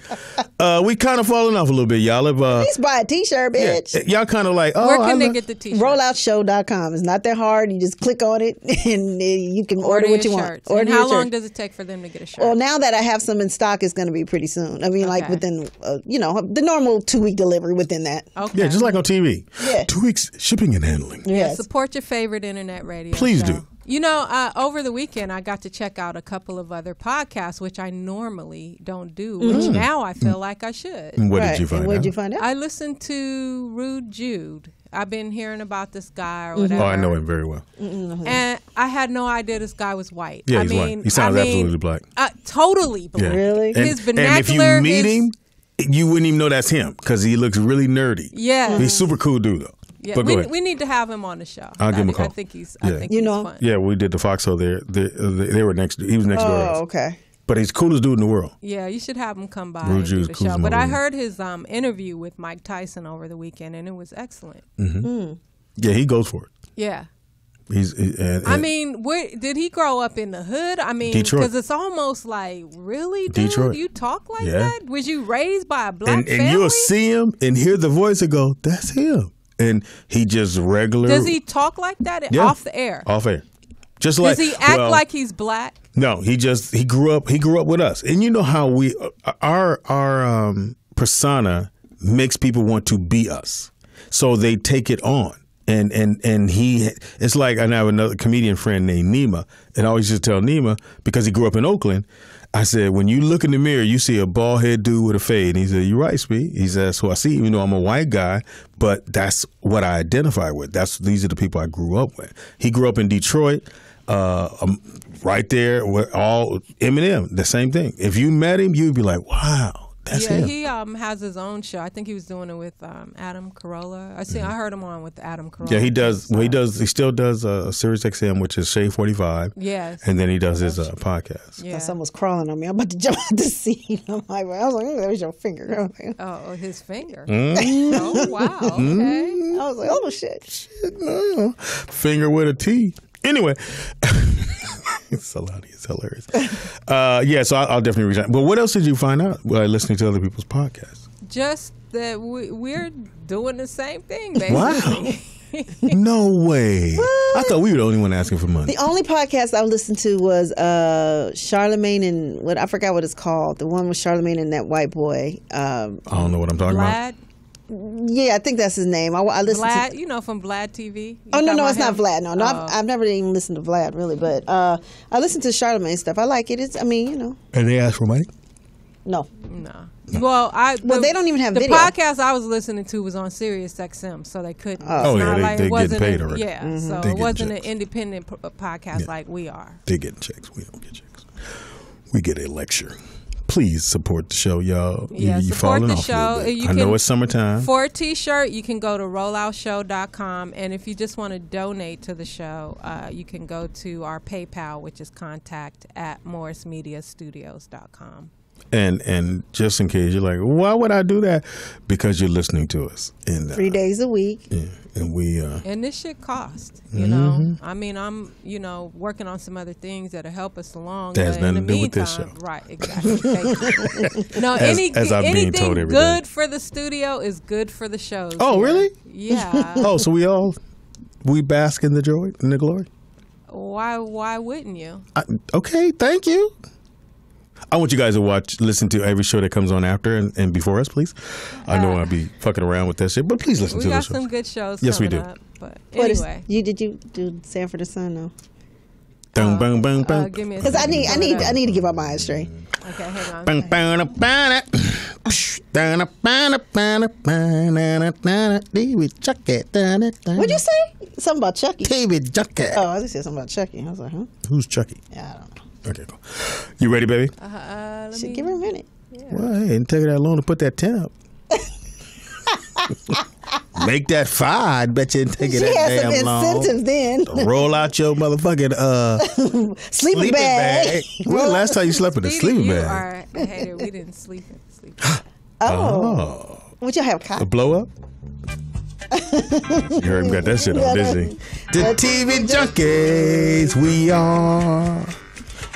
We kind of fallen off a little bit, y'all. At least buy a T-shirt, bitch. Yeah, y'all kind of like, where can they get the T-shirt? Rolloutshow.com. It's not that hard. You just click on it and you can order what you want. And how long does it take for them to get a shirt? Well, now that I have some in stock, it's going to be pretty soon. I mean, like within, the normal 2-week delivery within that. Okay. Yeah, just like on TV. Yeah. 2 weeks shipping and handling. Yes. Support your favorite internet radio Please show. do. You know, over the weekend, I got to check out a couple of other podcasts, which I normally don't do, which now I feel like I should. And what did you find out? What did you find out? I listened to Rude Jude. I've been hearing about this guy or whatever. Oh, I know him very well. And I had no idea this guy was white. Yeah, he's white. He sounds absolutely black. Totally black. Yeah. Really? His And vernacular. if you meet him, you wouldn't even know that's him because he looks really nerdy. Yeah. He's super cool dude, though. Yeah, but go ahead. we need to have him on the show. I'll give him a call. I think he's fun. Yeah, we did the Foxhole there. They were next. He was next door to us. Oh, okay. But he's the coolest dude in the world. Yeah, you should have him come by Rude and do Jude's the cool show. as But I motherfucker. heard his interview with Mike Tyson over the weekend, and it was excellent. Yeah, he goes for it. Yeah. I mean, did he grow up in the hood? I mean, Detroit. because it's almost like, really, dude? Detroit. You talk like Yeah. that? Was you raised by a black family? and you'll see him and hear the voice and go, "That's him." And he just regular. Does he talk like that off the air? Off air. Just like. Does he act like he's black? No, he grew up with us, and you know how our persona makes people want to be us, so they take it on. And it's like I have another comedian friend named Nima, and I always just tell Nima because he grew up in Oakland. I said, when you look in the mirror, you see a bald head dude with a fade. And he said, "You're right, Speed." He said, "That's who I see, even though I'm a white guy, but that's what I identify with. These are the people I grew up with." He grew up in Detroit, right there with all Eminem, the same thing. If you met him, you'd be like, "Wow, that's him." He has his own show. I think he was doing it with Adam Carolla. I heard him on with Adam Carolla. Yeah, he does. Well, he still does Sirius XM, which is Shade 45. Yes. And then he does his podcast. Yeah. Someone's crawling on me. I'm about to jump out the seat. I was like, "Oh, there's your finger." Oh, his finger. Mm. Oh, wow. Okay. I was like, "Oh shit." No. Finger with a T. Anyway. Salani is hilarious. Yeah, so I'll definitely reach out. But what else did you find out while listening to other people's podcasts? Just that we're doing the same thing, basically. Wow. No way. What? I thought we were the only one asking for money. The only podcast I listened to was Charlemagne and I forgot what it's called. The one with Charlemagne and that white boy. I don't know what I'm talking about. Yeah, I think that's his name. I listened Vlad, to from Vlad TV. No, it's not Vlad. No, Oh. I've never even listened to Vlad really, but I listened to Charlemagne stuff. I like it. And they ask for money? No. Well, they don't even have the video. podcast I was listening to was on Sirius XM, so they couldn't. Oh, yeah, they get paid already. Yeah, Mm-hmm. so They it get wasn't checks. an independent podcast like we are. They get checks. We don't get checks. We get a lecture. Please support the show, y'all. Yeah, you support falling the off a show. little bit. I know it's summertime. For a T-shirt, you can go to rolloutshow.com, and if you just want to donate to the show, you can go to our PayPal, which is contact@morrismediastudios.com. And just in case you're like, why would I do that? Because you're listening to us. And 3 days a week. Yeah, and we. And this shit costs, you know. I mean, I'm, working on some other things that'll help us along. That has but in nothing the to do with this meantime- show. Right, exactly. Thank you. No, As I'm being anything told every good day. for the studio is good for the shows. Oh, here. really? Yeah. Oh, so we bask in the joy and the glory? Why wouldn't you? Okay, thank you. I want you guys to listen to every show that comes on after and before us, please. I know I'll be fucking around with that shit, but please listen to We got the show. some good shows Yes, we coming do. up. But What is- anyway. did you do Sanford the Sun though? Bang, bang, bang, bang. Give me a Because I second. need to get my mind straight. Okay, hang on. Bang, bang, bang, bang. What'd you say? Something about Chucky. David Chucky. Oh, I just said something about Chucky. I was like, huh? Who's Chucky? Yeah, I don't know. Okay, cool. You ready, baby? Should give her a minute. Well, hey, it didn't take her that long to put that 10 up. Make that 5. I bet you didn't take it She that had some damn long. incentives then. Roll out your motherfucking Sleeping bag. When the last time you slept in a Speedy, sleeping you bag? are a hater. We didn't sleep. Oh. Would you have cotton? A blow up? You heard him got that shit on, didn't he? The TV junkies, we are.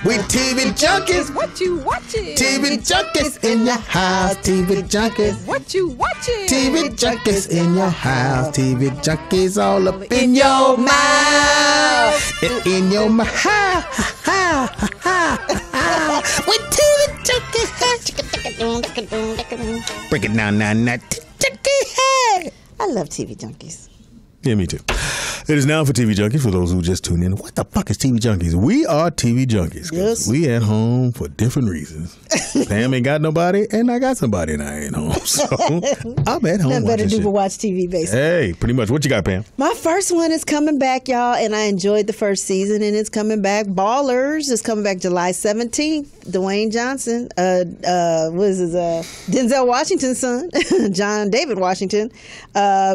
We TV junkies. What you watching? TV junkies in your house. TV junkies. What you watching? TV junkies in your house. TV junkies all up in your mouth. In your mouth. We TV junkies. Break it down, now. I love TV junkies. Yeah, me too. It is now for TV Junkies. For those who just tuned in, what the fuck is TV Junkies? We are TV Junkies. Yes. We at home for different reasons. Pam ain't got nobody, and I got somebody, and I ain't home. So I'm at home. Nothing better to do shit. but watch TV, basically. Hey, pretty much. What you got, Pam? My first one is coming back, y'all, and I enjoyed the first season, and it's coming back. Ballers is coming back July 17th. Dwayne Johnson, Denzel Washington's son, John David Washington,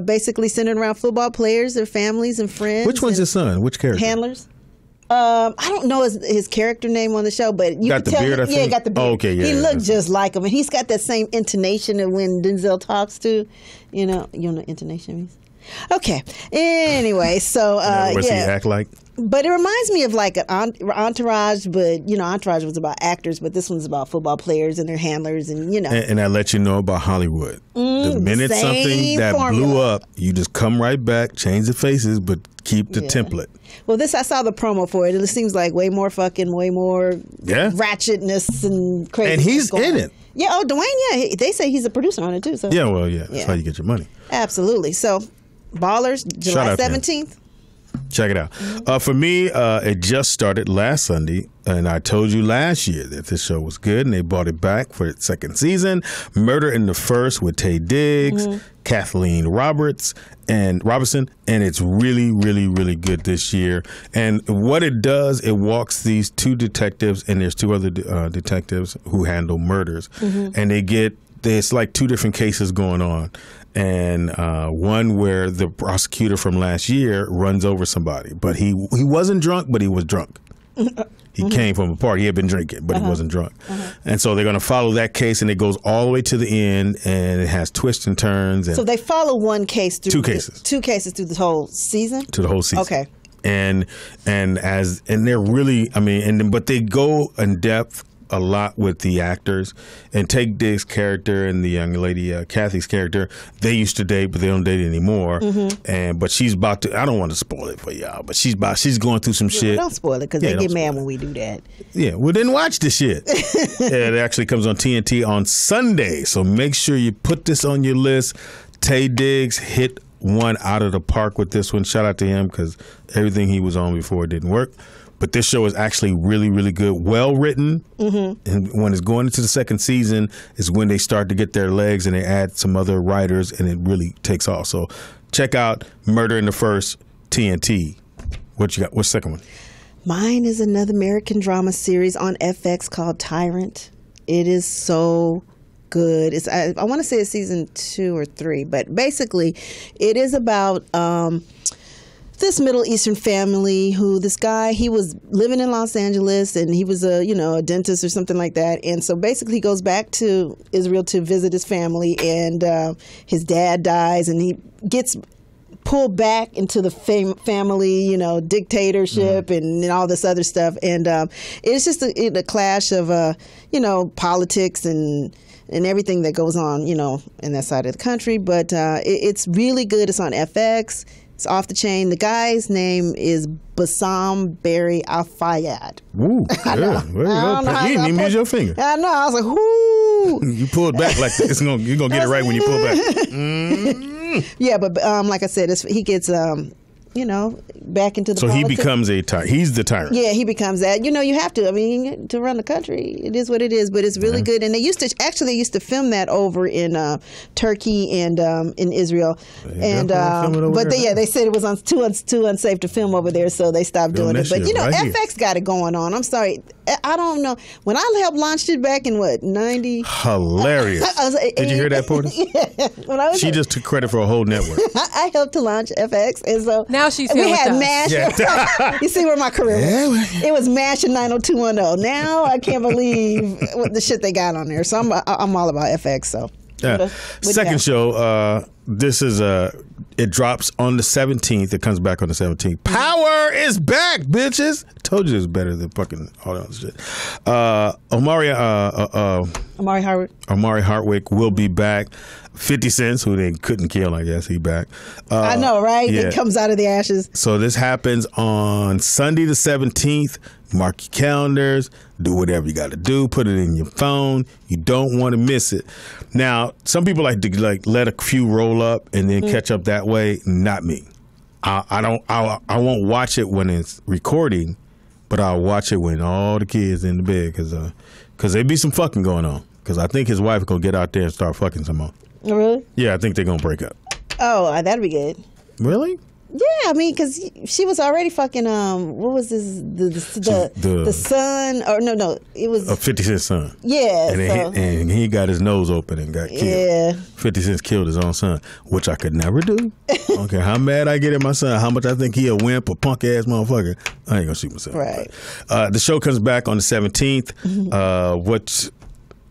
basically centered around football players, their families, and friends. Which one's his son? Which character? Handlers. I don't know his character name on the show, but you got can the tell. beard, I think? Yeah, he got the beard. Oh, okay, yeah. He looked just like him, and he's got that same intonation of when Denzel talks to. You know what intonation means? Okay. Anyway, so What's he act like? But it reminds me of like an Entourage, but Entourage was about actors, but this one's about football players and their handlers, and And I let you know about Hollywood. The minute something that blew up, you just come right back, change the faces, but keep the template. Well, I saw the promo for it, and it seems like way more fucking, way more ratchetness and crazy. And he's in it. Yeah, Dwayne, they say he's a producer on it too. So That's how you get your money. Absolutely. So, Ballers, July 17th. Check it out. For me, it just started last Sunday, and I told you last year that this show was good, and they brought it back for its second season. Murder in the First with Taye Diggs, Kathleen Robertson, and it's really, really, really good this year. And what it does, it walks these two detectives, and there's two other detectives who handle murders, and it's like two different cases going on. And one where the prosecutor from last year runs over somebody, but he wasn't drunk, but he was drunk. He came from a party. He had been drinking, but he wasn't drunk. And so they're going to follow that case, and it goes all the way to the end, and it has twists and turns. And so they follow one case through two cases through the whole season. To the whole season. Okay. And they're really, but they go in depth a lot with the actors, and Taye Diggs' character and the young lady Kathy's character, they used to date, but they don't date anymore. But she's about to. I don't want to spoil it for y'all, but she's going through some shit. Don't spoil it because they get mad when we do that. Yeah, well then watch the shit. It actually comes on TNT on Sunday, so make sure you put this on your list. Taye Diggs hit one out of the park with this one. Shout out to him because everything he was on before didn't work. But this show is actually really, really good, well written. And when it's going into the second season is when they start to get their legs, and they add some other writers, and it really takes off. So check out Murder in the First, TNT. What you got? What's the second one? Mine is another American drama series on FX called Tyrant. It is so good. I want to say it's season 2 or 3, but basically it is about this Middle Eastern family this guy, he was living in Los Angeles, and he was a dentist or something like that. And so basically he goes back to Israel to visit his family, and his dad dies, and he gets pulled back into the family, dictatorship and all this other stuff. And it's just a clash of, politics and everything that goes on, in that side of the country. But it's really good. It's on FX. It's off the chain. The guy's name is Bassam Barry Al-Fayyad. Ooh, good. You didn't even use your finger. I know. I was like, whoo. You pulled back like this. You're going to get it right when you pull back. Yeah, but like I said, he gets back into the So politics. he becomes he's the tyrant. Yeah, he becomes that. You have to. To run the country, it is what it is. But it's really good. And they used to film that over in Turkey and in Israel. And they said it was too unsafe to film over there, so they stopped doing it. But FX got it going on. I'm sorry, I don't know. When I helped launch it back in 90? Hilarious. Did you hear that, Poetess? Yeah. She just took credit for a whole network. I helped to launch FX, and so now she's we here had with MASH. Yeah. You see where my career was? It was MASH and 90210. Now I can't believe what the shit they got on there. So I'm all about FX. So Second show. This is it drops on the 17th. It comes back on the 17th. Power is back, bitches. Told you it's better than fucking all that shit. Omari Hardwick will be back. 50 Cent, who they couldn't kill, I guess, he back. I know, right? Yeah. It comes out of the ashes. So this happens on Sunday the 17th. Mark your calendars. Do whatever you got to do. Put it in your phone. You don't want to miss it. Now, some people like to let a few roll up and then catch up that way. Not me. I won't watch it when it's recording, but I'll watch it when all the kids in the bed because there be some fucking going on. Because I think his wife gonna get out there and start fucking some more. Really? Yeah, I think they're gonna break up. Oh, that'd be good. Really? Yeah, I mean, because she was already fucking. What was this? The son? Or no, it was a 50 Cent son. Yeah, and he got his nose open and got killed. Yeah, 50 Cent killed his own son, which I could never do. Okay, how mad I get at my son, how much I think he a wimp, a punk ass motherfucker. I ain't gonna shoot myself. Right. The show comes back on the 17th.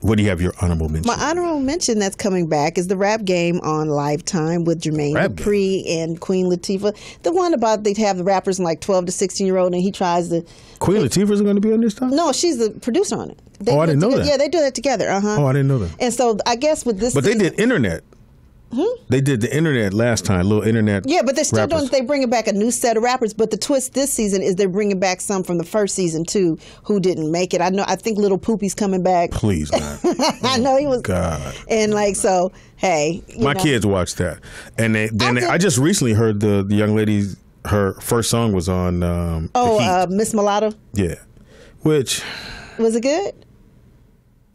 What do you have your honorable mention? My honorable mention that's coming back is the rap game on Lifetime with Jermaine Dupri and Queen Latifah. The one about they have the rappers in like 12 to 16-year-old and he tries to... Queen Latifah's going to be on this time? No, she's the producer on it. I didn't know that. Yeah, they do that together. Uh-huh. Oh, I didn't know that. And so I guess with this... But they did internet. They did the internet last time, little internet. Yeah, but they're still rappers. they bringing back a new set of rappers. But the twist this season is they're bringing back some from the first season too who didn't make it. I think Little Poopy's coming back. Please, man. I know he was. God. And like so, hey, my kids watched that, and I just recently heard the young lady. Her first song was on. Miss Mulatto. Yeah, which was it good?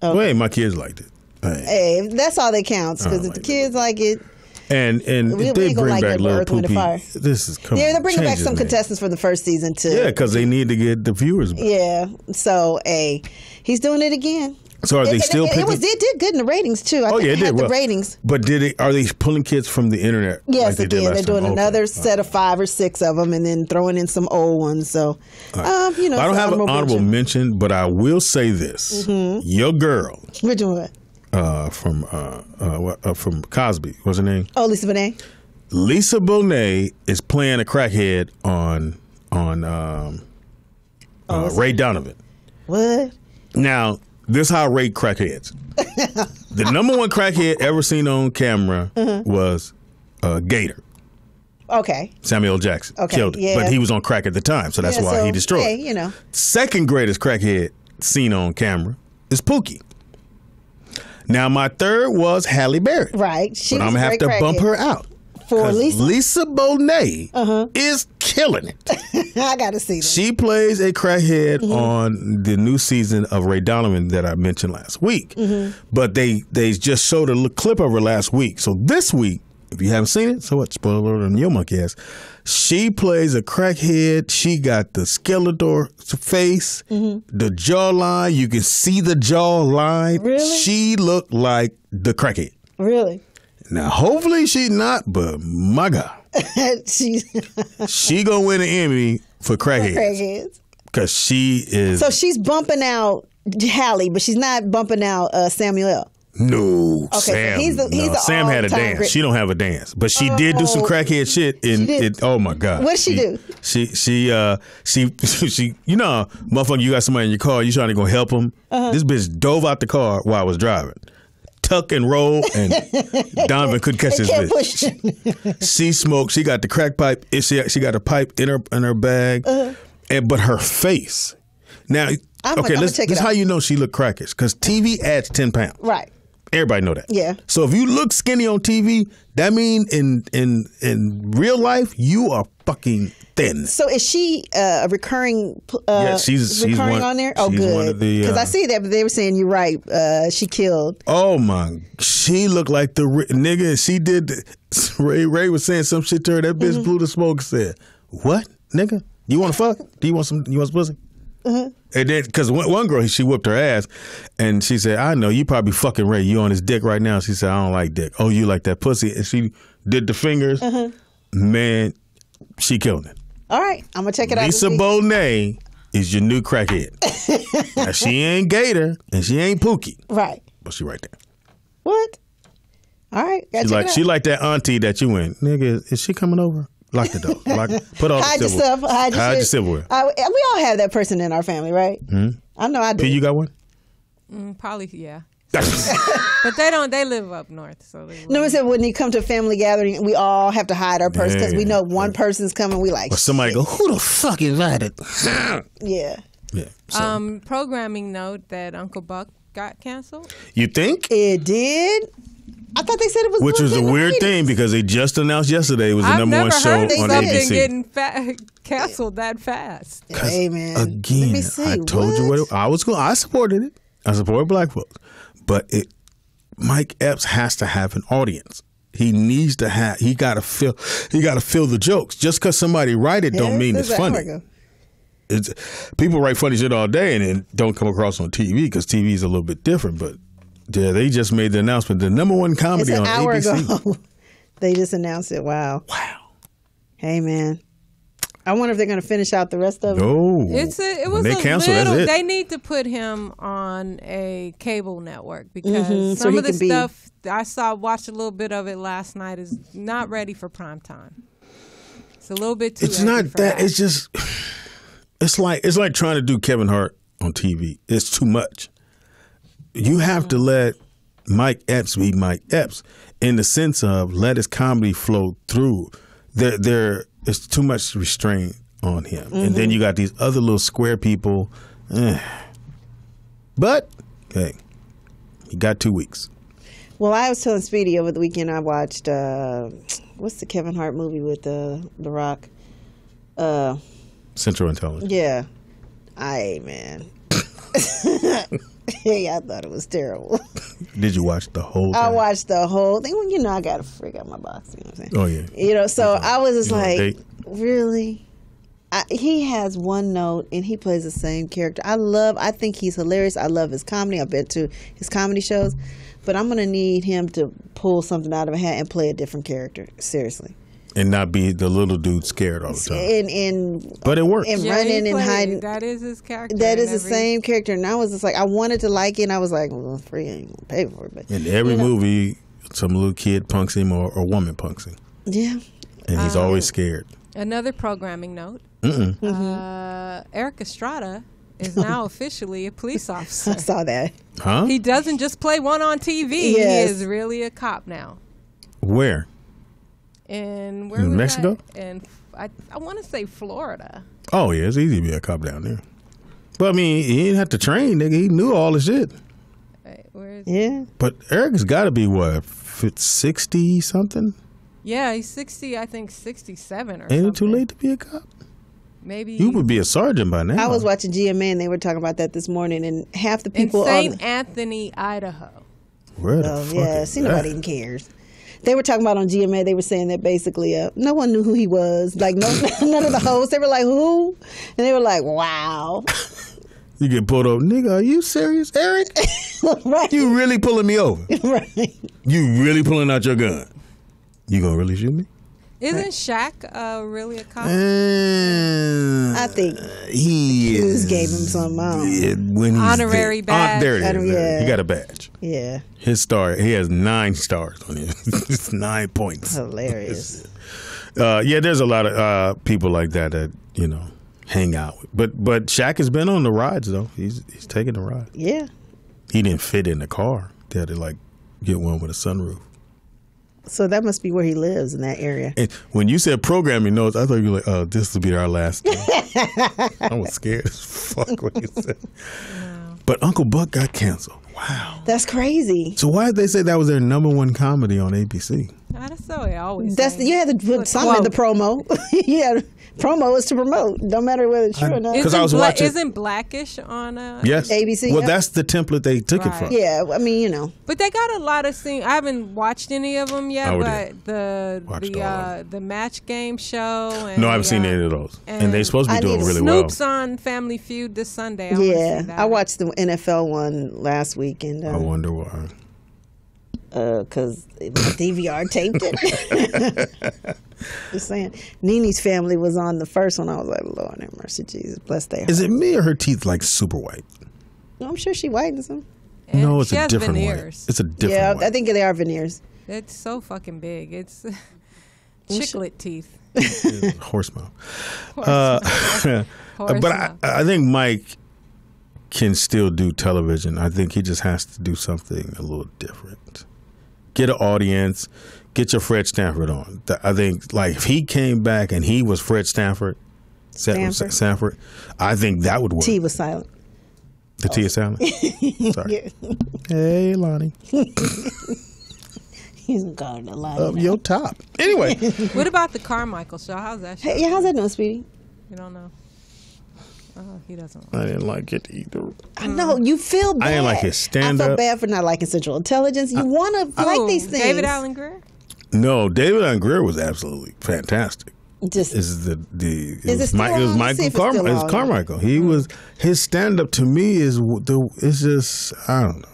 Okay. Wait, my kids liked it. Hey, that's all that counts because if the kids like it, and if they bring back Lil Poopy, this is coming. Yeah, they're bringing back some contestants from the first season too. Yeah, because they need to get the viewers back. Yeah, so he's doing it again. So are they still picking? It did good in the ratings too. I think it did the ratings. But are they pulling kids from the internet? Yes, like again, they're doing another set of 5 or 6 of them, and then throwing in some old ones. So, I don't have an honorable mention, but I will say this: your girl. Which one? From Cosby. What's her name? Oh, Lisa Bonet. Lisa Bonet is playing a crackhead on Ray Donovan. What? Now, this how Ray crackheads. The number one crackhead ever seen on camera was Gator. Okay. Samuel Jackson killed him, but he was on crack at the time, so that's why he destroyed. Hey, Second greatest crackhead seen on camera is Pookie. Now, my third was Halle Berry. Right. But I'm going to have to bump her out. For Lisa? Lisa Bonet is killing it. I got to see that. She plays a crackhead on the new season of Ray Donovan that I mentioned last week. But they just showed a clip of her last week. So this week, if you haven't seen it, so what? Spoiler alert on your monkey ass. She plays a crackhead. She got the Skeletor face, the jawline. You can see the jawline. Really? She looked like the crackhead. Really? Now, hopefully she's not, but my God. She gonna win an Emmy for crackheads. Because she is. So she's bumping out Halle, but she's not bumping out Samuel. No, okay, Sam. Sam had a dance. She don't have a dance, but she did do some crackhead shit. Oh my God! What did she do? She you know, motherfucker, you got somebody in your car. You trying to go help them. This bitch dove out the car while I was driving, tuck and roll, and Donovan couldn't catch this bitch. She smoked. She got the crack pipe. She got a pipe in her bag, but her face. Now, this is how you know she looked crackish, because TV adds 10 pounds. Right. Everybody know that. Yeah. So if you look skinny on TV, that means in real life you are fucking thin. So is she a recurring? Yeah, she's recurring one, on there. Oh, good. Because I see that, but they were saying you're right. She killed. Oh my! She looked like the nigga. She did. Ray was saying some shit to her. That bitch blew the smoke. Said, "What, nigga? You want to fuck? Do you want some? You want some pussy?" And then, because one girl, she whooped her ass, and she said, "I know you probably fucking Ray. You on his dick right now." She said, "I don't like dick." "Oh, you like that pussy?" And she did the fingers. Man, she killed it. All right, I'm gonna check it out. Lisa Bonet is your new crackhead. Now, she ain't Gator and she ain't Pookie, right? but she right there. What? All right. She like that auntie that you went, nigga, is she coming over? Lock the door. Put all hide the silverware. Hide your silverware. We all have that person in our family, right? Mm-hmm. I know I do. P, you got one? Probably, yeah. But they live up north. So no, I said when you come to a family gathering, we all have to hide our purse because we know one person's coming. We like, or somebody go, who the fuck invited? Yeah. Yeah. So. Programming note that Uncle Buck got canceled. You think? It did? I thought they said it was. Which was a weird thing because they just announced yesterday it was the number one show on ABC. Getting canceled that fast. Hey man, again, I told you what I was going. I supported it. I supported black folks, but Mike Epps has to have an audience. He needs to have. He got to feel the jokes. Just because somebody write it don't mean it's funny. People write funny shit all day and it don't come across on TV because TV is a little bit different, but. Yeah, they just made the announcement. The number one comedy on ABC. It's an hour ago. They just announced it. Wow. Hey, man. I wonder if they're going to finish out the rest of it. No. It was they cancel, that's it. They need to put him on a cable network because some of the stuff I watched a little bit of it last night is not ready for prime time. It's a little bit too. It's not that. It's just. It's like trying to do Kevin Hart on TV. It's too much. You have to let Mike Epps be Mike Epps in the sense of let his comedy flow through. There is too much restraint on him. Mm-hmm. And then you got these other little square people. But, hey, he got 2 weeks. Well, I was telling Speedy over the weekend I watched, what's the Kevin Hart movie with The Rock? Central Intelligence. Yeah. Man. Yeah, I thought it was terrible. Did you watch the whole thing? I watched the whole thing. Well, I got to freak out my box. You know what I'm saying? Oh, yeah. So I was just like, really? He has one note, and he plays the same character. I think he's hilarious. I love his comedy. I've been to his comedy shows. But I'm going to need him to pull something out of a hat and play a different character. Seriously. And not be the little dude scared all the time. But it works. And running and hiding. That is his character. That is the same character. And I was just like, I wanted to like it. And I was like, well, free, I ain't going to pay for it. But in every movie, some little kid punks him or a woman punks him. Yeah. And he's always scared. Another programming note. Eric Estrada is now officially a police officer. I saw that. Huh? He doesn't just play one on TV. Yes. He is really a cop now. Where? In Mexico? And I want to say Florida. Oh, yeah, it's easy to be a cop down there. But, I mean, he didn't have to train, nigga. He knew all the shit. Yeah. But Eric's got to be, what, 60-something? Yeah, he's 60, I think 67 or something. Ain't it too late to be a cop? Maybe. You would be a sergeant by now. I was watching GMA, and they were talking about that this morning, and half the people in St. Anthony, Idaho. Where the fuck is that? Nobody even cares. They were talking about on GMA, they were saying that basically no one knew who he was. Like, none of the hosts. They were like, who? And they were like, wow. You get pulled over. Nigga, are you serious, Eric? Right. You really pulling me over? Right. You really pulling out your gun? You gonna really shoot me? Isn't Shaq really a cop? I think Hughes gave him some honorary badge. There it is. Yeah. He got a badge. Yeah. His star. He has 9 stars on him. It's 9 points. Hilarious. Yeah, there's a lot of people like that hang out with. But Shaq has been on the rides though. He's taking the ride. Yeah. He didn't fit in the car. They had to get one with a sunroof. So that must be where he lives, in that area. And when you said programming notes, I thought you were like, oh, this will be our last time. I was scared as fuck when you said. Wow. But Uncle Buck got canceled. Wow. That's crazy. So why did they say that was their number one comedy on ABC? That's so they always you had to put something in the promo. Yeah. Promo is to promote, no matter whether it's true or not. Because I was watching. Isn't Blackish on yes. ABC? Well, that's the template they took it from. Yeah, I mean, But they got a lot of scenes. I haven't watched any of them yet, but the match game show. And no, I haven't seen any of those. And they're supposed to be doing really well. Snoop's on Family Feud this Sunday. I watched the NFL one last week. And I wonder why. Because my DVR taped it. Just saying. Nene's family was on the first one. I was like, Lord have mercy, Jesus, bless their heart. Is it me or her teeth super white? No, I'm sure she whitens them. No, it's a different white. It's a different white. I think they are veneers. It's so fucking big. It's chiclet teeth. Horse mouth. But I think Mike can still do television. I think he just has to do something a little different. Get an audience. Get your Fred Stanford on. I think, like, if he came back and he was Fred Stanford, I think that would work. T was silent. The T is silent? Sorry. Hey, Lonnie. He's going to Lonnie. Up your top. Anyway. What about the Carmichael show? How's that show? Hey, yeah, how's that doing, Speedy? You don't know? Oh, he doesn't. I didn't like it either. I know, you feel bad. I didn't like his stand-up. I feel bad for not liking Central Intelligence. You want to like these things. David Allen Greer? No, David Allen Greer was absolutely fantastic. It was Carmichael. He was, his stand-up to me is just, I don't know.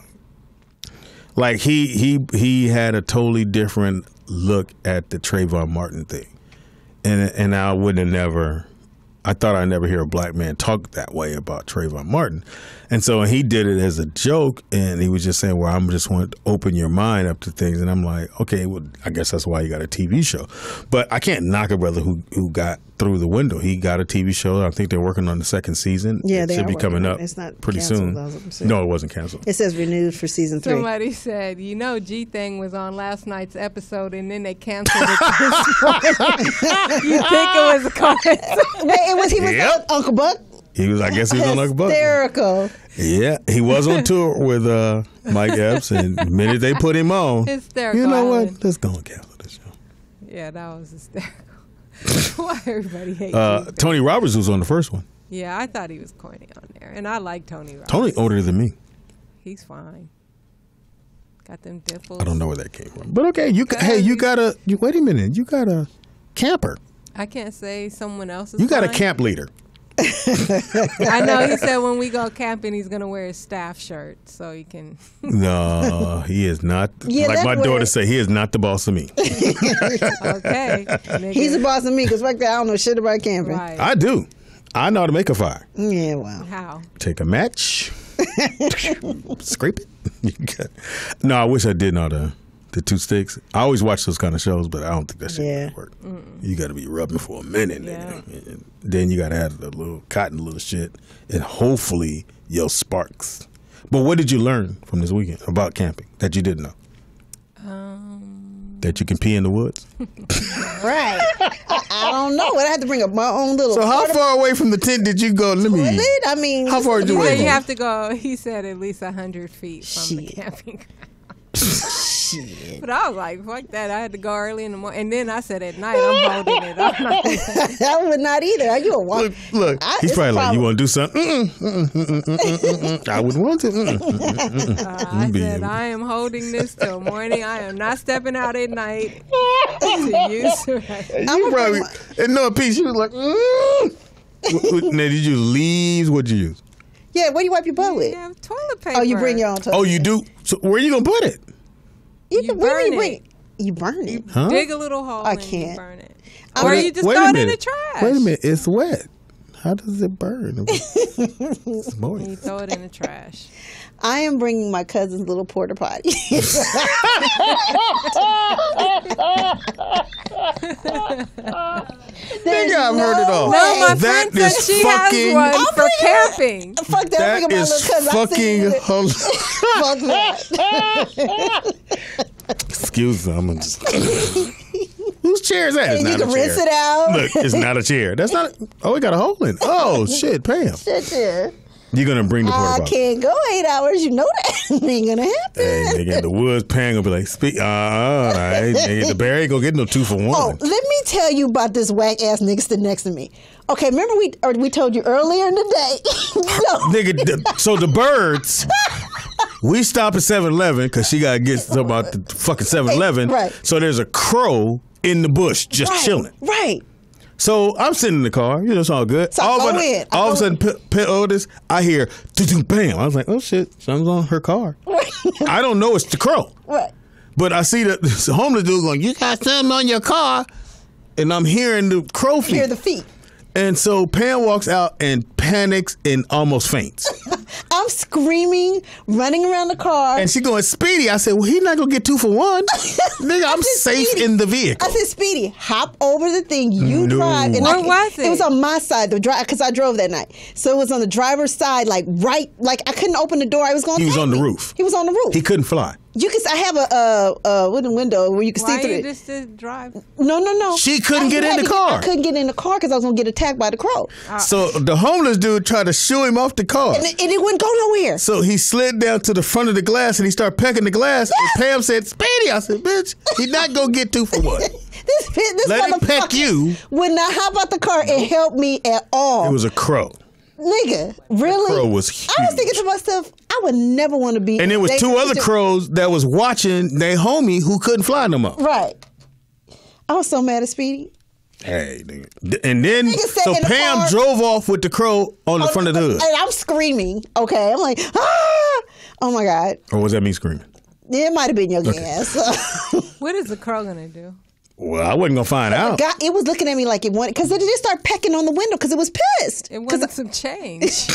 Like he had a totally different look at the Trayvon Martin thing, and I would have never. I thought I'd never hear a black man talk that way about Trayvon Martin. And so he did it as a joke, and he was just saying, well, I'm just want to open your mind up to things. And I'm like, okay, well, I guess that's why you got a TV show. But I can't knock a brother who got through the window. He got a TV show. I think they're working on the second season. Yeah, it should be coming up pretty soon. No, it wasn't canceled. It says renewed for season 3. Somebody said, G-Thing was on last night's episode, and then they canceled it this morning. You think it was a coincidence? Wait, he was on Uncle Buck? I guess he was on Uncle Buck. Hysterical. Yeah, he was on tour with Mike Epps, and the minute they put him on, hysterical. You know what? Let's go and cancel this show. Yeah, that was hysterical. Why everybody hates Tony Roberts was on the first one. Yeah, I thought he was corny on there, and I like Tony Roberts. Tony older than me. He's fine. Got them dimples. I don't know where that came from, but okay. Wait a minute. You got a camper. I can't say someone else's. You got a camp leader. I know he said when we go camping, he's going to wear his staff shirt so he can. No, he is not. Like my daughter say, he is not the boss of me. Okay. Nigga. He's the boss of me because like that, I don't know shit about camping. Right. I do. I know how to make a fire. Yeah, well. How? Take a match. Scrape it. No, I wish I did know the 2 sticks. I always watch those kind of shows, but I don't think that shit work. You got to be rubbing for a minute. Yeah. And then you got to add a little cotton little shit, and hopefully your sparks. But what did you learn from this weekend about camping that you didn't know? That you can pee in the woods? Right. I don't know. I had to bring up my own little. So how far away from the tent did you go? I mean, how far did you go? You have to go. He said at least 100 feet from the camping ground. Shit. But I was like, fuck that. I had to go early in the morning. And then I said at night, I'm holding it. I'm not I would not either. Are you a walk? Look, he's probably like, you want to do something? I wouldn't want to. I said, I am holding this till morning. I am not stepping out at night to use it. You probably, in no piece, you was like, Now, did you leaves? What'd you use? Yeah, what do you wipe your butt with? You have toilet paper. Oh, you bring your own toilet paper. Oh, you do? So where are you going to put it? You burn it. You burn it? Huh? Dig a little hole and you burn it. Or you just throw it in the trash. Wait a minute. It's wet. How does it burn? It's moist. You throw it in the trash. I am bringing my cousin's little porta potty. Nigga, I've heard it all. No, my friend said she has one for camping. Fuck that. That is fucking hilarious. Fuck that. Excuse me. I'm just... Whose chair is that? It's you not can a chair. rinse it out. Look, it's not a chair. That's not. Oh, it got a hole in it. Oh, shit, Pam. Shit, yeah. You're going to bring the porta potty. I can't go 8 hours. You know that. Ain't going to happen. Hey, nigga, in the woods, Pam going to be like, nigga, the bear ain't going to get no 2 for 1. Oh, let me tell you about this whack-ass nigga sitting next to me. Okay, remember we told you earlier in the day? Nigga, so the birds... We stop at 7-Eleven because she got to get something about the fucking 7-Eleven. Right. So there's a crow in the bush just chilling. Right. So I'm sitting in the car. You know, it's all good. So all of a sudden, Pet Otis, I hear, bam. I was like, oh, shit. Something's on her car. Right. I don't know it's the crow. Right. But I see the homeless dude going, you got something on your car. And I'm hearing the crow feet. Hear the feet. And so Pam walks out and panics and almost faints. I'm I'm screaming, running around the car. And she going, Speedy. I said, well, he's not going to get 2 for 1. Nigga, I'm safe Speedy, in the vehicle. I said, Speedy, hop over the thing. You drive. And Where was it? It was on my side, the drive, because I drove that night. So it was on the driver's side, like right, like I couldn't open the door. I was going. He was on the roof. He was on the roof. He couldn't fly. You can. I have a wooden window where you can see through Why it. you just drive? No. She couldn't get in the car. I couldn't get in the car because I was going to get attacked by the crow. So the homeless dude tried to shoo him off the car. And it wouldn't go nowhere. So he slid down to the front of the glass and he started pecking the glass. Yes. And Pam said, Speedy. I said, bitch, he's not going to get 2 for 1. This Let him peck you. Would not hop out the car and help me at all. It was a crow. Nigga, really? The crow was huge. I was thinking to myself, I would never want to be. And there was 2 other crows that was watching their homie who couldn't fly no more. Right. I was so mad at Speedy. Hey, nigga. And then, Nigga sat so in the Pam car. drove off with the crow on the front of the hood. And I'm screaming. Okay, I'm like, ah! Oh my God. Or was that me screaming? It might have been your gas. What is the crow gonna do? Well, I wasn't going to find out. God, it was looking at me like it wanted, because it just started pecking on the window because it was pissed. It wanted some change.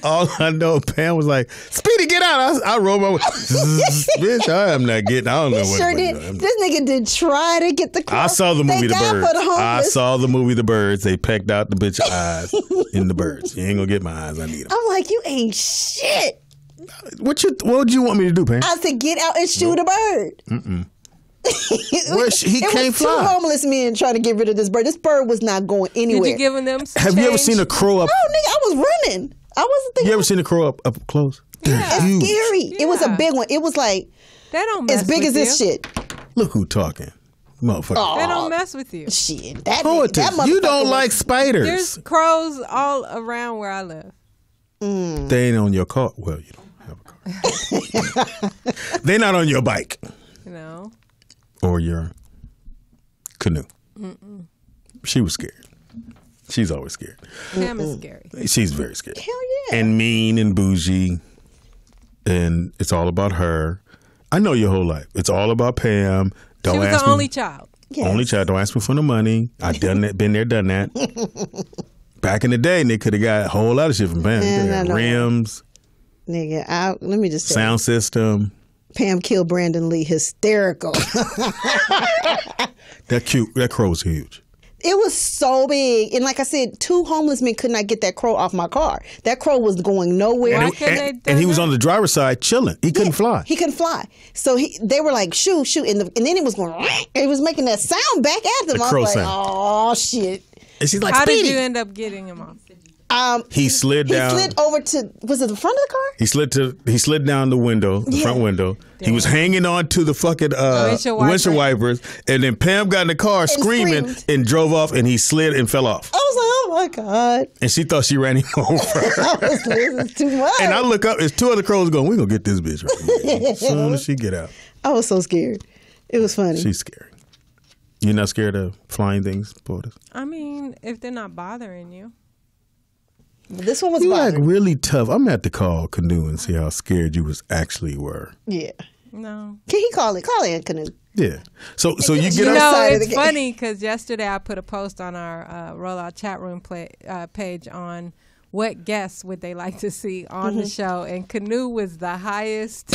All I know, Pam was like, Speedy, get out. I rolled my way. Bitch, I am not getting, I don't know what. Sure did. This nigga did try to get the crow. I saw the movie Thank The God Birds. for the homeless. I saw the movie The Birds. They pecked out the bitch eyes in The Birds. You ain't going to get my eyes. I need them. I'm like, you ain't shit. What would you want me to do, Pam? I said, get out and shoot a bird. Mm-mm. He can't was fly. 2 homeless men trying to get rid of this bird. This bird was not going anywhere. Did you give them some Have you ever seen a crow up? No, nigga, I was running. I wasn't thinking. You ever seen a crow up close? It's Huge. scary. It was a big one. It was like They don't mess as big with as this you. shit. Look who talking. Motherfucker. They don't mess with you. Shit. That Poetess, motherfucker you don't was- like spiders. There's crows all around where I live. They ain't on your car. Well, you don't have a car. They not on your bike You know. or your canoe. She was scared. She's always scared. Pam is scary. She's very scared. Hell yeah. And mean and bougie. And it's all about her. I know your whole life. It's all about Pam. Don't She was ask the me. only child. Yes. Only child. Don't ask me for no money. I've done that. Been there, done that. Back in the day, they could have got a whole lot of shit from Pam. Man, They I got know. rims, Nigga, let me just say. sound system. Pam killed Brandon Lee. Hysterical. That crow's huge. It was so big. And like I said, 2 homeless men could not get that crow off my car. That crow was going nowhere. Why couldn't they do And he was that? on the driver's side chilling. He couldn't fly. He couldn't fly. So they were like, shoot. And then it was going, it was making that sound back at them. The I crow was like, sound. oh, shit. And she's like, How Speedy. did you end up getting him off? He slid down. He slid over to, was it the front of the car? He slid down the window, the front window. He was hanging on to the fucking windshield wipers, and then Pam got in the car screaming screamed. and drove off, and he slid and fell off. I was like, oh my God. And she thought she ran him over. I was like, this is too much. And I look up, there's 2 other crows going, we're going to get this bitch right here. As soon as she get out. I was so scared. It was funny. She's scary. You're not scared of flying things, Poetess? I mean, if they're not bothering you. This one was You like bothering. really tough. I'm at to call Canoe and see how scared you actually were. Yeah. No. Can he call it? Call it Canoe. Yeah. So you get You up. know, No, side of it's the game. funny because yesterday I put a post on our Rollout chat room page on what guests would they like to see on the show, and Canoe was the highest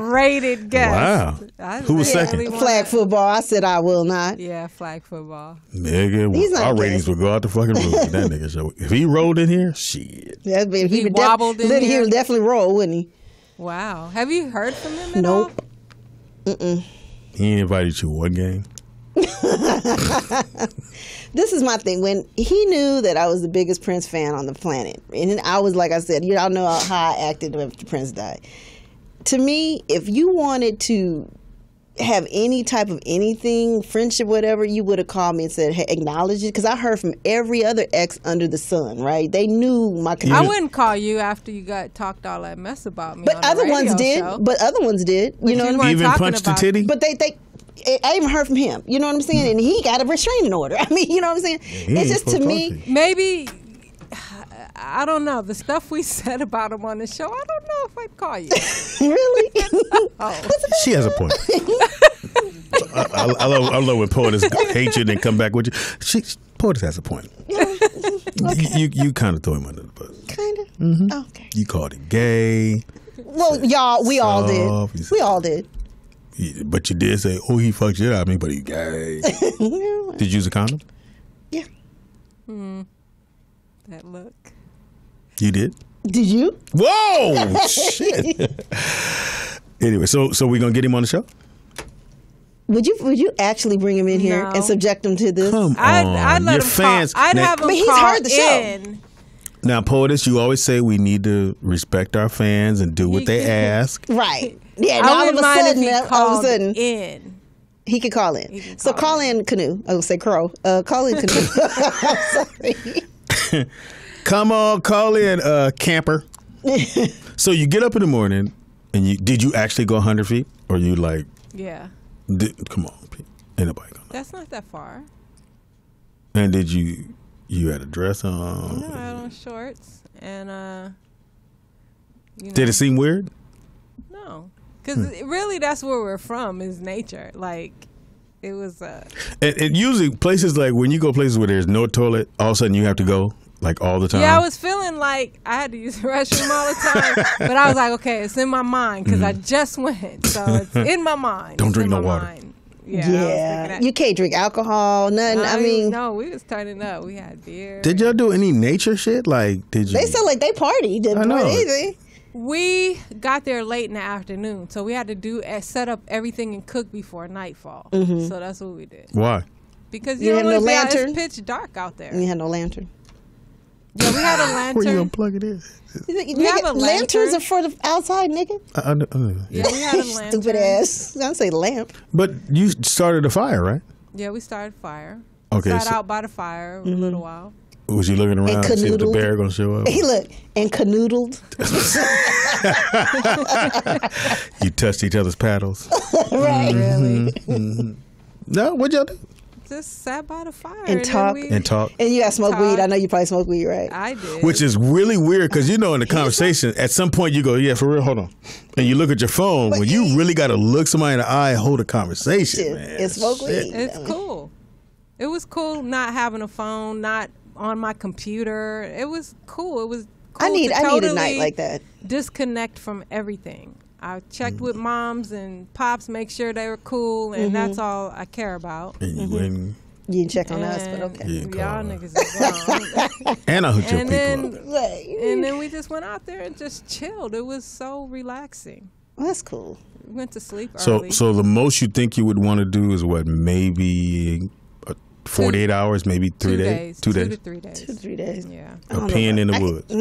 rated guest. Wow. Who was second? Flag football. I said I will not. Yeah, flag football. Nigga, He's not our a ratings guest. would go out the fucking roof with that nigga show. If he rolled in here, shit. Yeah, but He would wobbled in he here? would definitely roll, wouldn't he? Wow. Have you heard from him at Nope. He ain't invited you one game. This is my thing. When he knew that I was the biggest Prince fan on the planet, and I was, like I said, y'all know how I acted after Prince died. To me, if you wanted to have any type of anything, friendship, whatever, you would have called me and said, hey, acknowledge it. Because I heard from every other ex under the sun, right? They knew my all? I wouldn't call you after you got talked all that mess about me. But on the other ones radio did. show. But other ones did. You know you what I mean? weren't Even talking punched the about- titty? But I even heard from him. You know what I'm saying? And he got a restraining order. I mean, you know what I'm saying? he It's ain't just to supposed to me. talk to you. Maybe, I don't know. The stuff we said about him on the show, I don't know if I'd call you. Really? She has a point. I love when Poetess hate you and then come back with you. Poetess has a point. You kind of throw him under the bus. Kind of. Mm-hmm. Oh, okay. You called it gay. Well, y'all, we all did. We all did. But you did say, "Oh, he fucked shit out of me," but he gay. Did you use a condom? Yeah. That look. You did. Did you? Whoa! Shit. Anyway, so we gonna get him on the show? Would you actually bring him in here and subject him to this? Come on, I'd let your him fans. I'd have him but he's call heard the show. in. Now, Poetess, you always say we need to respect our fans and do what they ask. Right. Yeah. I Now all of wouldn't a mind if sudden, he all of a called sudden, in. he could call in. can So call call in Canoe. I would say Crow. Call in Canoe. Sorry. Come on, call in, camper. So you get up in the morning, and did you actually go 100 feet, or you like? Yeah. Come on, Pete. Ain't nobody going. That's not that far. And did you had a dress on? No, I had on shorts and Did it seem weird? No, because really that's where we're from is nature. Like it was. And usually places like when you go places where there's no toilet, all of a sudden you have to go like all the time. Yeah, I was feeling like I had to use the restroom all the time, but I was like, okay, it's in my mind because I just went, so it's in my mind. Don't it's drink in no my water. mind. Yeah, you can't drink alcohol, nothing. I mean, no, we was turning up. We had beer. Did y'all do any nature shit? Like, did you? They sound like they partied. Didn't I know. anything. We got there late in the afternoon, so we had to set up everything and cook before nightfall. Mm-hmm. So that's what we did. Why? Because You you had don't no want to be out. lantern? It's pitch dark out there. You had no lantern. Yeah, we had a lantern. Where you gonna plug it in? We have a lanterns lantern. are for the outside, nigga. Yeah, we had a lantern. Stupid ass. I don't say lamp. But you started a fire, right? Yeah, we started fire. Okay, Sat so- out by the fire a little while. Was you looking around to see if the canoodled. bear gonna show up? He look and canoodled. You touched each other's paddles. Right. Really? No, what'd y'all do? Just sat by the fire And then talk. And talk. And you got smoke Talk. weed. I know you probably smoke weed, right? I did. Which is really weird because in the conversation, at some point you go, "Yeah, for real, hold on," and you look at your phone. When you really got to look somebody in the eye and hold a conversation, man. And smoke weed. It's cool. It was cool not having a phone, not on my computer. It was cool. It was cool I need to a totally night like that. disconnect from everything. I checked with moms and pops, make sure they were cool, and that's all I care about. And you went, You didn't check on us, but okay. Yeah, Y'all call niggas is gone. and I hooked your and people up. then, and then we just went out there and just chilled. It was so relaxing. Well, that's cool. We went to sleep So, early. so the most you think you would want to do is what? Maybe 48 hours, maybe 3 days, 2 days. 2 to 3 days. 2 to 3 days. Yeah. I don't A know pen in the about- woods.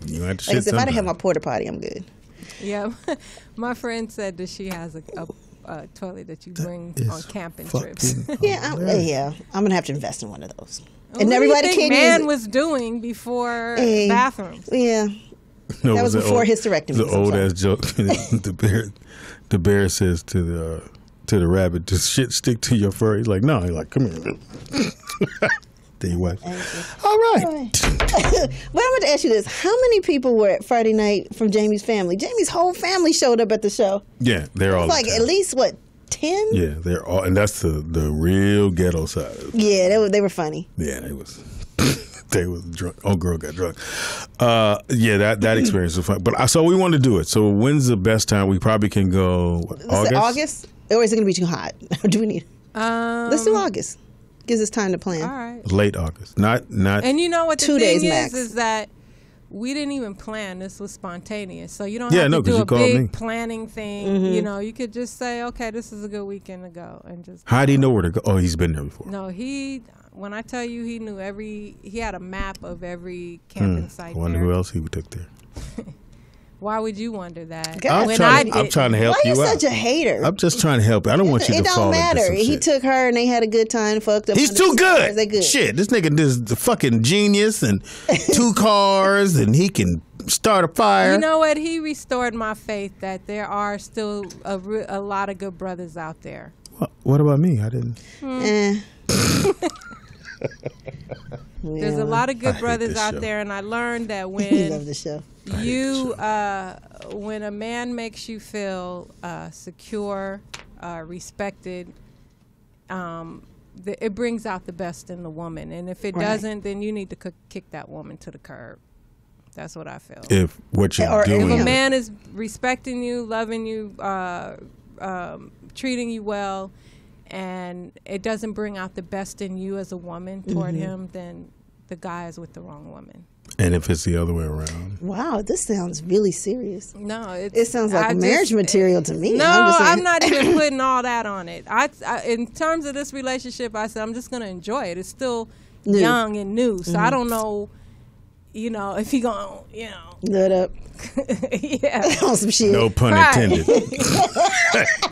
You have to Like I shit said, if I didn't have sometime. my porta potty, I'm good. Yeah. My friend said that she has a toilet that you bring on camping trips. Yeah, I'm gonna have to invest in one of those. What And do you everybody think can't man use it. was doing before Hey, bathrooms. Yeah, No, that it was an before old- hysterectomies, The I'm old sorry. ass joke. the bear says to the rabbit, "Does shit stick to your fur?" He's like, "No." He's like, "Come here." Then you wipe. All right. But I want to ask you this: how many people were at Friday night from Jamie's family? Jamie's whole family showed up at the show. Yeah, they're all It's like the at time. least what 10? Yeah, they're all, and that's the real ghetto side. Yeah, they were funny. Yeah, they was. They was drunk. Oh, girl got drunk. Yeah, that experience was fun. But so we want to do it. So when's the best time? We probably can go. What, Is it August? Or is it going to be too hot? Do we need? Let's do August. Gives us time to plan. All right. Late August. Not. And you know what the 2 thing days max. is that we didn't even plan. This was spontaneous. So you don't Yeah, have no, to 'cause do you a called big me. planning thing. Mm-hmm. You know, you could just say, okay, this is a good weekend to go, and just. How do you know where to go? Oh, he's been there before. No, when I tell you he knew he had a map of every camping I site wonder there. who else he took there. Why would you wonder that? God. When I I'm trying to help Why you you out. such a hater? I'm just trying to help. I don't want you It to don't fall matter. into some He shit. took her and they had a good time. Fucked up. He's under too the stars. good. They good. Shit, this nigga is the fucking genius and 2 cars and he can start a fire. You know what? He restored my faith that there are still a lot of good brothers out there. What about me? I didn't. There's a lot of good brothers this out show. there, and I learned that We when love the show. when a man makes you feel secure, respected, it brings out the best in the woman, and if it doesn't, then you need to kick that woman to the curb. That's what I feel. If what you're doing, if a man is respecting you, loving you, treating you well, and it doesn't bring out the best in you as a woman toward him, then the guy is with the wrong woman. And if it's the other way around. Wow, this sounds really serious. No, it sounds like marriage material to me. No, I'm not even putting all that on it. I in terms of this relationship, I said I'm just going to enjoy it. It's still young and new, so I don't know. If he gonna, nut up. Yeah. On some shit. No pun intended.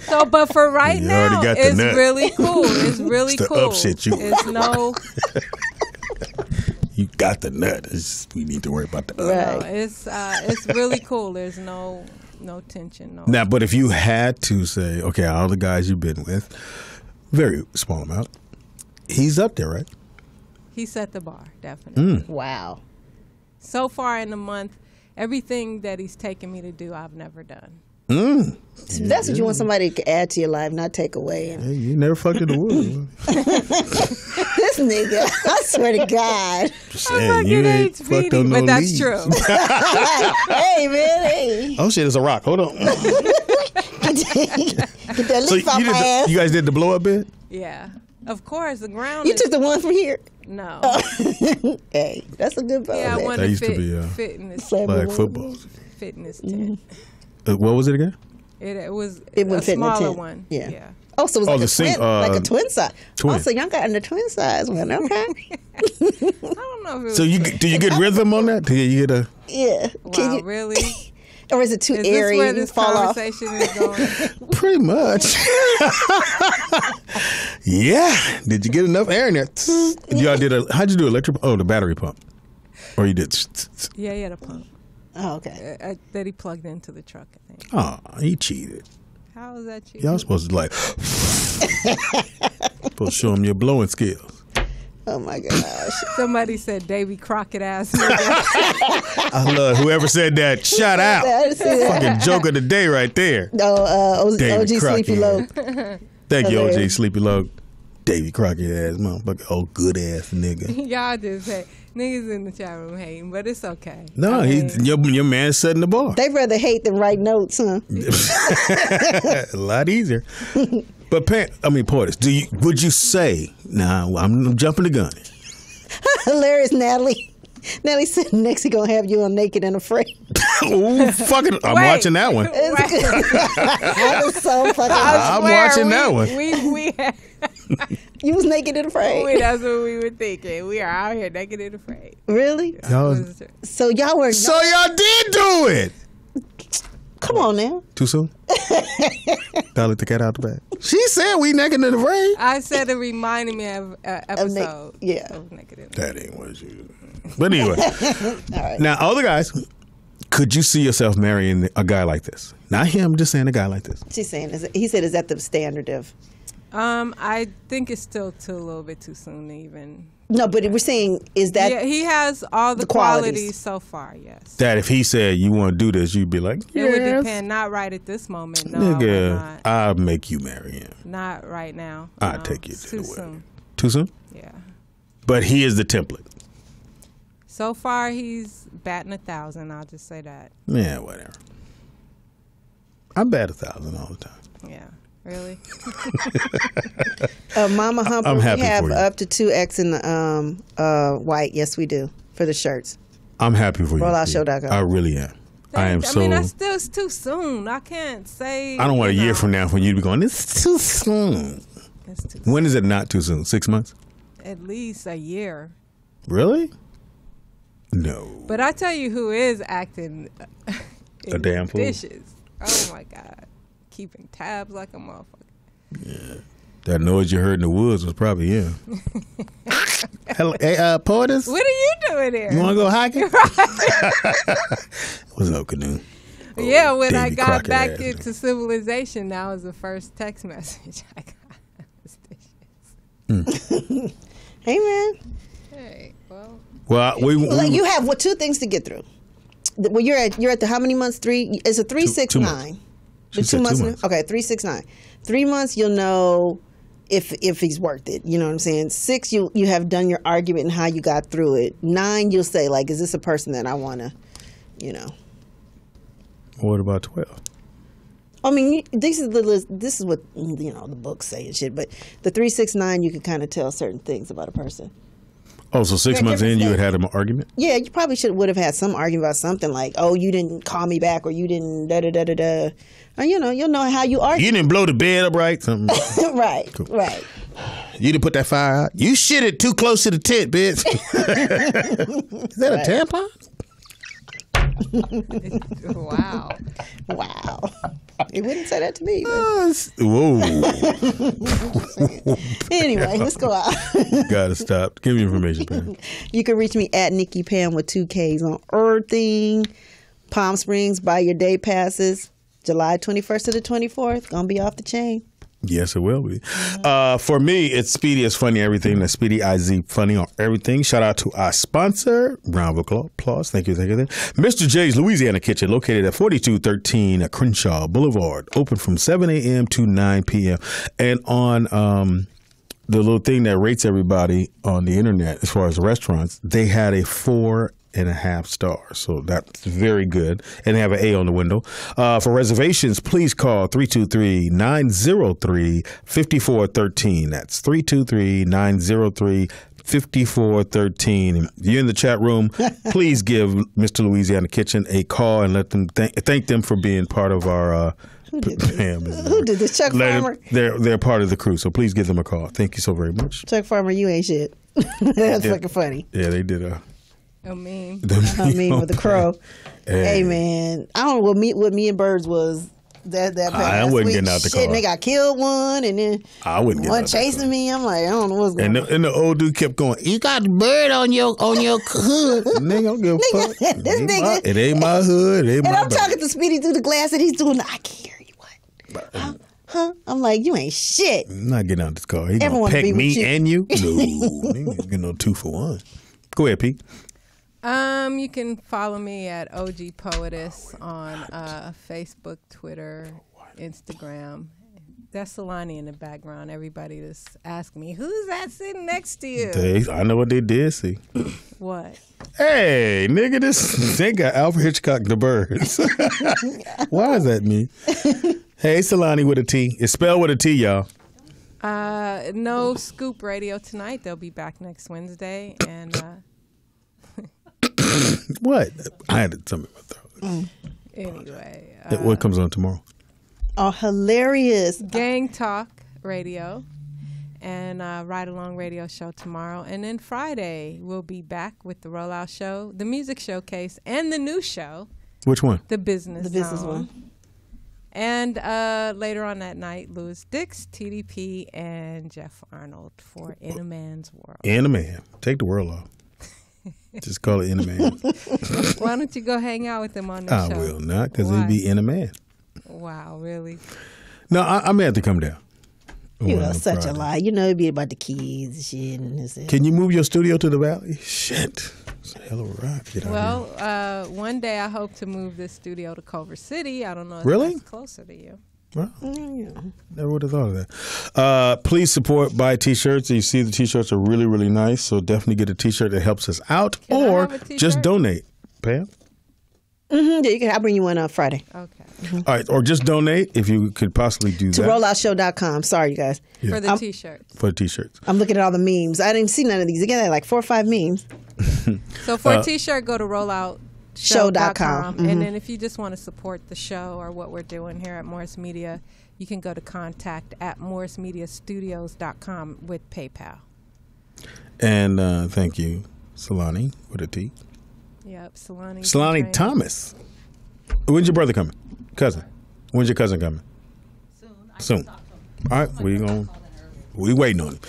So, but for right now, it's really cool. It's really it's cool. The up shit you. It's no. You got the nut. We need to worry about the right. No, it's really cool. There's no tension. No. Now, but if you had to say, okay, all the guys you've been with, very small amount, he's up there, right? He set the bar, definitely. Wow. So far in the month, everything that he's taken me to do, I've never done. That's what you want somebody to add to your life, not take away. Hey, you never fucked in the woods. This nigga, I swear to God. Saying, you ain't fucked on no but that's leaves. true. Hey, man, hey. Oh, shit, it's a rock. Hold on. Get that leaf off my ass. You guys did the blow-up bit? Yeah. Of course, the ground You took the one from here? No. Hey, that's a good ball. Yeah, I wanted that used to be fit in this flag football. fit in this tent. What was it again? It was It a wouldn't fit in the smaller tent. one. Yeah. Oh, so it was like a twin size. Twin. Oh, so y'all got in the twin size one. Okay. I don't know if it was So do you get rhythm on that? Do you get a... Yeah. Wow, really? Or is it too Is airy? this where this fall off? conversation is going? Pretty much. Yeah. Did you get enough air in there? How'd you do electric? Oh, the battery pump. Or you did... Yeah, he had a pump. Oh, okay. That he plugged into the truck, I think. Oh, he cheated. How was that cheating? Y'all supposed to supposed to show him your blowing skills. Oh my gosh. Somebody said Davy Crockett ass nigga. I love whoever said that. Shout out. Fucking joke of the day right there. OG Sleepy Low. Thank you, OG Sleepy Low. Davy Crockett ass motherfucker. Oh, good ass nigga. Y'all just say niggas in the chat room hating, but it's okay. No, your man's setting the bar. They'd rather hate than write notes, huh? A lot easier. But Poetess, would you say? Now I'm jumping the gun. Hilarious, Natalie. Natalie said next he gonna have you on Naked and Afraid. Ooh, fucking! I'm watching that one. That was so fucking. I'm watching that one. You was Naked and Afraid. That's what we were thinking. We are out here naked and afraid. Really? So y'all were. So y'all did do it. Come on now. Too soon? Gotta let the cat out the bag. She said we naked and afraid. I said it reminded me of an episode. Of Naked and Afraid. That ain't what you. But anyway. All right. Now, other guys, could you see yourself marrying a guy like this? Not him, just saying a guy like this. She's saying, he said, is that the standard of? I think it's still a little bit too soon to even. No, but we're saying, is that? Yeah, he has all the qualities so far, yes. That if he said you want to do this, you'd be like, yes. It would depend, not right at this moment. No, nigga, I'll make you marry him. Not right now. I'll take you to too the soon. wedding. Too soon? Yeah. But he is the template. So far, he's batting 1,000. I'll just say that. Yeah, whatever. I bat 1,000 all the time. Yeah. Really? Mama Humper, I'm happy we have for you. up to 2X in the white. Yes, we do. For the shirts. I'm happy for you. RolloutShow.com. I really am. I mean, that's still too soon. I can't say. I don't want a year from now for you to be going, it's too soon. It's too soon. When is it not too soon? 6 months? At least a year. Really? No. But I tell you who is acting a damn fool. Dishes. Oh my God. Keeping tabs like a motherfucker. Yeah. That noise you heard in the woods was probably him. Hello, hey, Poetess? What are you doing here? You want to go hiking? What's up, Canoe? Yeah, when Davy I got Crockett back ass into civilization, that was the first text message I got. Hey, man. Hey, well. Well, you have 2 things to get through. Well, you're at the how many months? 3? It's a 3, 6, 9. She said 2 months. Okay, 3, 6, 9. 3 months, you'll know if he's worth it. You know what I'm saying? 6, you have done your argument and how you got through it. 9, you'll say, like, is this a person that I want to, you know. What about 12? I mean, this is the list. This is what, you know, the books say and shit. But the 3, 6, 9, you can kind of tell certain things about a person. Oh, so 6 months in, you had an argument? Yeah, you probably would have had some argument about something like, oh, you didn't call me back, or you didn't da-da-da-da-da. And, you know, you'll know how you argue. You didn't blow the bed up right? Something. Right, cool. Right. You didn't put that fire out? You shitted too close to the tent, bitch. Is that a tampon? Wow. Wow. He wouldn't say that to me. Whoa. Anyway, let's go out. Gotta stop. Give me information, Pam. You can reach me at Nikki Pam with 2 Ks on Earthing. Palm Springs, buy your day passes. July 21st to the 24th. Gonna be off the chain. Yes, it will be. For me, it's Speedy is Funny Everything. That's Speedy IZ Funny on Everything. Shout out to our sponsor, round of applause. Thank you. Mr. J's Louisiana Kitchen, located at 4213 Crenshaw Boulevard. Open from 7 a.m. to 9 p.m. And on the little thing that rates everybody on the internet, as far as restaurants, they had a 4.5 stars. So that's very good. And they have an A on the window. For reservations, please call 323-903-5413. That's 323-903-5413. And if you're in the chat room, please give Mr. Louisiana Kitchen a call and let them thank them for being part of our Who did this? Chuck Farmer? They're part of the crew, so please give them a call. Thank you so very much. Chuck Farmer, you ain't shit. That's fucking funny. Yeah, they did A meme. I mean, with the crow. Hey, man. I don't know what me and Birds was that I wasn't getting out the car. And they got killed one, and then I wouldn't get one out chasing me. I'm like, I don't know what's going on. And the old dude kept going, you got the bird on your hood. Nigga, I don't give a fuck. This nigga. It ain't my hood. It ain't and my I'm talking to Speedy through the glass, and he's doing, I can't hear you. What? Huh? I'm like, you ain't shit. I'm not getting out this car. He Everyone gonna peck me you. and you? No. Nigga ain't getting no 2 for 1. Go ahead, Pete. You can follow me at OG Poetess on Facebook, Twitter, Instagram. That's Solani in the background. Everybody just ask me, who's that sitting next to you? I know what they did see. What? Hey, nigga, they got Alfred Hitchcock the Birds. Why does that mean? Hey, Solani with a T. It's spelled with a T, y'all. No Scoop Radio tonight. They'll be back next Wednesday. And what? I had something in my throat. Anyway. What comes on tomorrow? Oh, hilarious. Gang Talk Radio and Ride Along Radio Show tomorrow. And then Friday, we'll be back with the Rollout Show, the Music Showcase, and the new show. Which one? The Business Zone. One. And later on that night, Louis Dix, TDP, and Jeff Arnold for In a Man's World. In a Man. Take the world off. Just call it In a Man. Why don't you go hang out with them on the show? I will not, because it'd be In a Man. Wow, really? No, I may have to come down. You know, such Friday. A lie. You know, it'd be about the kids and shit. And this. Can you move your studio to the valley? Shit. It's a hell of a ride. Well, one day I hope to move this studio to Culver City. I don't know if that's closer to you. Well, never would have thought of that. Please buy T-shirts. You see the T-shirts are really, really nice. So definitely get a T-shirt that helps us out. Or just donate. Pam? Yeah, I'll bring you one on Friday. Okay. All right. Or just donate if you could possibly do that. To rolloutshow.com. Sorry, you guys. Yeah. For the T-shirts. For the T-shirts. I'm looking at all the memes. I didn't see none of these. Again, like 4 or 5 memes. So for a T-shirt, go to rolloutshow.com. And then if you just want to support the show or what we're doing here at Morris Media, you can go to contact@morrismediastudios.com with PayPal. And thank you, Solani, with a T. Yep, Solani. Solani Thomas. When's your brother coming? Cousin. When's your cousin coming? Soon. All right, we waiting on him.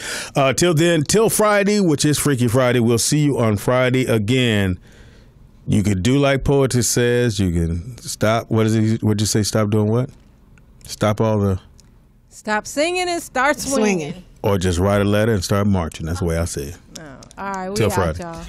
Till then, till Friday, which is Freaky Friday. We'll see you on Friday again. You could do like Poetess says. You can stop. What'd you say? Stop doing what? Stop singing and start swinging. Or just write a letter and start marching. That's the way I say it. All right, we till out, Friday. y'all.